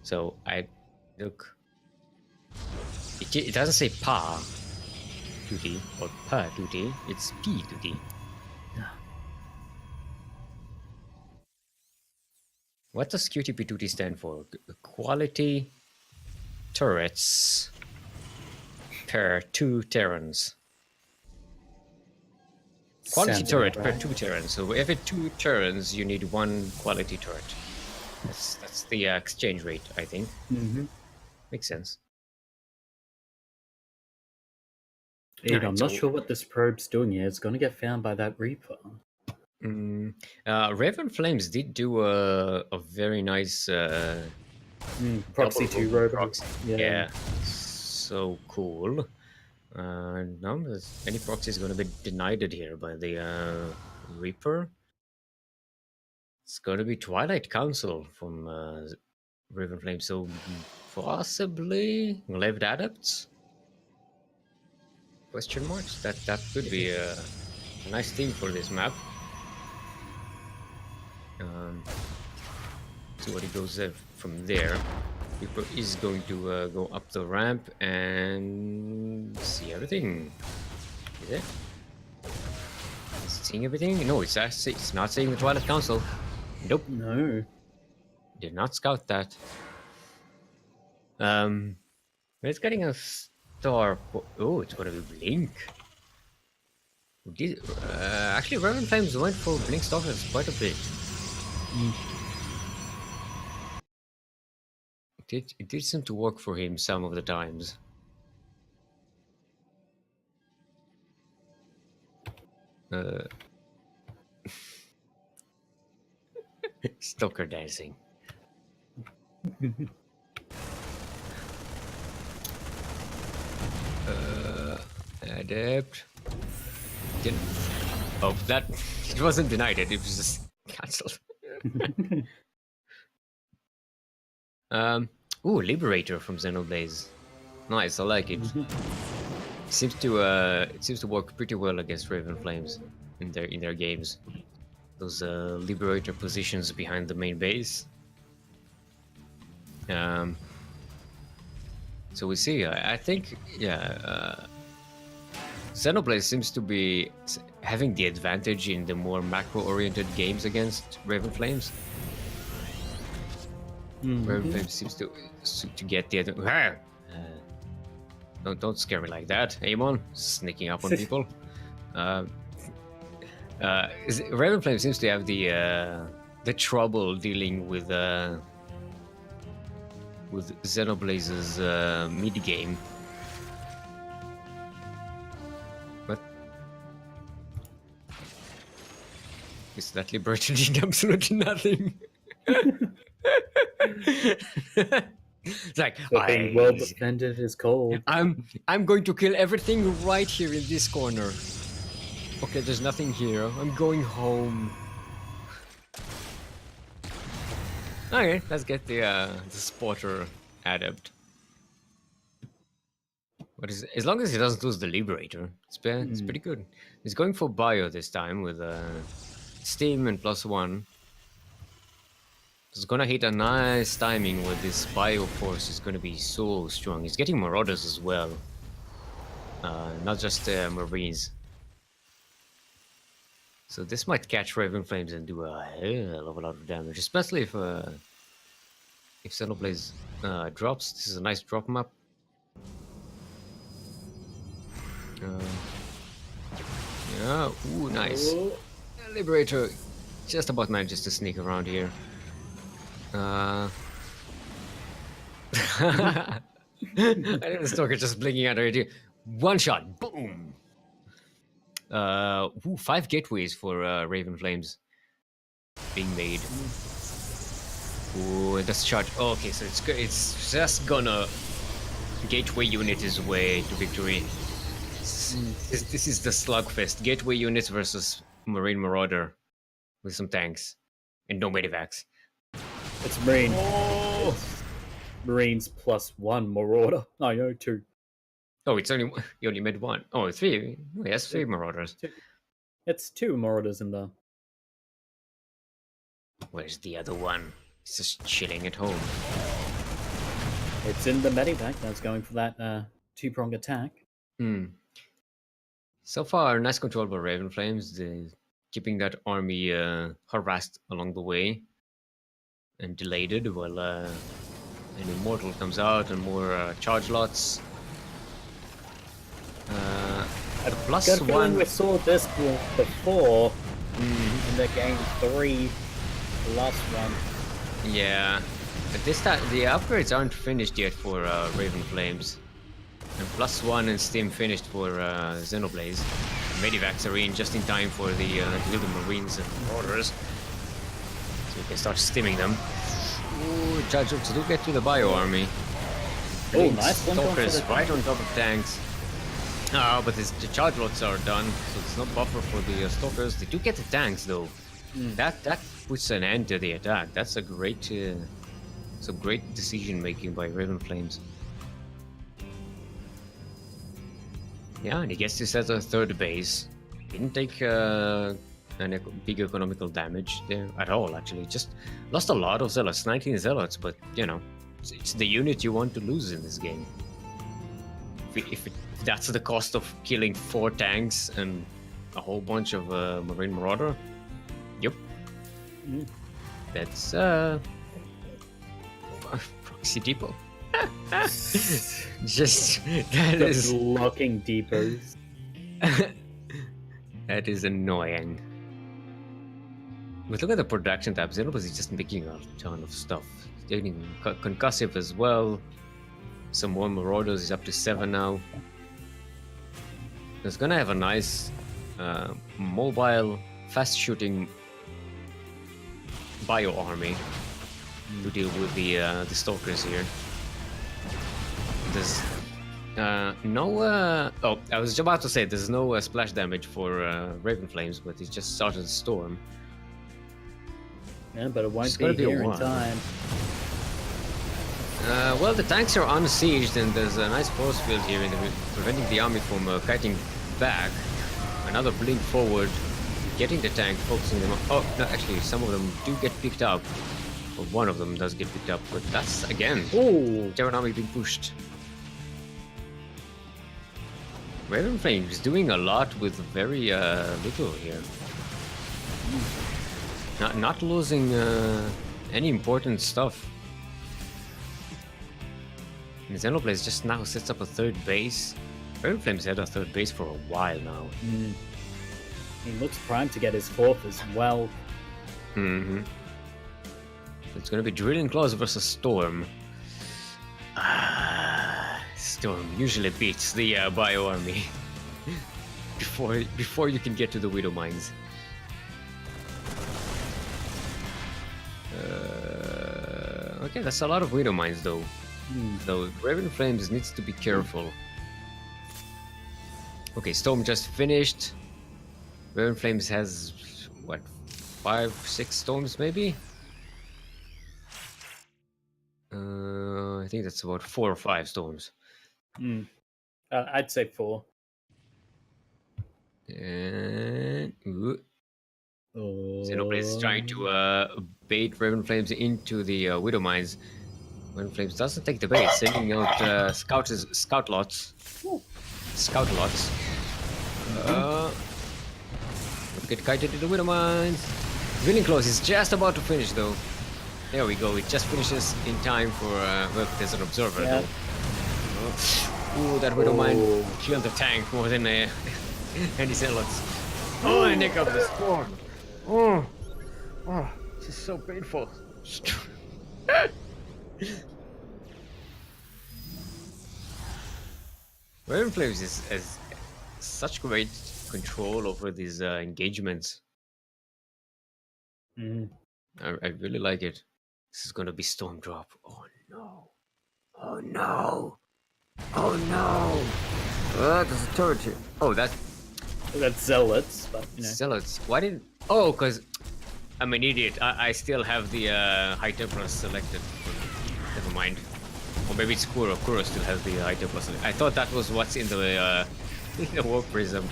So I look. It doesn't say pa duty or pa duty. It's p duty. What does QTP duty stand for? Quality turrets per 2 Terrans. Quality sounds turret about per right. 2 Terrans. So every 2 Terrans, you need 1 quality turret. That's the exchange rate, I think. Mm-hmm. Makes sense. Dude, Alright, I'm not so- sure what this probe's doing here. It's going to get found by that Reaper. Raven Flames did do a very nice Proxy double 2 robot robot. proxy. Yeah, so cool. No, any proxy is going to be denied it here by the Reaper. It's going to be Twilight Council from Raven Flames, so possibly Leved Adepts? Question marks? That could be a nice theme for this map. See what it goes from there. Reaper is going to go up the ramp and see everything. Is it? Is it seeing everything? No, it's actually, it's not seeing the Twilight Council. Nope, No. did not scout that. It's getting a star. Oh, it's gonna be Blink. Actually, Raven Flames went for Blink Stalkers quite a bit. It did seem to work for him some of the times. Stalker dancing. Adept. Didn't. Oh, that it wasn't denied. It was just cancelled. Ooh, Liberator from Xenoblaze. Nice, I like it. It seems to work pretty well against Raven Flames in their games. Those Liberator positions behind the main base. So we see. I think, yeah. Xenoblaze seems to be having the advantage in the more macro-oriented games against Raven Flames. Raven Flames seems to get the don't scare me like that, Amon. Sneaking up on people. Raven Flame seems to have the trouble dealing with Xenoblaze's mid game. But is that Liberator did absolutely nothing? It's like, But being well defended is cold. I'm going to kill everything right here in this corner. Okay, there's nothing here. I'm going home. Okay, let's get the spotter adept. But as long as he doesn't lose the Liberator, it's pretty good. He's going for bio this time with Steam and +1. It's gonna hit a nice timing where this Bio Force is gonna be so strong. He's getting Marauders as well. Not just Marines. So this might catch Raven Flames and do a hell of a lot of damage, especially if Xenoblaze drops. This is a nice drop map. Yeah, ooh, nice. Liberator just about manages to sneak around here. I think the Stalker just blinking at her. One shot, boom! 5 gateways for Raven Flames being made. Ooh, that's charge. Oh, okay, so it's just gonna gateway unit his way to victory. This is the slugfest. Gateway units versus Marine Marauder with some tanks and no medivacs. It's Marine. Oh. It's Marines +1 Marauder. No, 2. Oh, it's only you only made 1. Oh, 3. Oh, yes, 3 Marauders. It's 2 Marauders in there. Where's the other one? It's just chilling at home. It's in the medivac. That's going for that 2-prong attack. So far, nice control by Raven Flames. Keeping that army harassed along the way and delayed while an Immortal comes out and more charge lots. At +1. We saw this before in the game 3 +1. Yeah, at this time the upgrades aren't finished yet for Raven Flames. And +1 and Steam finished for Xenoblaze. Medivacs are in just in time for the little Marines and Marauders. So we can start stimming them. Ooh, charge ups do get to the Bio Army. Oh, nice one. Stalkers right on top of tanks. Oh, but the charge lots are done, so it's not buffer for the Stalkers. They do get the tanks though. That puts an end to the attack. That's a great, some great decision making by Raven Flames. Yeah, and he gets to set a 3rd base. Didn't take big economical damage there at all, actually. Just lost a lot of Zealots, 19 Zealots, but you know, it's the unit you want to lose in this game. If that's the cost of killing 4 tanks and a whole bunch of Marine Marauder, yep. That's Proxy Depot. Just that is locking depots. That is annoying. But look at the production tab. Xenoblaze is just making a ton of stuff. Getting concussive as well. Some more Marauders is up to 7 now. It's gonna have a nice mobile, fast-shooting Bio army to deal with the Stalkers here. There's no... oh, I was about to say there's no splash damage for Raven Flames, but it just started a storm. Yeah, but it won't be here in time. Well, the tanks are unsieged, and there's a nice force field here preventing the army from kiting back. Another blink forward, getting the tank, focusing them on... Oh, no, actually, some of them do get picked up. Or one of them does get picked up, but that's, again... Oh, Terran army being pushed. Raven Flames doing a lot with very little here. Not losing any important stuff. And Xenoblaze just now sets up a 3rd base. Raven Flames had a 3rd base for a while now. He looks primed to get his 4th as well. So it's gonna be Drilling Claws versus Storm. Storm usually beats the Bio army before you can get to the Widow Mines. Okay, that's a lot of Widow Mines though. So Raven Flames needs to be careful. Okay, Storm just finished. Raven Flames has what, 5, 6 storms maybe? I think that's about 4 or 5 storms. I'd say 4. And Xenoblade is trying to bait Raven Flames into the Widow Mines. Raven Flames doesn't take the bait, sending out scout lots. Scout lots. Get kited to the Widow Mines. Willing Close is just about to finish though. There we go, it just finishes in time for, well, there's an observer though. Ooh, that Widow Mine killed the tank more than any zealots. Oh, and Nick up this. Oh, this is so painful. Raven Flames has such great control over these engagements. I really like it. This is gonna be Storm Drop. Oh no. Oh no. Oh no. There's a turret here. Oh, that's Zealots, but you know. Zealots. Why didn't... Oh, because I'm an idiot. I still have the High Templar selected. Never mind. Or maybe it's Kuro. Kuro still has the High Templar selected. I thought that was what's in the War Prism.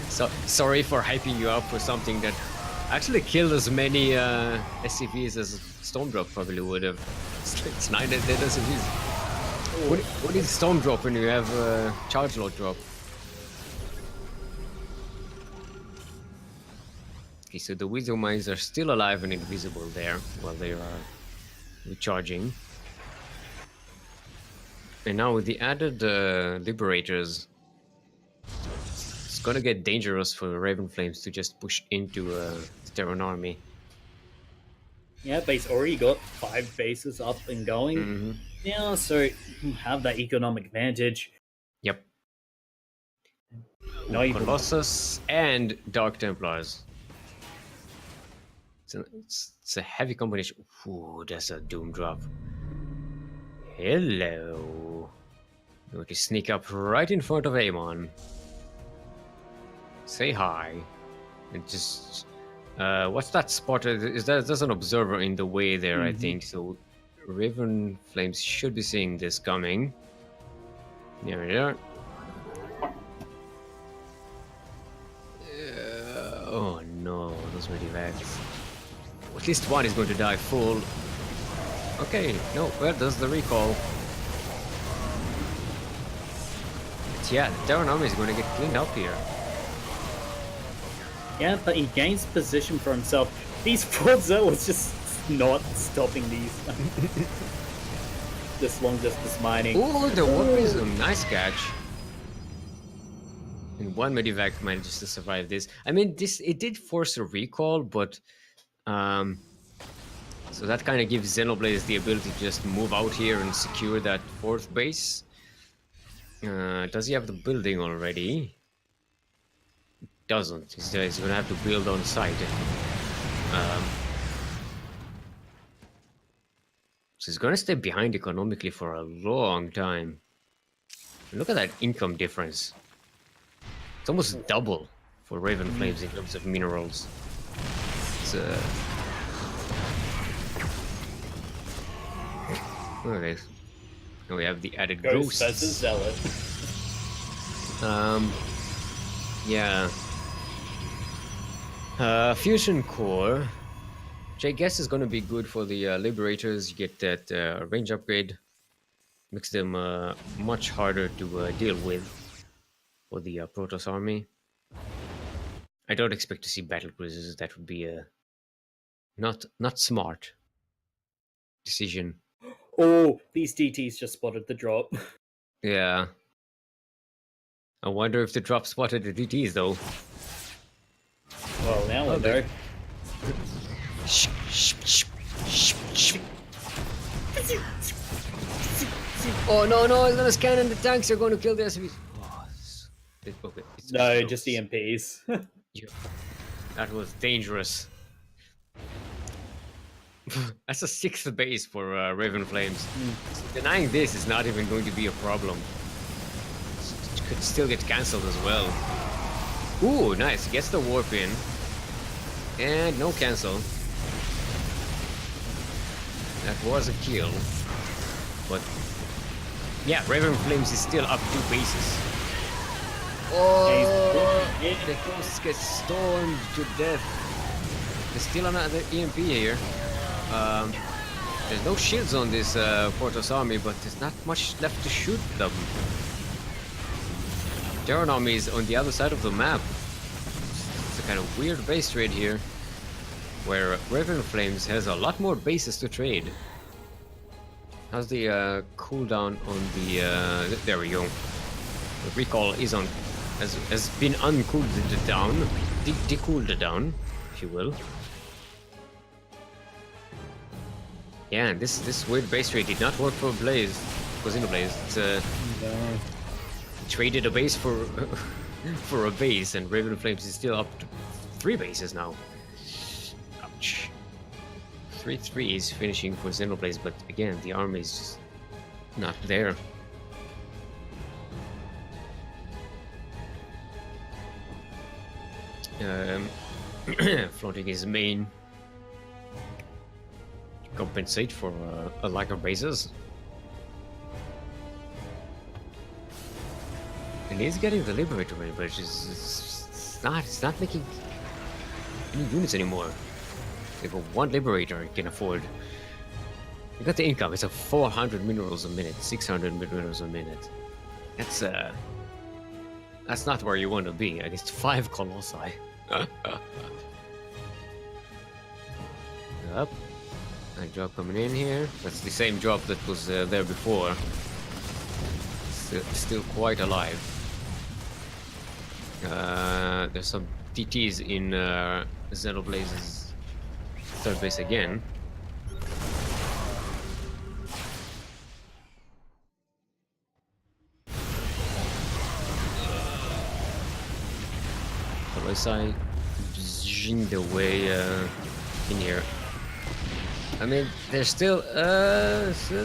So, sorry for hyping you up for something that actually killed as many SCVs as Stormdrop probably would have. It's 9 dead SCVs. What is Stormdrop when you have Charge Load drop? Okay, so the Widow Mines are still alive and invisible there while they are recharging. And now with the added Liberators, it's gonna get dangerous for the Raven Flames to just push into the Terran army. Yeah, base already got 5 bases up and going. Yeah, so you have that economic advantage. Yep. No, even Colossus and Dark Templars. It's a heavy combination. Ooh, that's a Doom Drop. Hello. We can sneak up right in front of Amon. Say hi. And just... what's that spot? There's an observer in the way there, I think. So Raven Flames should be seeing this coming. There we are. Oh no, those medivacs. At least one is going to die full. Okay, no, where does the recall? But yeah, the Terran army is going to get cleaned up here. yeah, but he gains position for himself. These 4 zealots just not stopping these. This long distance mining. Oh, the War Prism, nice catch. And one medivac manages to survive this. I mean, it did force a recall, but so that kind of gives Xenoblade the ability to just move out here and secure that 4th base. Does he have the building already? Doesn't. He's gonna have to build on site. So he's gonna stay behind economically for a long time. Look at that income difference. It's almost double for Raven Flames in terms of minerals. It's okay. Now we have the added Ghost versus ghosts. Zealot. Yeah. Fusion Core, which I guess is going to be good for the Liberators. You get that range upgrade. Makes them much harder to deal with for the Protoss army. I don't expect to see battle cruisers. That would be a not smart decision. Oh, these DTs just spotted the drop. Yeah. I wonder if the drop spotted the DTs though. Well, now we know. Oh no, it's gonna scan and the tanks are going to kill the SCVs. Oh, okay. No, just EMPs. Yeah. That was dangerous. That's a 6th base for Raven Flames. Denying this is not even going to be a problem. It could still get cancelled as well. Ooh, nice. Gets the warp in. And no cancel. That was a kill. But yeah, Raven Flames is still up 2 bases. Oh! Yeah. The ghosts get stormed to death. There's still another EMP here. There's no shields on this Portos army, but there's not much left to shoot them. Terran army is on the other side of the map. It's a kind of weird base trade here, where Raven Flames has a lot more bases to trade. How's the cooldown on the? There we go. The recall is on, has been uncooled down, decooled down, if you will. Yeah, and this weird base trade did not work for Blaze, for Xenoblaze. It's traded a base for for a base, and Raven Flames is still up to 3 bases now. Ouch. 3-3 is finishing for Xenoblaze, but again, the army is just not there. Flaunting his main to compensate for a lack of bases. And he's getting the Liberator in, but it's not making any units anymore. They got 1 Liberator he can afford. You got the income, it's a 400 minerals a minute, 600 minerals a minute. That's not where you want to be. I guess 5 Colossi. Up. A job coming in here. That's the same job that was there before. Still quite alive. There's some TTs in Xenoblaze's 3rd base again. Colossi zinged away in here. I mean, there's still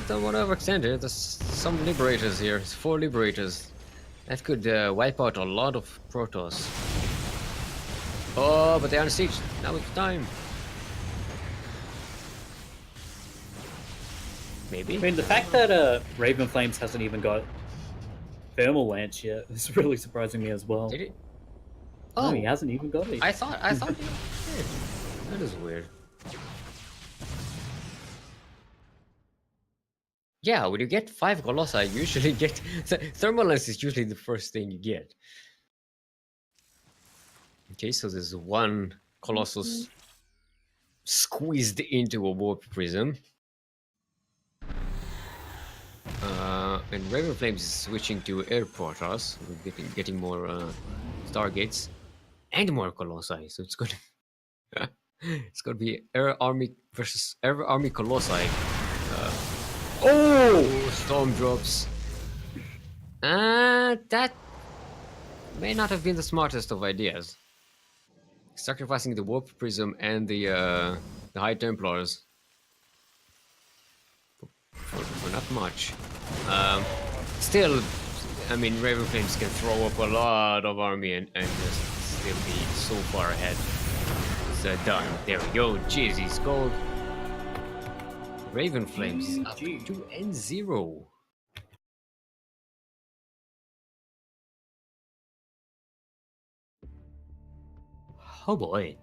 don't want to overextend it. There's some Liberators here. It's 4 Liberators. That could wipe out a lot of Protoss. Oh, but they're on siege. Now it's time. Maybe. I mean, the fact that Raven Flames hasn't even got Thermal Lance yet is really surprising me as well. Did it? Oh, he hasn't even got it. I thought he did. That is weird. Yeah, when you get 5 Colossi, you usually get... Thermal Lance is usually the first thing you get. Okay, so there's 1 Colossus squeezed into a Warp Prism. And Raven Flames is switching to Air Protoss. We're getting more Stargates. And more Colossi, so it's gonna... it's gonna be Air Army versus Air Army Colossi. Oh! Storm drops. That may not have been the smartest of ideas. Sacrificing the Warp Prism and the High Templars. For not much. Still, I mean, Raven Flames can throw up a lot of army and just still be so far ahead. It's done. There we go. Jeez, he's gold. Raven Flames is up to N0. Oh boy.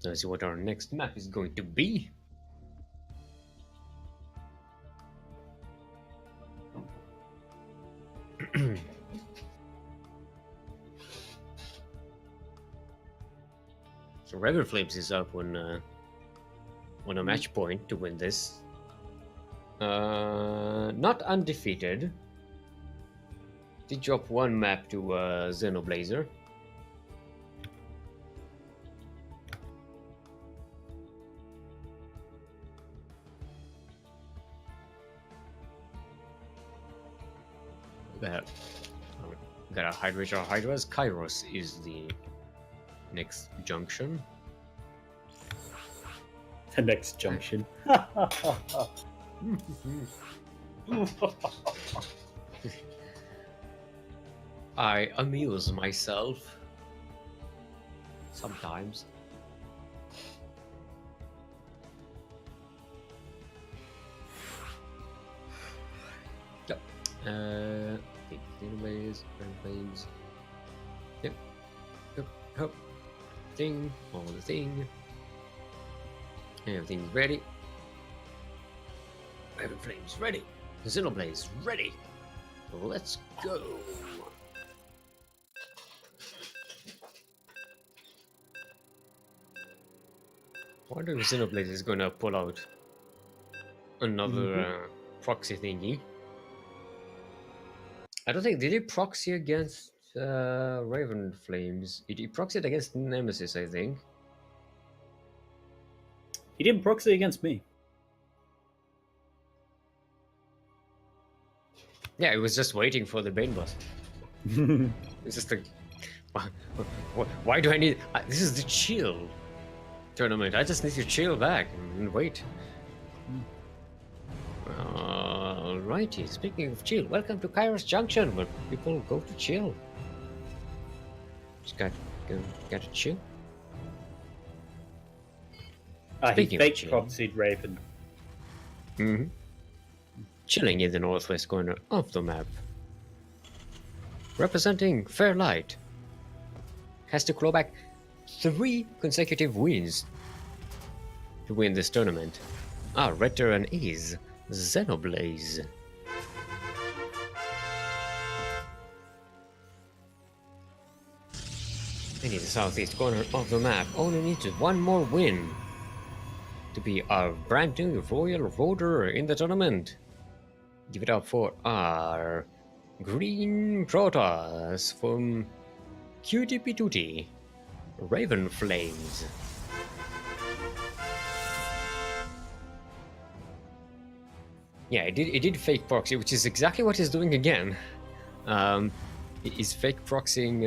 Let's see what our next map is going to be. So Raven Flames is up on a match point to win this. Not undefeated. Did drop 1 map to Xenoblazer. Gotta hydrate our Hydras. Kairos is the next junction. The next junction. I amuse myself sometimes. Anyways, flames. Yep. Hop. Thing. All the thing. Everything's ready. Raven Flames ready. Xenoblaze ready. Let's go. I wonder if Xenoblaze is gonna pull out another proxy thingy. I don't think, did he proxy against Raven Flames? He proxied against Nemesis, I think. He didn't proxy against me. Yeah, he was just waiting for the Bane boss. It's just like, why do I need? This is the chill tournament. I just need to chill back and wait. Alrighty. Speaking of chill, welcome to Kairos Junction, where people go to chill. Just got to chill. He Speaking of fake chill. proxied Raven. Chilling in the northwest corner of the map. Representing Fairlight. Has to claw back 3 consecutive wins to win this tournament. Our veteran is Xenoblaze. And in the southeast corner of the map, only needs 1 more win to be our brand new royal voter in the tournament. Give it up for our green Protoss from Cutie Patootie, Raven Flames. Yeah, it did fake proxy, which is exactly what he's doing again. He's fake proxying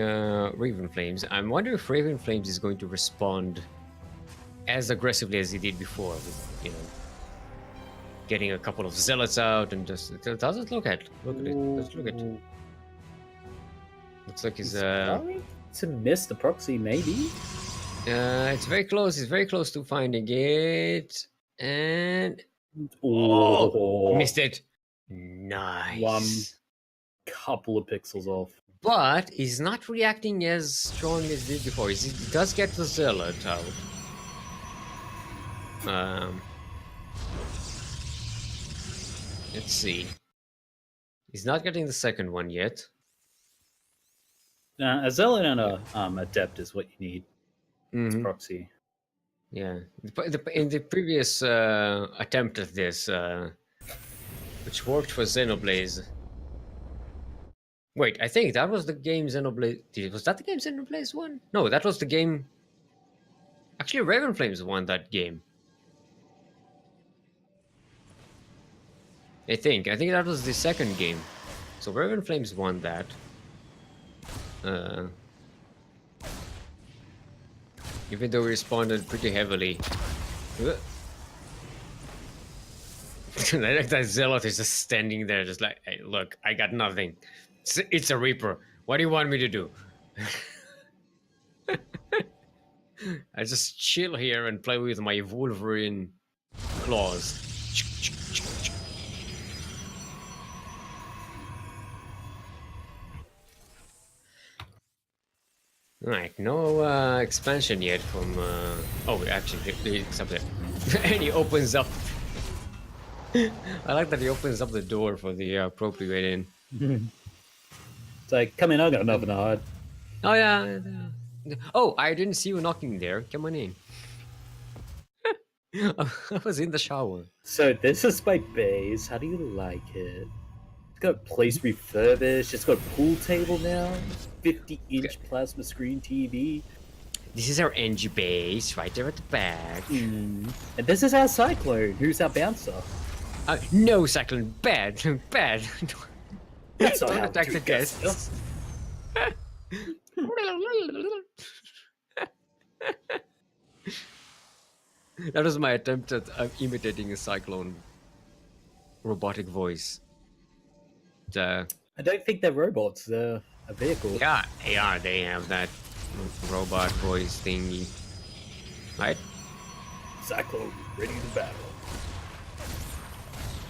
Raven Flames. I'm wondering if Raven Flames is going to respond as aggressively as he did before, with, you know, getting a couple of zealots out and just doesn't look at. Look at it. Let's look at it. Looks like he's Going to miss the proxy, maybe. it's very close. He's very close to finding it, and missed it. Nice. 1 couple of pixels off. But he's not reacting as strong as he did before. He does get the zealot out. Let's see. He's not getting the second one yet. A zealot and a adept is what you need. It's proxy. Yeah. In the previous attempt at this, which worked for Xenoblaze. Wait, I think that was the game Xenoblaze. Was that the game Xenoblaze won? No, that was the game. Actually, Raven Flames won that game. I think that was the second game. So Raven Flames won that. Even though we responded pretty heavily. That zealot is just standing there, just like, hey, look, I got nothing. It's a Reaper. What do you want me to do? I just chill here and play with my Wolverine claws. Right, no expansion yet from. Oh, actually, they accept it. And he opens up. I like that he opens up the door for the appropriate in. It's like, come in, I got nothing to hide. Oh, yeah. Oh, I didn't see you knocking there. Come on in. I was in the shower. So, this is my base. How do you like it? It's got a place refurbished. It's got a pool table now. 50-inch plasma screen TV. This is our NG base right there at the back. And this is our Cyclone. Who's our bouncer? No, Cyclone. Bad. Bad. That's not Don't how attack we the do guests. That was my attempt at imitating a Cyclone robotic voice. I don't think they're robots. They're a vehicle. Yeah, they have that robot voice thingy. Right? Cyclone, ready to battle.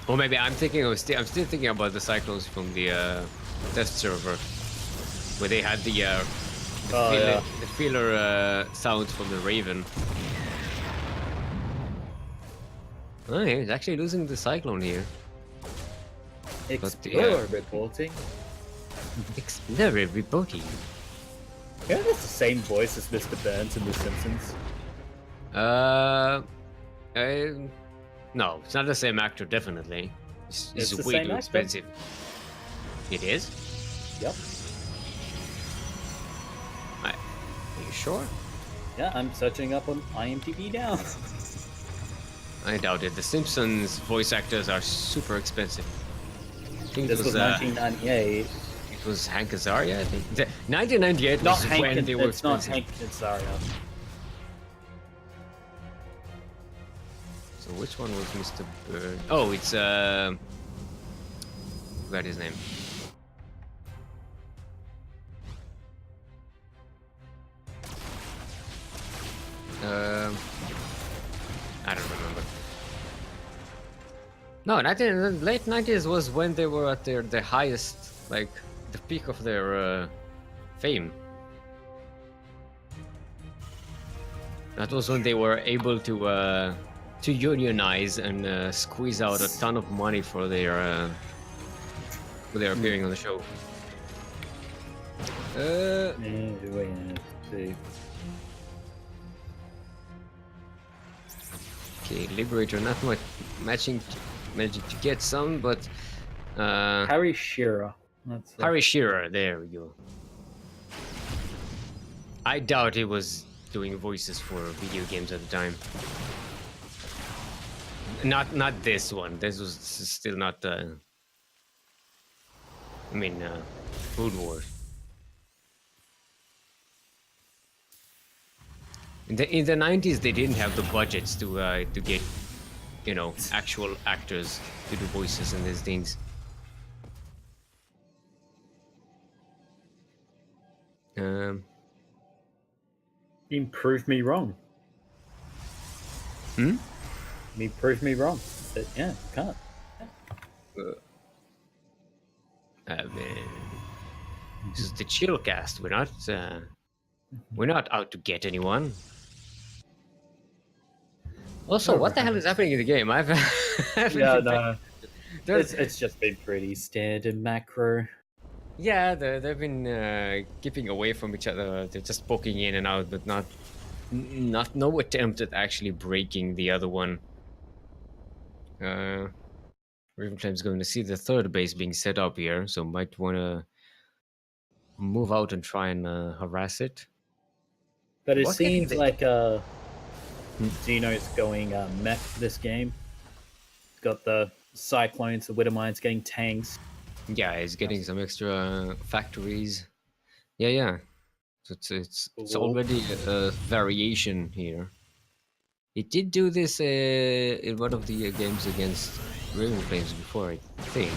Or maybe I'm thinking of I'm still thinking about the Cyclones from the test server, where they had the feeler sounds from the Raven. Oh, yeah, he's actually losing the Cyclone here. Explorer reporting. Explorer reporting. Yeah, that's the same voice as Mr. Burns in The Simpsons. No, it's not the same actor, definitely. It's It's the way same too actor. expensive. It is? Yep. Are you sure? Yeah, I'm searching up on IMDb now. I doubt it. The Simpsons voice actors are super expensive. I think This was 1998. it was Hank Azaria, I think. 1998 Not was Hank. when they were It's not expensive. Hank Azaria. So which one was Mr. Bird? Oh, it's forgot his name. I don't remember. No, late 90s was when they were at their highest, like the peak of their fame. That was when they were able to unionize and squeeze out a ton of money for their appearing on the show. Wait, let's see. Okay, Liberator, not much managing to get some, but Harry Shearer. That's Harry Shearer, there we go. I doubt he was doing voices for video games at the time. Not this one. This was still not. Food Wars. In the 90s, they didn't have the budgets to get, actual actors to do voices in these things. You prove me wrong. Hmm? You prove me wrong. But yeah, you can't. This is the chill cast. We're not out to get anyone. Also, what the hell is happening in the game? It's just been pretty standard macro. Yeah, they've been keeping away from each other. They're just poking in and out, but no attempt at actually breaking the other one. Raven Flame's going to see the third base being set up here, so might want to move out and try and harass it. But it What seems they- like Xeno's going mech this game. Got the Cyclones, the Widowmines getting tanks. Yeah, he's getting some extra factories. Yeah. So it's Cool. already a variation here. He did do this in one of the games against Raven Flames before, I think.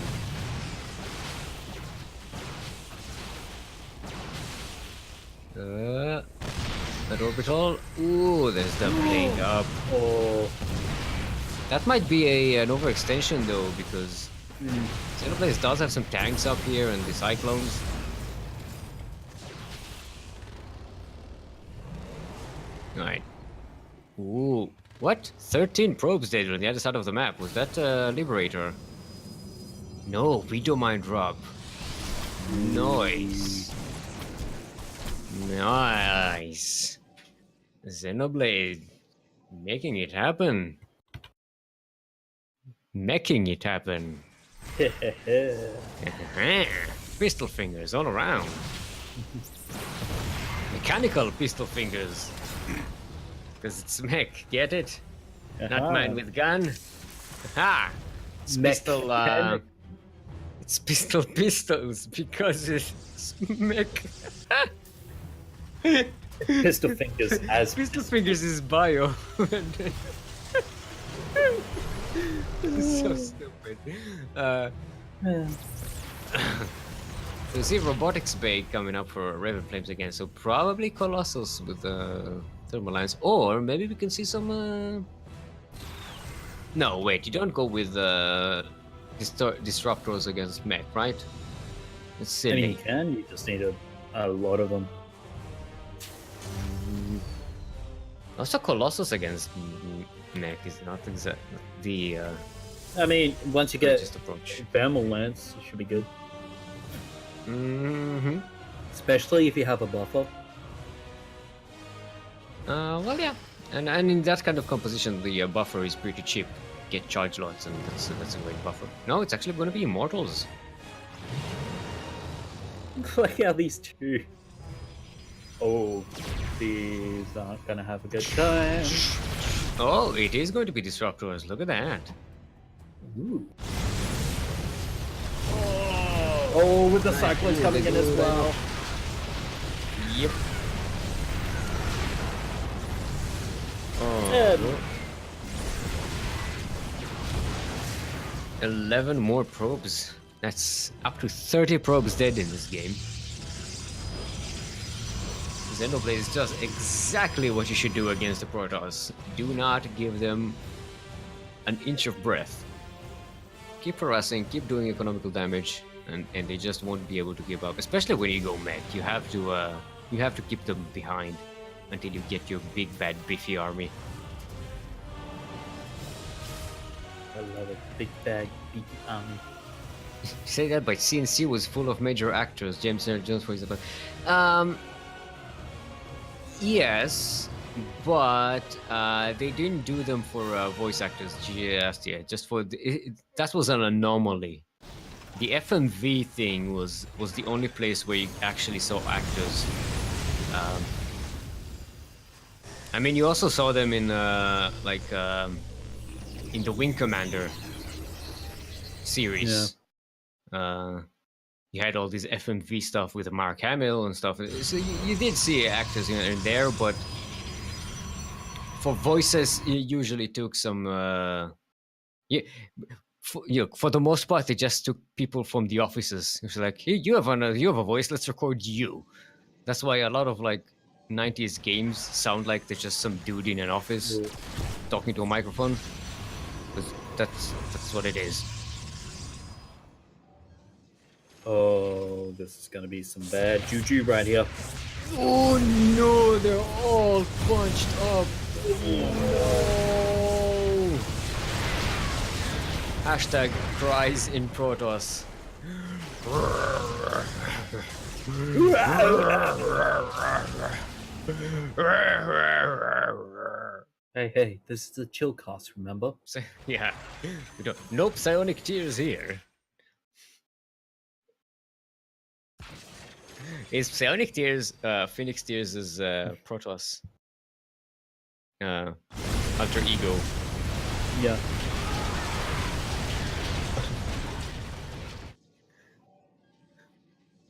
That orbital. Ooh, there's the blade up. Oh, That might be an overextension though, because Xenoblade does have some tanks up here and the Cyclones. Alright. Ooh. What? 13 probes dead on the other side of the map. Was that Liberator? No, Widowmine drop. Nice. Nice. Xenoblade making it happen. Making it happen. Pistol fingers all around. Mechanical pistol fingers. Because it's mech, get it? Not man with gun. Ha! It's pistol, Mechanic. it's pistols because it's mech. Pistol fingers as Pistol fingers is bio. This is so stupid. So you see Robotics Bay coming up for Raven Flames again, so probably Colossus with Thermal Lines, or maybe we can see some... No, wait, you don't go with disruptors against mech, right? It's I mean, silly. you can. You just need a lot of them. Also, Colossus against mech is not exactly the I mean, once you get greatest approach. Thermal Lance, it should be good. Mm-hmm. Especially if you have a buffer. Well, yeah, and in that kind of composition, the buffer is pretty cheap. Get charge lots, and that's a great buffer. No, it's actually going to be Immortals. Look how these two. Oh, these aren't gonna have a good time. Oh, it is going to be Disruptors. Look at that. Ooh. Oh, with the Cyclones coming in as well. Yep. Oh. Yeah. 11 more probes. That's up to 30 probes dead in this game. Xenoblade is just exactly what you should do against the Protoss. Do not give them an inch of breath. Keep harassing, keep doing economical damage, and they just won't be able to give up. Especially when you go mech, you have to keep them behind until you get your big bad beefy army. I love it. Big bag, beefy army. Say that, but CNC was full of major actors. James Earl Jones, for example. Yes, but they didn't do them for voice actors just for that was an anomaly. The FMV thing was the only place where you actually saw actors. I mean, you also saw them in in the Wing Commander series. Yeah. You had all this FMV stuff with Mark Hamill and stuff. So you did see actors in there, but for voices, you usually took some. For the most part, they just took people from the offices. It was like, hey, you have a voice. Let's record you. That's why a lot of like 90s games sound like they're just some dude in an office talking to a microphone. That's what it is. Oh, this is gonna be some bad juju right here. Oh no, they're all bunched up. No. Hashtag cries in Protoss. Hey, this is a chill cast, remember? Yeah. We don't. Nope, psionic tears here. Is Psionic Tears, Phoenix Tears is Protoss alter ego. Yeah.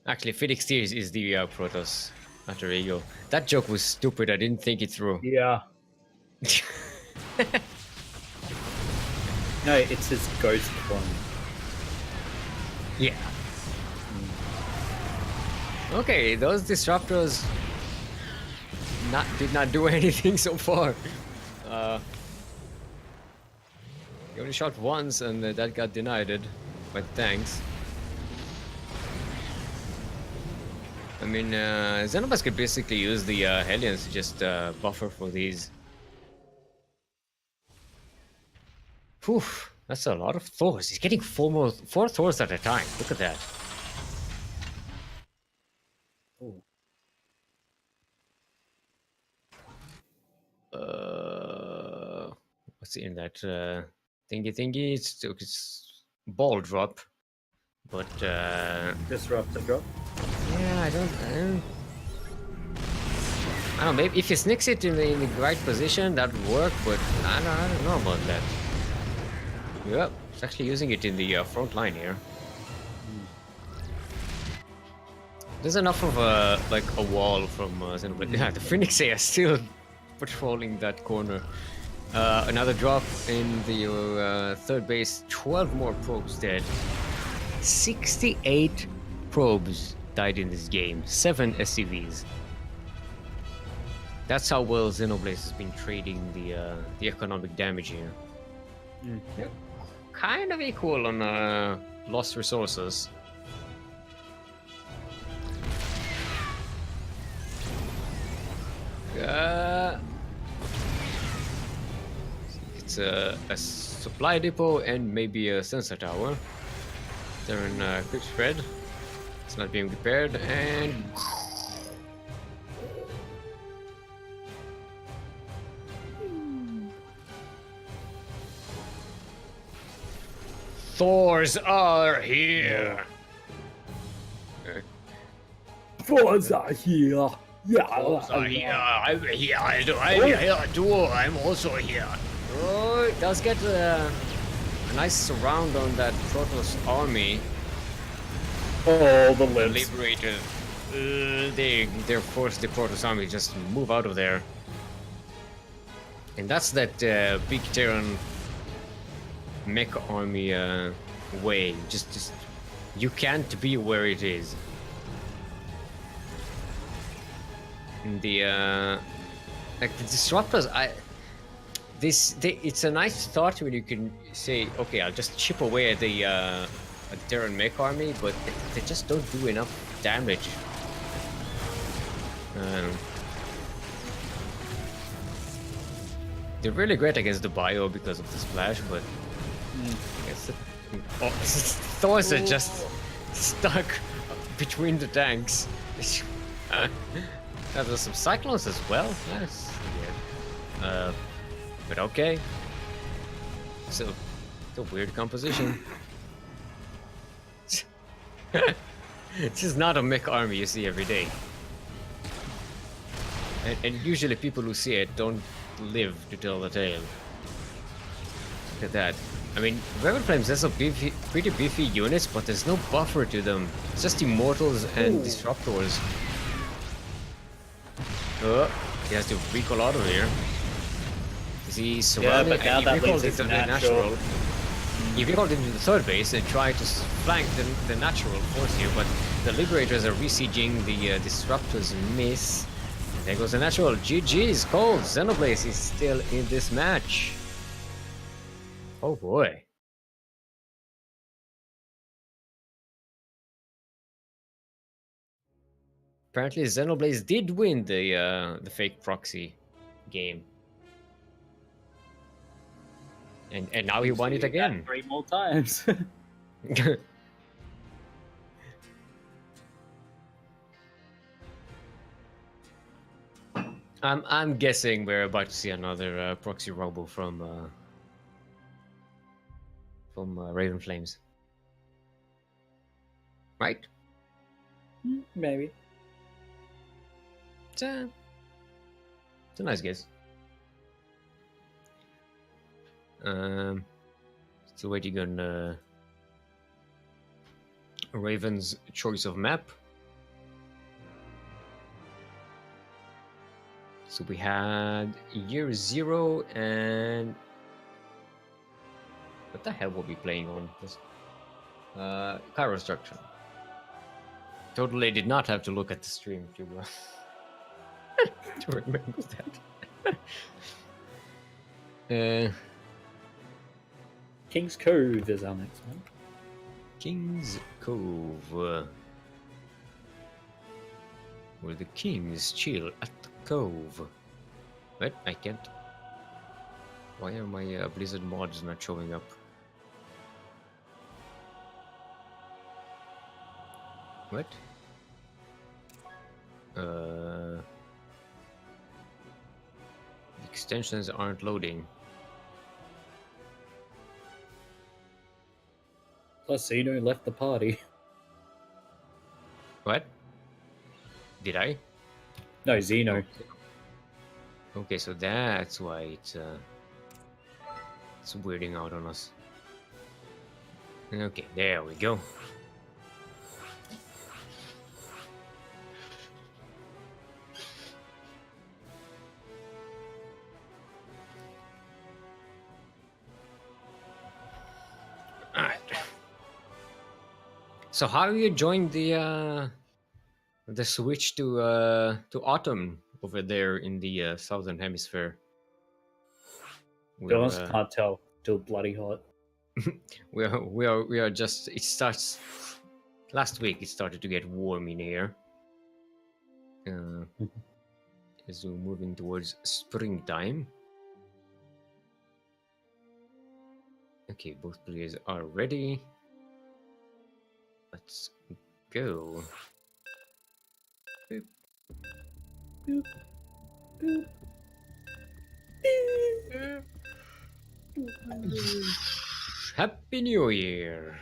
Actually, Phoenix Tears is the Protoss alter ego. That joke was stupid. I didn't think it through. Yeah. No, it's his ghost clone. Yeah. Okay, those disruptors did not do anything so far. He only shot once, and that got denied. But thanks. I mean, Xenobus could basically use the Hellions to just buffer for these. Whew, that's a lot of Thors. He's getting four Thors at a time. Look at that. Oh. What's in that thingy? It's ball drop, but Disruptor drop. yeah, I don't know. Maybe if he sneaks it in the right position, that would work. But I don't know about that. Yep, it's actually using it in the front line here. There's enough of a wall from Xenoblade. Yeah, the Phoenix are still patrolling that corner. Another drop in the third base. 12 more probes dead. 68 probes died in this game. 7 SCVs. That's how well Xenoblade has been trading the economic damage here. Yep. kind of equal on lost resources. It's a supply depot and maybe a sensor tower. They're in quick spread. It's not being repaired, and Thors are here. Thors are here. Yeah. Thors are here. I'm here. I'm here too. I'm also here. Oh, it does get a nice surround on that Protoss army. Oh, the limbs. Liberated. They're forced the Protoss army just move out of there. And that's that big Terran mech army way. Just you can't be where it is. And the like the disruptors, it's a nice thought when you can say, okay, I'll just chip away at the Terran mech army, but they just don't do enough damage. They're really great against the bio because of the splash, but I guess Thors are just stuck between the tanks. There's some cyclones as well. That's weird. But okay. So it's a weird composition. This is not a mech army you see every day. And usually people who see it don't live to tell the tale. Look at that. I mean, Raven Flames has some pretty beefy units, but there's no buffer to them. It's just Immortals and Disruptors. Oh, he has to recall out of here. Is he surrounded? Yeah, but now he that recalled leaves into his the natural. He recalled into the third base and tried to flank the natural force here, but the Liberators are besieging the Disruptors miss. And there goes the natural. GG's cold. Xenoblaze is still in this match. Oh boy. Apparently Xenoblaze did win the fake proxy game. And now he won it again. 3 more times. I'm guessing we're about to see another proxy rumble from Raven Flames. Right? Maybe. It's a nice guess. Still waiting on Raven's choice of map. So we had Year Zero and what the hell were we playing on? This Cairo Structure. Totally did not have to look at the stream to to remember that. King's Cove is our next one. King's Cove. Where the kings chill at the cove. What? I can't. Why are my Blizzard mods not showing up? What? The extensions aren't loading. Plus, Zeno left the party. What? Did I? No, Zeno. Okay, so that's why it's weirding out on us. Okay, there we go. Alright. So how you joined the switch to autumn over there in the southern hemisphere? To be honest, can't tell. Still bloody hot. we are just. It starts. Last week it started to get warm in here. As we're moving towards springtime. Okay, both players are ready. Let's go. Boop. Boop, boop, Happy New Year!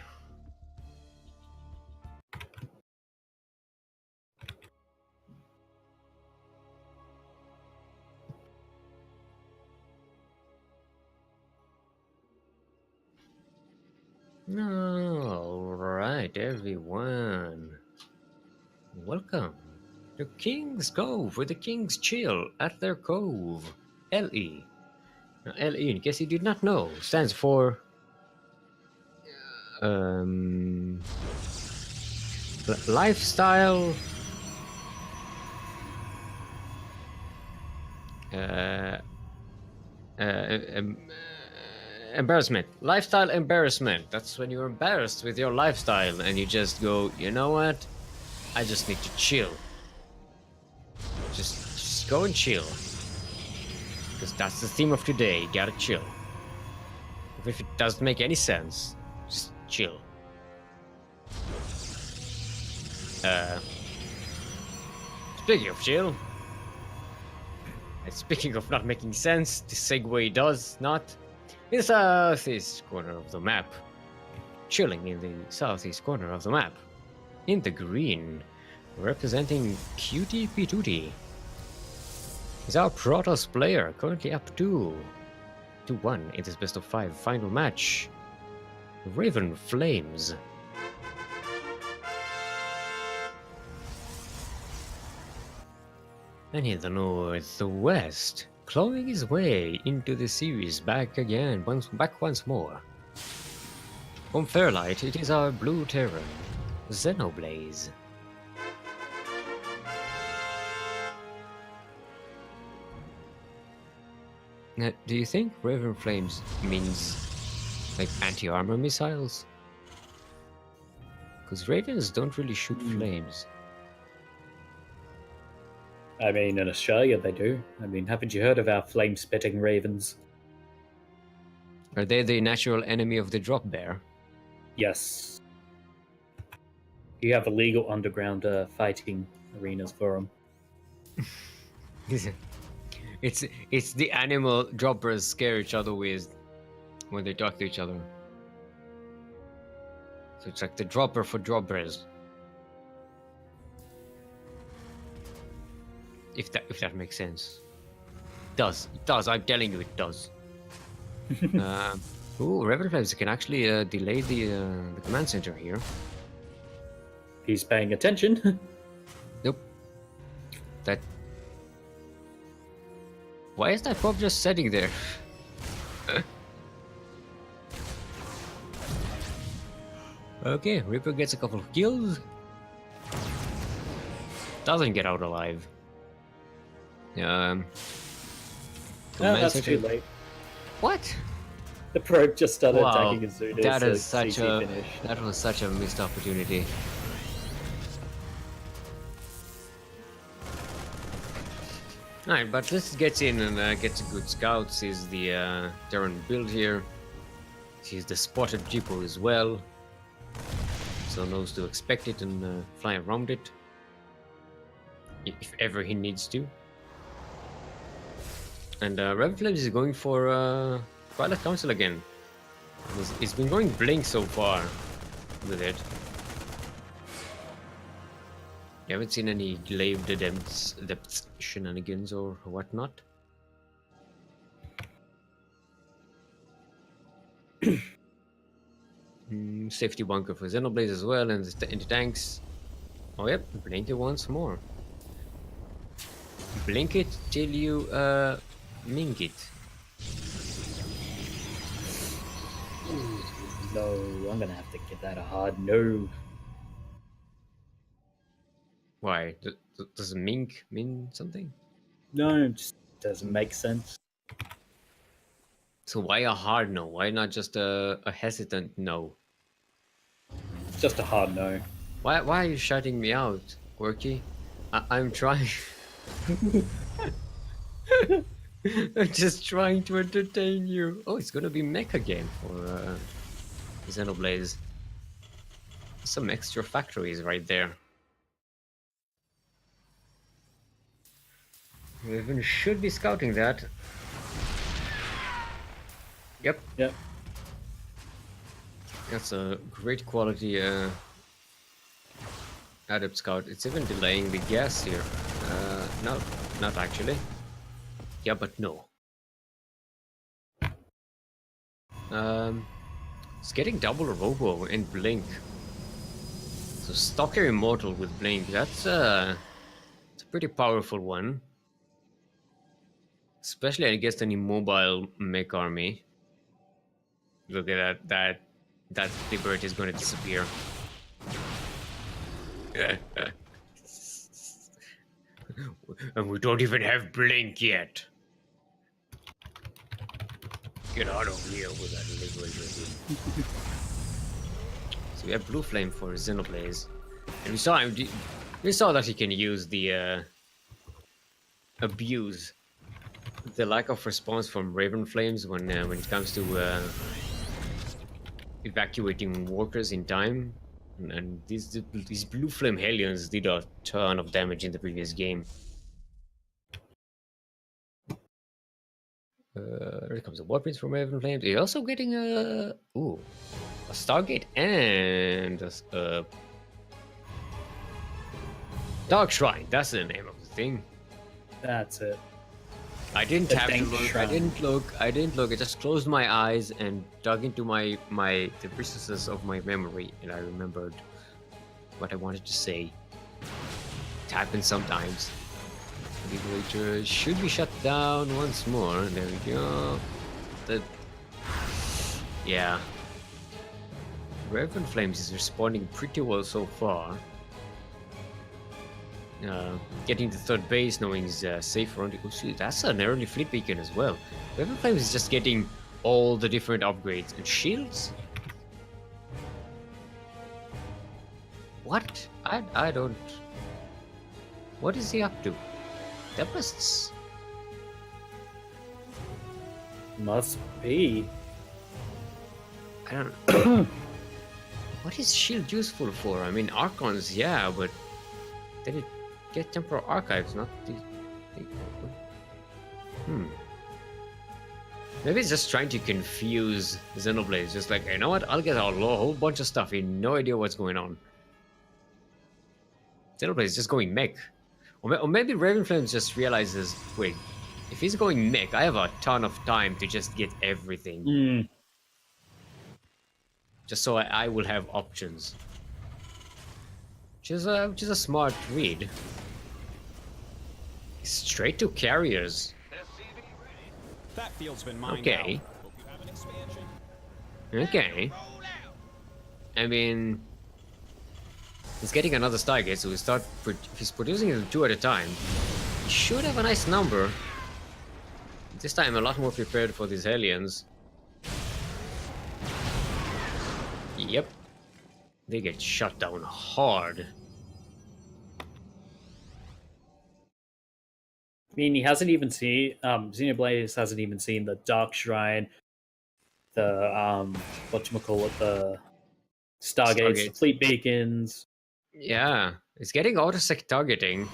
Alright, everyone. Welcome to King's Cove, where the Kings chill at their cove. LE. Now, LE, in case you did not know, stands for lifestyle. Embarrassment. Lifestyle embarrassment. That's when you're embarrassed with your lifestyle and you just go, you know what? I just need to chill. Just go and chill. Because that's the theme of today. You gotta chill. If it doesn't make any sense, just chill. Speaking of chill, and speaking of not making sense, the segue does not. In the southeast corner of the map, chilling in the southeast corner of the map, in the green, representing Cutie Patootie, is our Protoss player, currently up 2-1 in this best of 5 final match, Raven Flames. And in the northwest, clawing his way into the series back once more. From Fairlight, it is our blue Terran, Xenoblaze. Now, do you think Raven Flames means like anti-armor missiles? Because Ravens don't really shoot flames. I mean, in Australia they do. I mean, haven't you heard of our flame-spitting ravens? Are they the natural enemy of the drop bear? Yes. You have illegal underground fighting arenas for them. It's the animal droppers scare each other with when they talk to each other. So it's like the dropper for droppers. If that makes sense. It does. I'm telling you, it does. Raven Flames can actually delay the command center here. He's paying attention. Nope. That. Why is that probe just sitting there? Okay, Reaper gets a couple of kills. Doesn't get out alive. That's too late. What? The probe just started Wow, attacking his Zunis. that so is such CC a finish. that was such a missed opportunity. Alright, but this gets in and gets a good scout. Sees the Terran build here. Sees the spotted Jeepo as well. So knows to expect it and fly around it. If ever he needs to. And Raven Flames is going for Twilight Council again. It's been going blink so far with it. You haven't seen any glaive depths shenanigans or whatnot? Safety bunker for Xenoblaze as well, and the tanks. Oh yep, blink it once more. Blink it till you mink it. No, I'm gonna have to give that a hard no. Why? Does mink mean something? No, it just doesn't make sense. So why a hard no? Why not just a hesitant no? Just a hard no. Why are you shutting me out, Quirky? I'm trying. I'm just trying to entertain you. Oh, it's gonna be mech again for Xenoblaze. Some extra factories right there. Raven should be scouting that. Yep. Yep. That's a great quality Adept Scout. It's even delaying the gas here. No, not actually. Yeah, but no. It's getting double Robo and Blink. So Stalker Immortal with Blink. It's a pretty powerful one. Especially against an immobile mech army. Look at that. That Liberty is going to disappear. And we don't even have Blink yet. Get out of here with that Liberty. So we have Blue Flame for Xenoblaze. And we saw him. We saw that he can use the abuse the lack of response from Raven Flames when it comes to evacuating workers in time, and these Blue Flame Hellions did a ton of damage in the previous game. Here comes a Warprince from Raven Flames. He's also getting a Stargate and a Dark Shrine. That's the name of the thing. That's it. I didn't The have to dank look. shrine. I didn't look. I just closed my eyes and dug into the recesses of my memory, and I remembered what I wanted to say. It happens sometimes. The Liberator should be shut down once more. There we go. Yeah. Raven Flames is responding pretty well so far. Getting to third base, knowing he's safe around. Oh shit, that's an early fleet beacon as well. Raven Flames is just getting all the different upgrades and shields. What? I don't. What is he up to? Tempests? Must be. I don't know. What is shield useful for? I mean, Archons, yeah, but did it get temporal archives, not the Maybe it's just trying to confuse Xenoblaze. Just like, you know what? I'll get a whole bunch of stuff. You have no idea what's going on. Xenoblaze is just going mech. Or maybe Ravenflame just realizes, wait, if he's going mech, I have a ton of time to just get everything. Just so I will have options. Which is a smart read. Straight to carriers. That field's been mined Okay. out. Hope you have an expansion. Okay. I mean, he's getting another Stargate, so if he's producing them 2 at a time, he should have a nice number. This time a lot more prepared for these Hellions. Yep. They get shut down hard. I mean, he hasn't even seen Xenoblaze hasn't even seen the Dark Shrine, the whatchamacallit, the Stargates, the fleet beacons. Yeah, it's getting autosec targeting.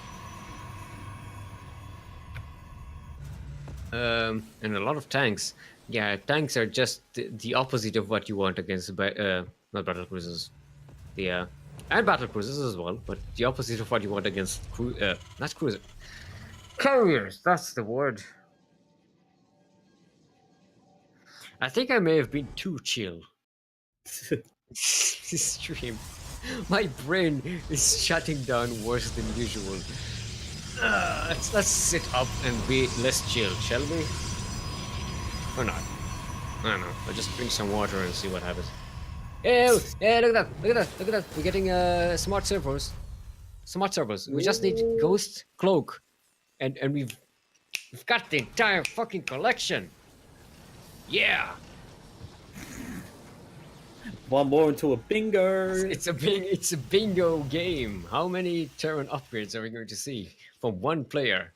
And a lot of tanks. Yeah, tanks are just the opposite of what you want against not battle cruisers. And battle cruisers as well, but the opposite of what you want against not cruiser. Carriers, that's the word. I think I may have been too chill. This stream. My brain is shutting down worse than usual. Let's sit up and be less chill, shall we? Or not? I don't know. I'll just drink some water and see what happens. Ew! Yeah, look at that! Look at that! Look at that! We're getting smart servos. Smart servos. We just need Ghost Cloak. And we've got the entire fucking collection. Yeah. One more into a bingo. It's a bingo game. How many Terran upgrades are we going to see from one player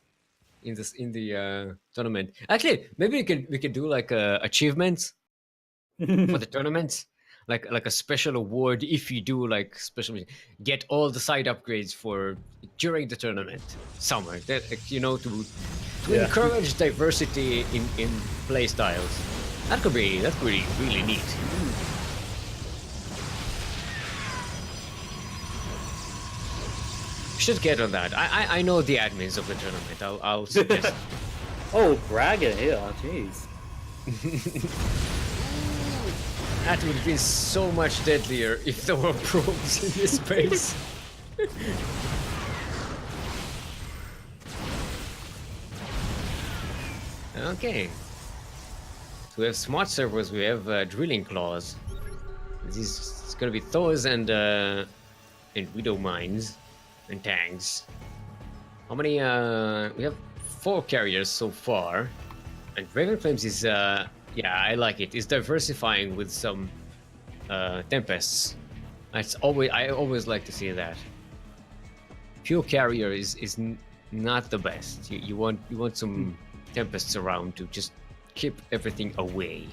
in the tournament? Actually, maybe we could do like achievements for the tournament, like a special award if you do like special get all the side upgrades for during the tournament somewhere. That to encourage diversity in play styles. That could be really neat. Should get on that. I know the admins of the tournament. I'll suggest. Oh, bragging here, jeez. That would have been so much deadlier if there were probes in this space. Okay. So we have smart servers. We have drilling claws. It's gonna be Thors and widow mines. And tanks. How many? We have 4 carriers so far, and Raven Flames is I like it. It's diversifying with some tempests. I always like to see that. Pure carrier is not the best. You want some tempests around to just keep everything away.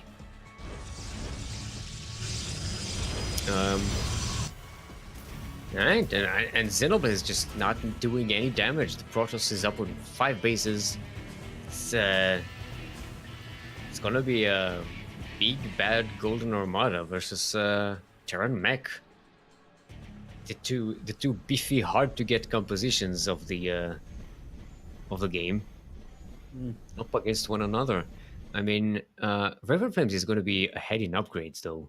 Alright, and Xenoblade is just not doing any damage. The Protoss is up with 5 bases. It's gonna be a big bad Golden Armada versus Terran Mech. The two beefy, hard to get compositions of the game up against one another. I mean, Raven Flames is gonna be ahead in upgrades though.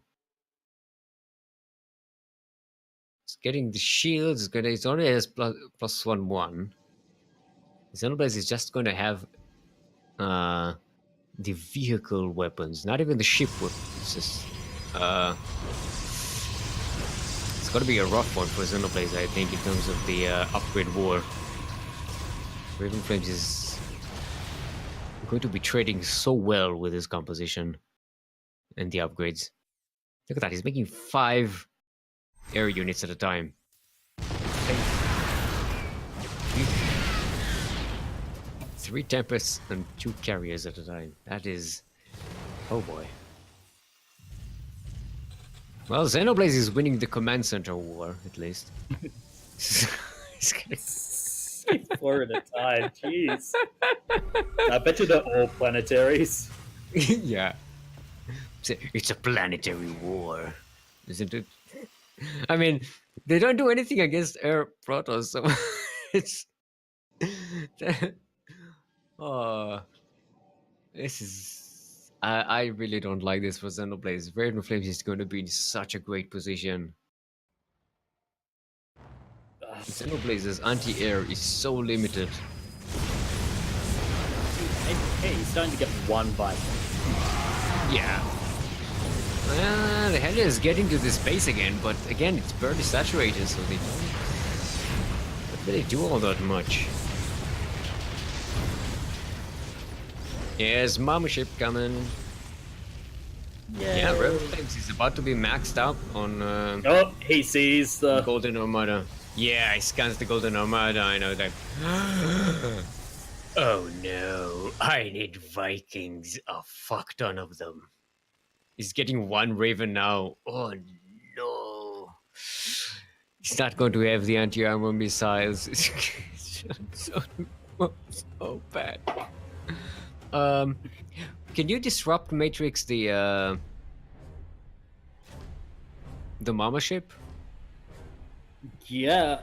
It's getting the shields. It already has plus 1/1. Xenoblade is just going to have the vehicle weapons, not even the ship weapons. It's just it's going to be a rough one for Xenoblade, I think, in terms of the upgrade war. Raven Flames is going to be trading so well with his composition and the upgrades. Look at that, he's making 5 air units at a time. 3 Tempests and 2 carriers at a time. That is... oh boy. Well, Xenoblade is winning the command center war, at least. 4 at a time, jeez. I bet you they're all planetaries. Yeah. It's a planetary war, isn't it? I mean, they don't do anything against air protoss, so it's... oh, this is... I really don't like this for Xenoblade. Raven Flames is going to be in such a great position. Xenoblade's anti-air is so limited. Hey, he's starting to get 1 by 1. Yeah. The Hellier is getting to this base again, but again, it's barely saturated, so they don't really do all that much. Yes, Mama Ship coming. Yeah, Raven Flames is about to be maxed out on... oh, he sees the... Golden Armada. Yeah, he scans the Golden Armada, I know that. Oh no, I need Vikings, a fuck ton of them. He's getting 1 Raven now. Oh no. He's not going to have the anti-armor missiles. It's so bad. Can you disrupt Matrix the Mama Ship? Yeah.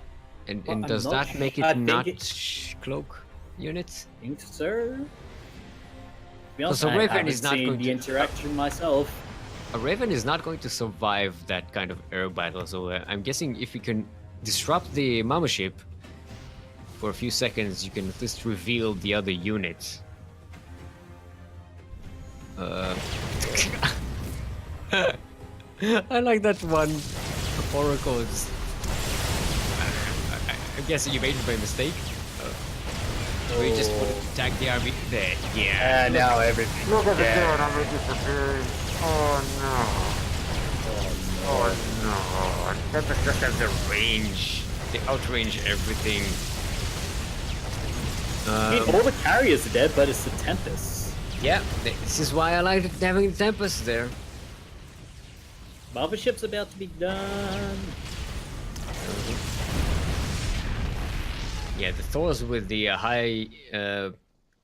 And does that make it not cloak units? I think so. So I Raven haven't is not seen going the to interaction myself. A Raven is not going to survive that kind of air battle, so I'm guessing if you can disrupt the Mama Ship for a few seconds, you can at least reveal the other units. I like that one Oracle. I'm guessing you made it by mistake. We just put attack the army there. Yeah. And now everything. Look at the dead. dead army disappearing. Oh no. Oh no. Tempest just has the range. They outrange everything. I mean, all the carriers are dead, but it's the Tempest. Yeah, this is why I like having the Tempest there. Mothership's about to be done. Yeah, the Thors with the high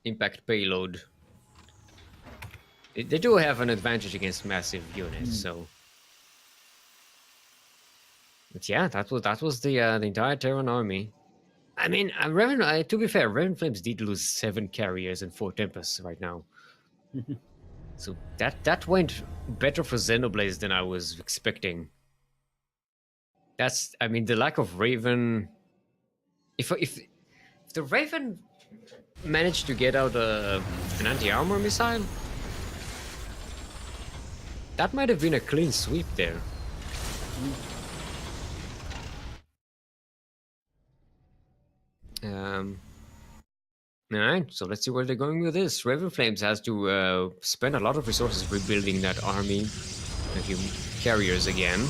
impact payload. They do have an advantage against massive units, so. But yeah, that was the entire Terran army. I mean, to be fair, Raven Flames did lose 7 carriers and 4 Tempests right now. So that went better for Xenoblade than I was expecting. I mean, the lack of Raven. If the Raven managed to get out an anti-armor missile, that might have been a clean sweep there. Alright, so let's see where they're going with this. Raven Flames has to spend a lot of resources rebuilding that army, a few carriers again.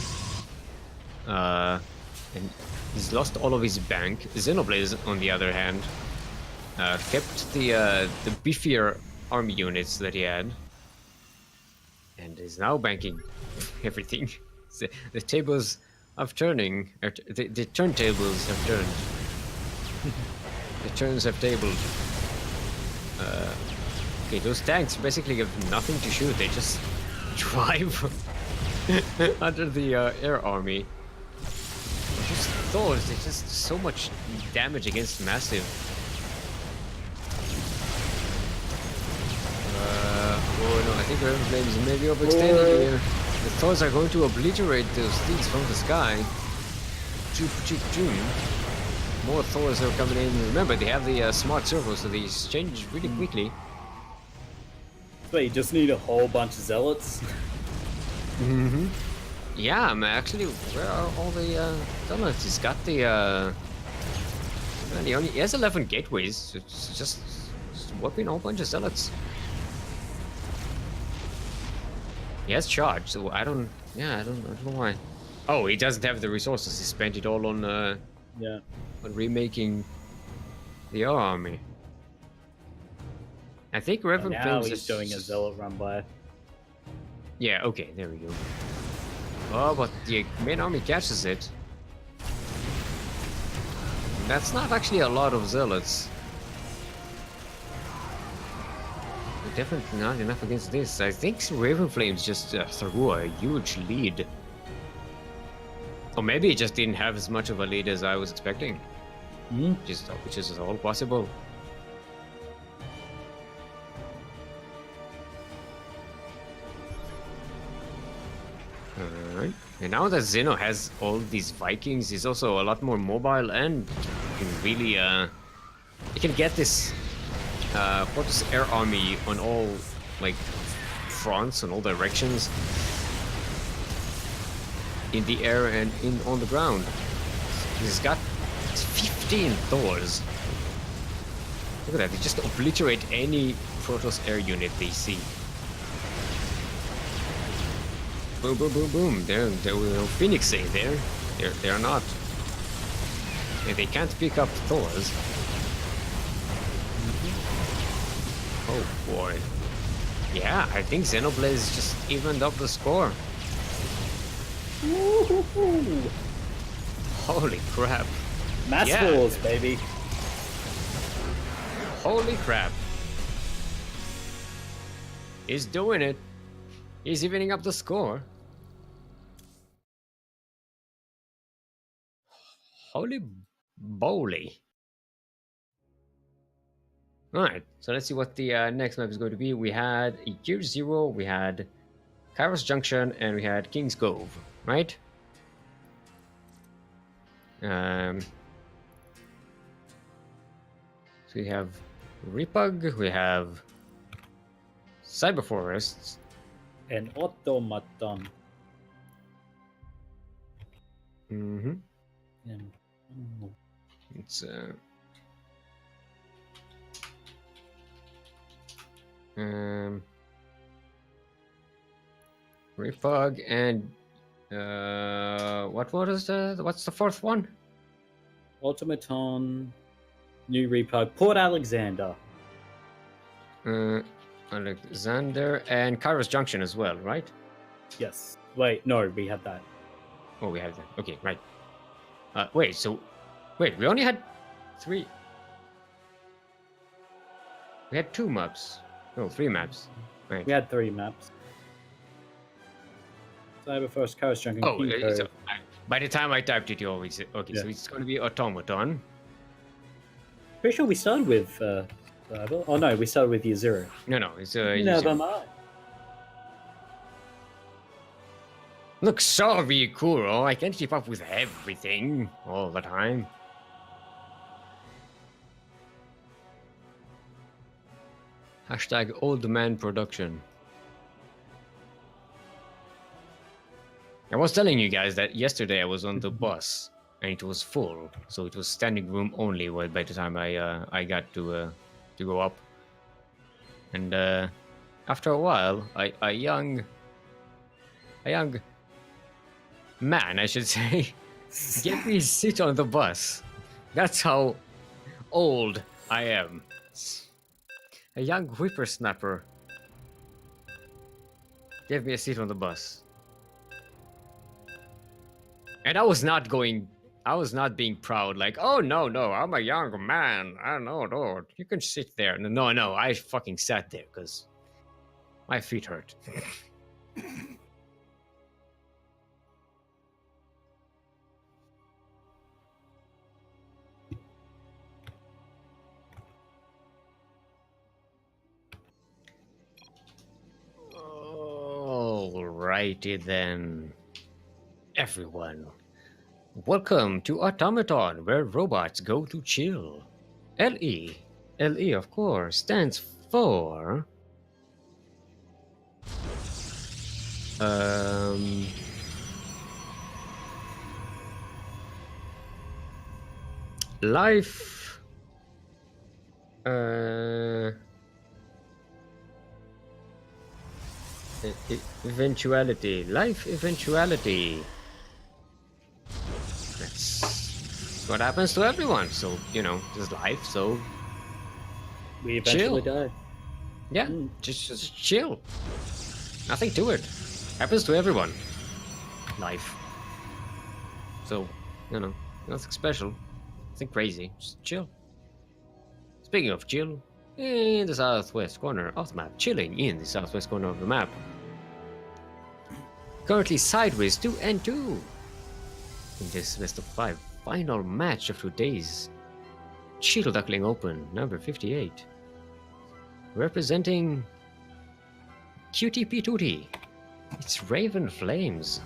And he's lost all of his bank. Xenoblade, on the other hand, kept the beefier army units that he had, and is now banking everything. The tables are turning. The turntables have turned. The turns have tabled. Okay, those tanks basically have nothing to shoot. They just drive under the air army. Just Thors, there's just so much damage against massive. Oh no, I think Raven Flames may be overextended here. The Thors are going to obliterate those things from the sky. Choop, choop, choop. More Thors are coming in. Remember, they have the smart servos, so they exchange really quickly. Wait, you just need a whole bunch of zealots? Mm-hmm. Yeah, I'm actually. Where are all the zealots? He's got the. He has 11 gateways. So it's just whooping a whole bunch of zealots. He has charge, so I don't. Yeah, I don't know why. Oh, he doesn't have the resources. He spent it all on. Yeah. On remaking the army. I think Raven Now Flames he's is doing a zealot run by. Yeah, okay, there we go. Oh, but the main army catches it. That's not actually a lot of zealots. They're definitely not enough against this. I think Raven Flames just threw a huge lead. Or maybe it just didn't have as much of a lead as I was expecting. Which is all possible. Alright. And now that Zeno has all these Vikings, he's also a lot more mobile and can really he can get this Portus Air Army on all like fronts on all directions. In the air and on the ground. He's got 15 Thors. Look at that, they just obliterate any Protoss air unit they see. Boom, boom, boom, boom. They're Phoenixing there. They're not. They can't pick up Thors. Oh boy. Yeah, I think Xenoblade just evened up the score. Woo-hoo-hoo. Holy crap. Mass Yeah. Wars, baby. Holy crap. He's doing it. He's evening up the score. Holy moly. Alright, so let's see what the next map is going to be. We had Year Zero, we had Kairos Junction, and we had King's Cove, right? So we have Repug, we have Cyber Forests, An automaton. mm-hmm. And, It's Refug and what's the fourth one? Automaton, New Repug, Port Alexander. Alexander and Kairos Junction as well, right? Yes. Wait, no, we had that. Oh, we have that. Okay, right. Wait, we only had 3. We had 2 maps. No, 3 maps. Right. We had 3 maps. Cyberforce, Kairos Junction, Oh, King so by the time I typed it, you always said, okay, Yeah. so it's going to be Automaton. Pretty sure we started with Cyber. Oh no, we started with year 0. No, it's Never mind. Look, sorry, Kuro. I can't keep up with everything all the time. Hashtag old man production. I was telling you guys that yesterday I was on the bus and it was full, so it was standing room only. By the time I got to go up, and after a while, a young man, I should say, gave me a seat on the bus. That's how old I am. A young whippersnapper gave me a seat on the bus. And I was not being proud, like, oh no, I'm a young man. I no, you can sit there. No, I fucking sat there because my feet hurt. Alrighty then, everyone. Welcome to Automaton, where robots go to chill. LE, of course, stands for life eventuality. Life eventuality. That's what happens to everyone. So, just life. So We eventually chill. die. Yeah, just chill. Nothing to it. Happens to everyone. Life. So, nothing special. Nothing crazy. Just chill. Speaking of chill, in the southwest corner of the map, chilling in the southwest corner of the map. Currently sideways 2-2 in this best of 5 final match of today's Sea Duckling Open, number 58. Representing QTP Tootie, it's Raven Flames.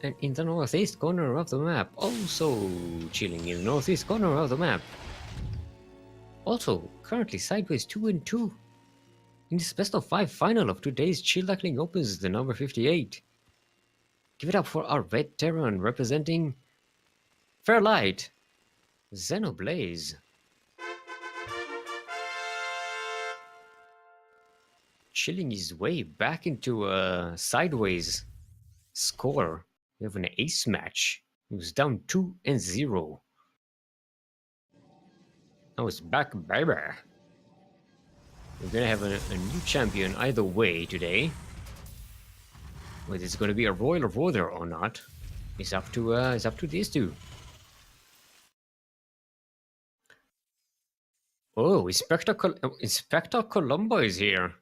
And in the northeast corner of the map, also chilling in the northeast corner of the map, also currently sideways 2-2 in this best of 5 final of today's Sea Duckling Opens, the number 58. Give it up for our red Terran representing Fairlight, Xenoblaze. Chilling his way back into a sideways score. We have an ace match. He was down 2-0. Now it's back, baby. We're gonna have a new champion either way today. Whether it's gonna be a royal roller or not, it's up to these two. Oh, Inspector Columbo is here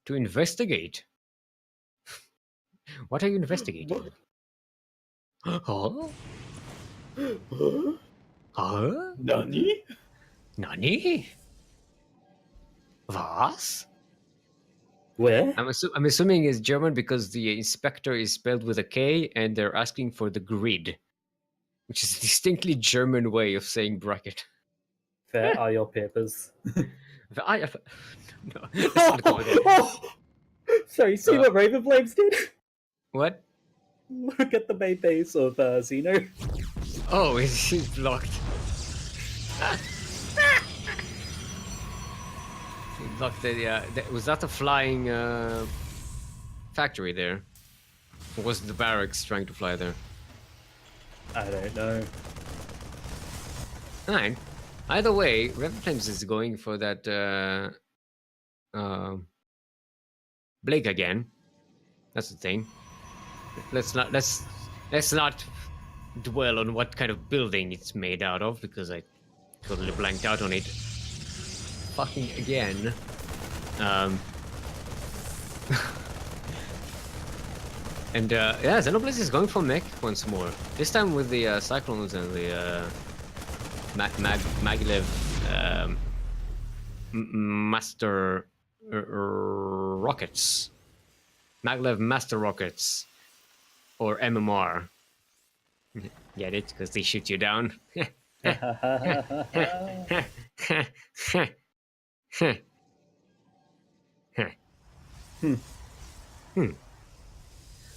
to investigate. What are you investigating? Huh? Huh? Nani? Nani? Was? Where? I'm assuming it's German because the inspector is spelled with a K and they're asking for the grid, which is a distinctly German way of saying bracket. Fair are your papers. No, let's not go there. So you see what Raven Flames did? What? Look at the main base of Xeno. Oh, it's blocked. He blocked the. Was that the flying factory there? Or was it the barracks trying to fly there? I don't know. Fine. Either way, Flames is going for that Blake again. That's the thing. Let's not dwell on what kind of building it's made out of because I totally blanked out on it. Fucking again. And yeah, Xenoblade is going for mech once more. This time with the Cyclones and the Maglev Master Rockets. Maglev Master Rockets. Or MMR. Get it? Because they shoot you down.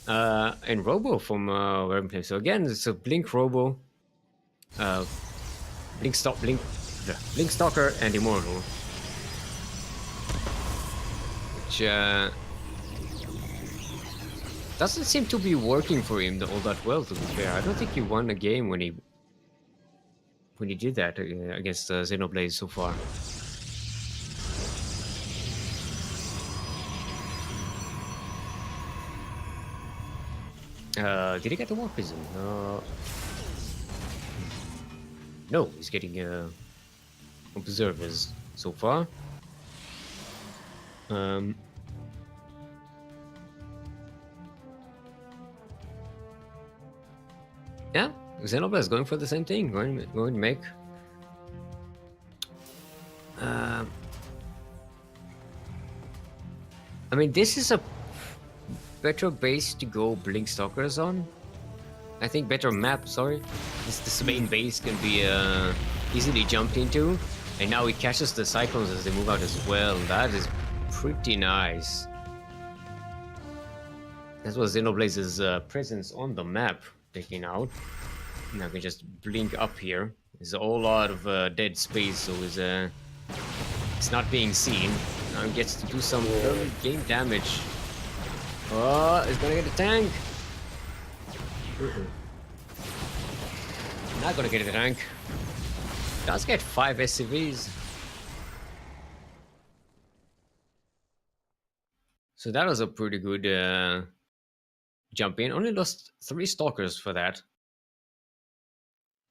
And Robo from Wormplay. So again, it's a Blink Robo, Blink Stalker, and Immortal, which doesn't seem to be working for him all that well. To be fair, I don't think he won a game when he did that against Xenoblade so far. Did he get the Warp Prism? No, he's getting observers so far. Yeah, Xenoblade is going for the same thing. Going to make. I mean, this is a better base to go Blink Stalkers on. I think better map, sorry. This main base can be easily jumped into. And now it catches the Cyclones as they move out as well. That is pretty nice. That was Xenoblade's presence on the map taken out. Now I can just blink up here. There's a whole lot of dead space, so it's not being seen. Now it gets to do some early game damage. Oh, it's gonna get the tank. Not gonna get the tank. Does get 5 SCVs. So that was a pretty good jump in. Only lost 3 Stalkers for that.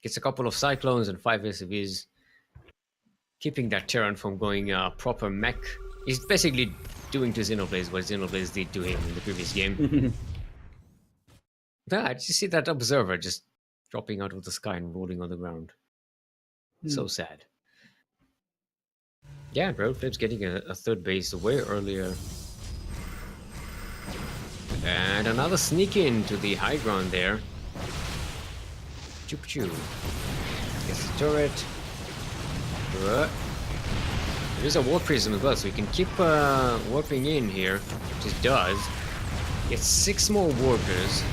Gets a couple of Cyclones and 5 SCVs. Keeping that Terran from going proper mech. He's basically doing to Xenoblade what Xenoblade did to him in the previous game. Yeah, did you see that Observer just dropping out of the sky and rolling on the ground? So sad. Yeah, Flame's getting a third base way earlier. And another sneak in to the high ground there. Choop choo. Gets the turret. There's a Warp Prism as well, so you can keep warping in here, which it does. Gets 6 more warpers.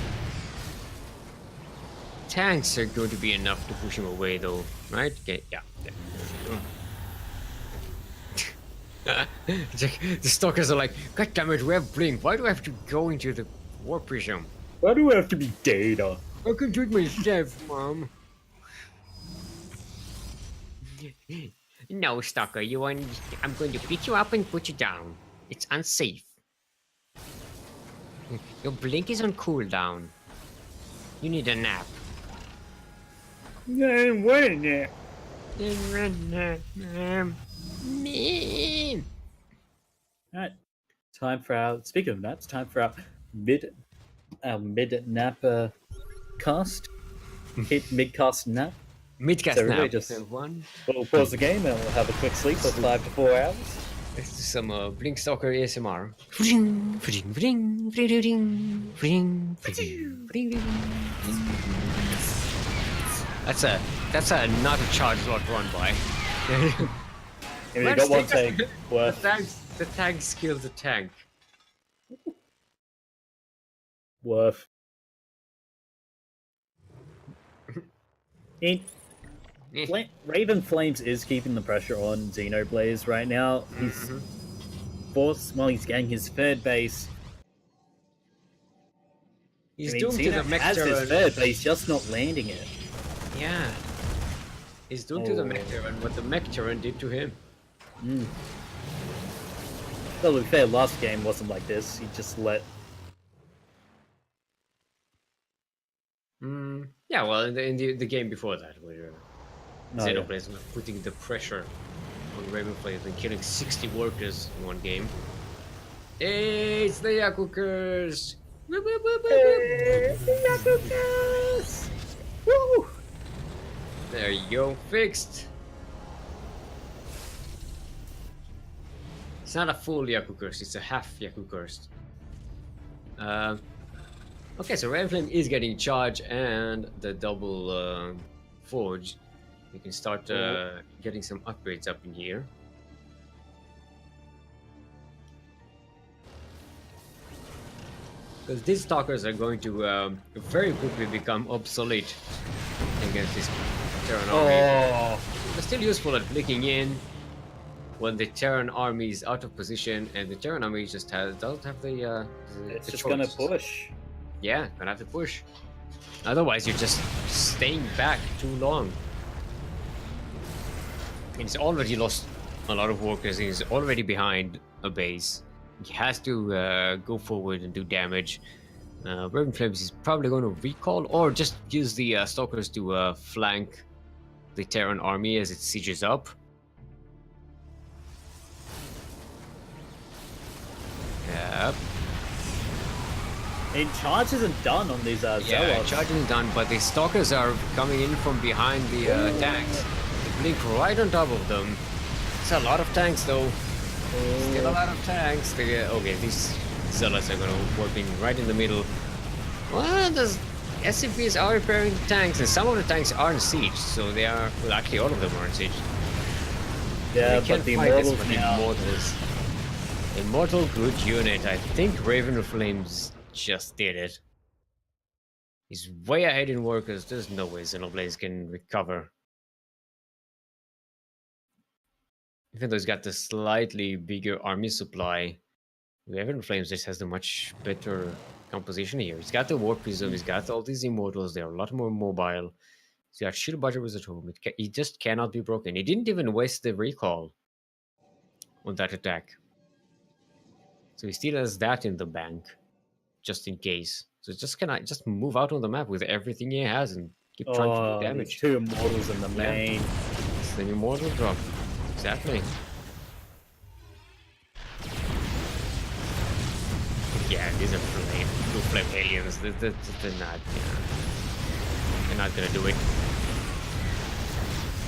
Tanks are going to be enough to push him away, though, right? Okay, yeah. The Stalkers are like, God damn it, we have Blink. Why do I have to go into the Warp Prism? Why do I have to be Data? I can do it myself, Mom. No, Stalker, I'm going to pick you up and put you down. It's unsafe. Your Blink is on cooldown. You need a nap. What a nap. Alright. Time for our speaking of naps, time for our mid nap cast. Hit mid cast nap. Midcast So now. everybody just One. we'll pause the game and we'll have a quick sleep of 5 to 4 hours. Let's do some Blink Stalker ASMR. That's a not a charge lot run by. And you got one tank worth. The tank skills the tank. Worth. It, Eh. Raven Flames is keeping the pressure on Xenoblaze right now. He's forced, well, he's getting his third base. He's I mean, doomed to the Xeno mech has his turret. third, but he's just not landing it. Yeah. He's doomed to the mech Oh. turret, what the mech turret did to him. Well, to be fair, last game wasn't like this. He just let... Yeah, well, in the game before that, where Oh, yeah. Xenoblaze was putting the pressure on Raven Flames and killing 60 workers in one game. Hey, it's the Yakukers! Whoop, whoop, whoop, whoop, whoop. Yakukers! Woo! There you go, fixed! It's not a full Yakukers, it's a half Yakukers. Okay, so Raven Flame is getting charge and the double forge. We can start getting some upgrades up in here. Because these stalkers are going to very quickly become obsolete against this Terran army. They're still useful at blinking in when the Terran army is out of position, and the Terran army just doesn't have the It's the just choice. gonna push. Yeah, gonna have to push. Otherwise, you're just staying back too long. He's already lost a lot of workers. He's already behind a base. He has to go forward and do damage. Raven Flames is probably going to recall or just use the stalkers to flank the Terran army as it sieges up. Yep. And charge isn't done on these Yeah, Zealots. charging is done, but the stalkers are coming in from behind the tanks. They blink right on top of them. It's a lot of tanks, though. Still a lot of tanks. Okay, these zealots are gonna working right in the middle. Well, the SCPs are repairing the tanks, and some of the tanks are in siege, so they are. Well, actually, all of them are in siege. Yeah, They can't but the fight this Immortals with now. Immortals. Immortal, good unit. I think Raven Flames just did it. He's way ahead in workers. There's no way Xenoblaze can recover. Even though he's got the slightly bigger army supply, Raven Flames just has the much better composition here. He's got the War Prism, he's got all these Immortals, they're a lot more mobile. He's got Shield Budget at home. He just cannot be broken. He didn't even waste the recall on that attack. So he still has that in the bank, just in case. So just move out on the map with everything he has and keep trying to do These damage. two Immortals in the main. It's the Immortal drop. Exactly. Yeah, these are blue flame aliens. They're not. They're not gonna do it.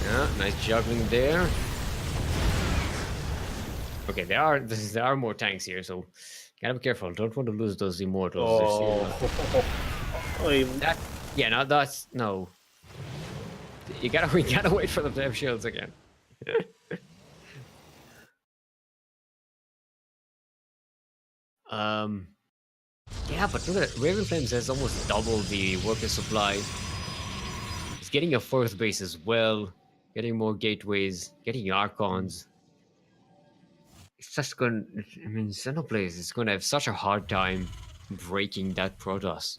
Yeah, nice juggling there. Okay, there are more tanks here, so gotta be careful. Don't want to lose those Immortals. That, yeah, no, that's no. We gotta wait for them to have shields again. Yeah, but look at it. Raven Flames has almost double the worker supply. He's getting a fourth base as well, getting more gateways, getting Archons. It's just going. I mean, Xenoblaze is going to have such a hard time breaking that Protoss.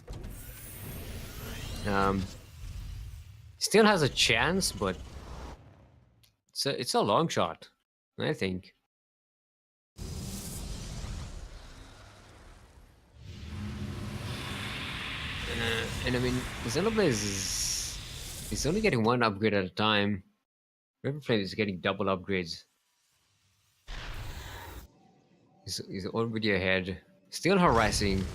Still has a chance, but it's a long shot, I think. And I mean, Xenoblaze is only getting one upgrade at a time. Raven Flame is getting double upgrades. He's already ahead. Still harassing.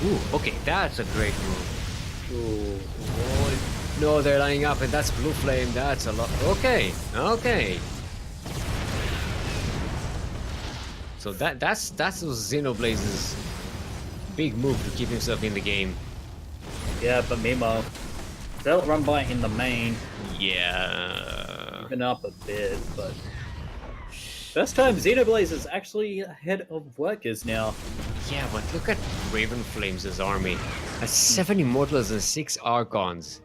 Ooh, okay, that's a great move. Ooh. Oh, no, they're lining up, and that's Blue Flame. That's a lot. Okay, okay. So that's Xenoblaze's big move to keep himself in the game. Yeah, but meanwhile, they'll run by in the main. Yeah. Even up a bit, but first time Xenoblaze is actually ahead of workers now. Yeah, but look at Raven Flames' army. Has 7 Immortals and 6 Archons.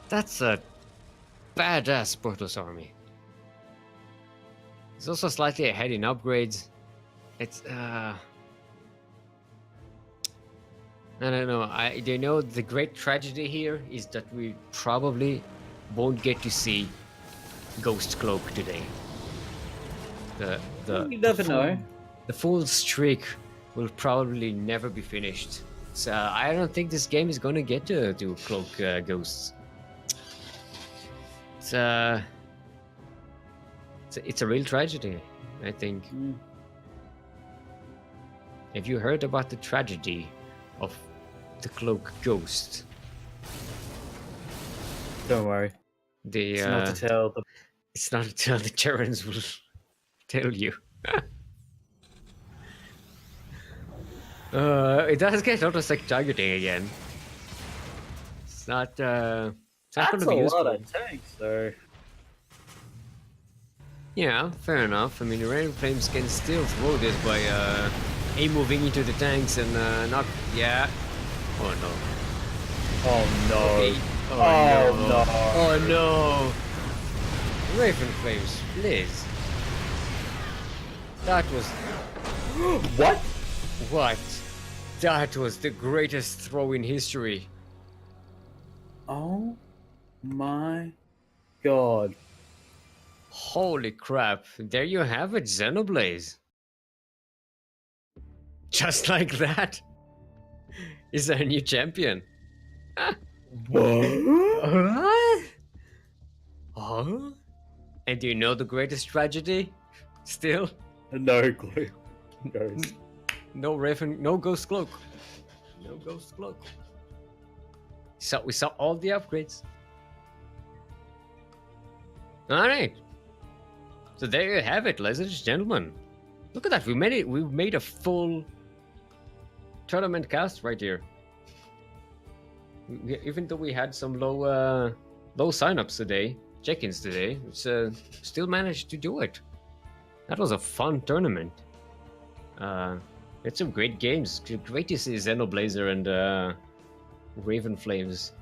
That's a badass Protoss army. It's also slightly ahead in upgrades. It's I don't know. Do you know the great tragedy here is that we probably won't get to see Ghost Cloak today. You never know. The full streak will probably never be finished. So I don't think this game is gonna get to Cloak Ghosts. It's a real tragedy, I think. Have you heard about the tragedy of the Cloak Ghost? Don't worry. It's not to tell the... It's not until the Terrans will tell you. It does get auto-sec targeting again. It's not gonna be useful. That's a lot of tanks, though. Yeah, fair enough. I mean, the Rain Flames can still throw this by moving into the tanks and not... Yeah. Oh no. Oh no. Okay. Oh no. Raven Flames, please. That was... What? What? That was the greatest throw in history. Oh my god. Holy crap. There you have it, Xenoblaze. Just like that. Is there a new champion? What? Huh? And do you know the greatest tragedy? Still? No clue. Ghost. No Raven, no Ghost Cloak. No Ghost Cloak. So we saw all the upgrades. Alright. So there you have it, ladies and gentlemen. Look at that, we made it. We made a full tournament cast right here. Even though we had some low signups today, check-ins today, it's still managed to do it. That was a fun tournament. It's some great games. Great to see Xenoblazer and Raven Flames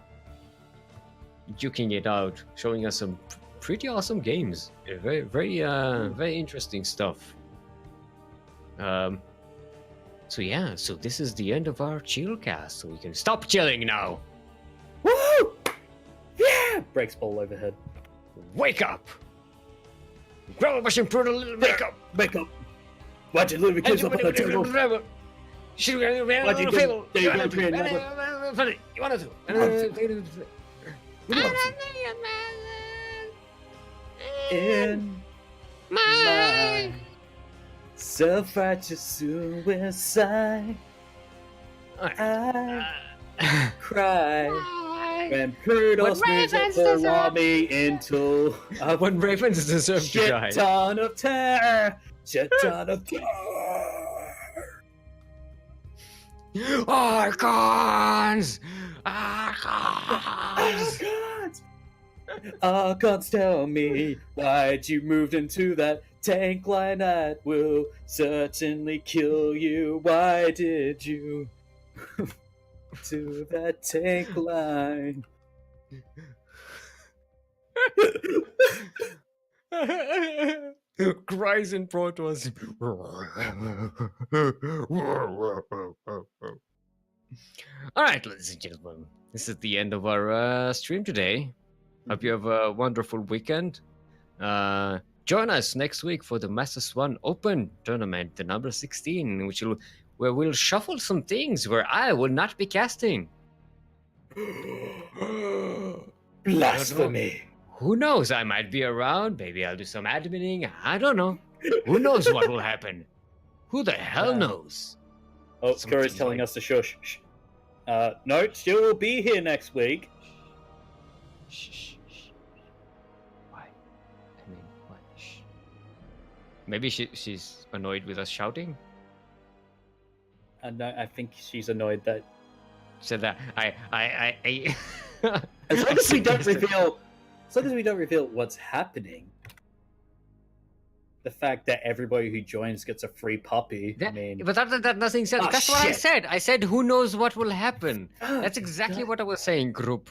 duking it out, showing us some pretty awesome games. Very, very interesting stuff. So yeah, so this is the end of our chill cast, so we can stop chilling now. Woo! Yeah! Breaks ball overhead. Wake up! Grab a machine, put a little wake up! Wake up! Watch it, little kids up on the table. Shoot a little table. You wanted to. In my self-righteous suicide, I cry when Protoss moves up for army into when Ravens deserve to die. Shit ton of terror. Shit ton of terror. Archons! Archons! Archons, tell me why'd you move into that tank line that will certainly kill you? Why did you to that tank line? Cries in Protoss. Alright, ladies and gentlemen, this is the end of our stream today. Hope you have a wonderful weekend. Join us next week for the Masters 1 Open tournament, the number 16, where we'll shuffle some things where I will not be casting. Blasphemy. Who knows? I might be around. Maybe I'll do some adminning. I don't know. Who knows what will happen? Who the hell knows? Oh, Curry's telling us to shush. Shh. No, she'll be here next week. Shh. Why? I mean, what? Shh. Maybe she's annoyed with us shouting? No, I think she's annoyed that... Said that I As long as we don't reveal... As long as we don't reveal what's happening, the fact that everybody who joins gets a free puppy, I mean... But that nothing said. Oh, That's what I said. I said, who knows what will happen. That's exactly God. what I was saying, group.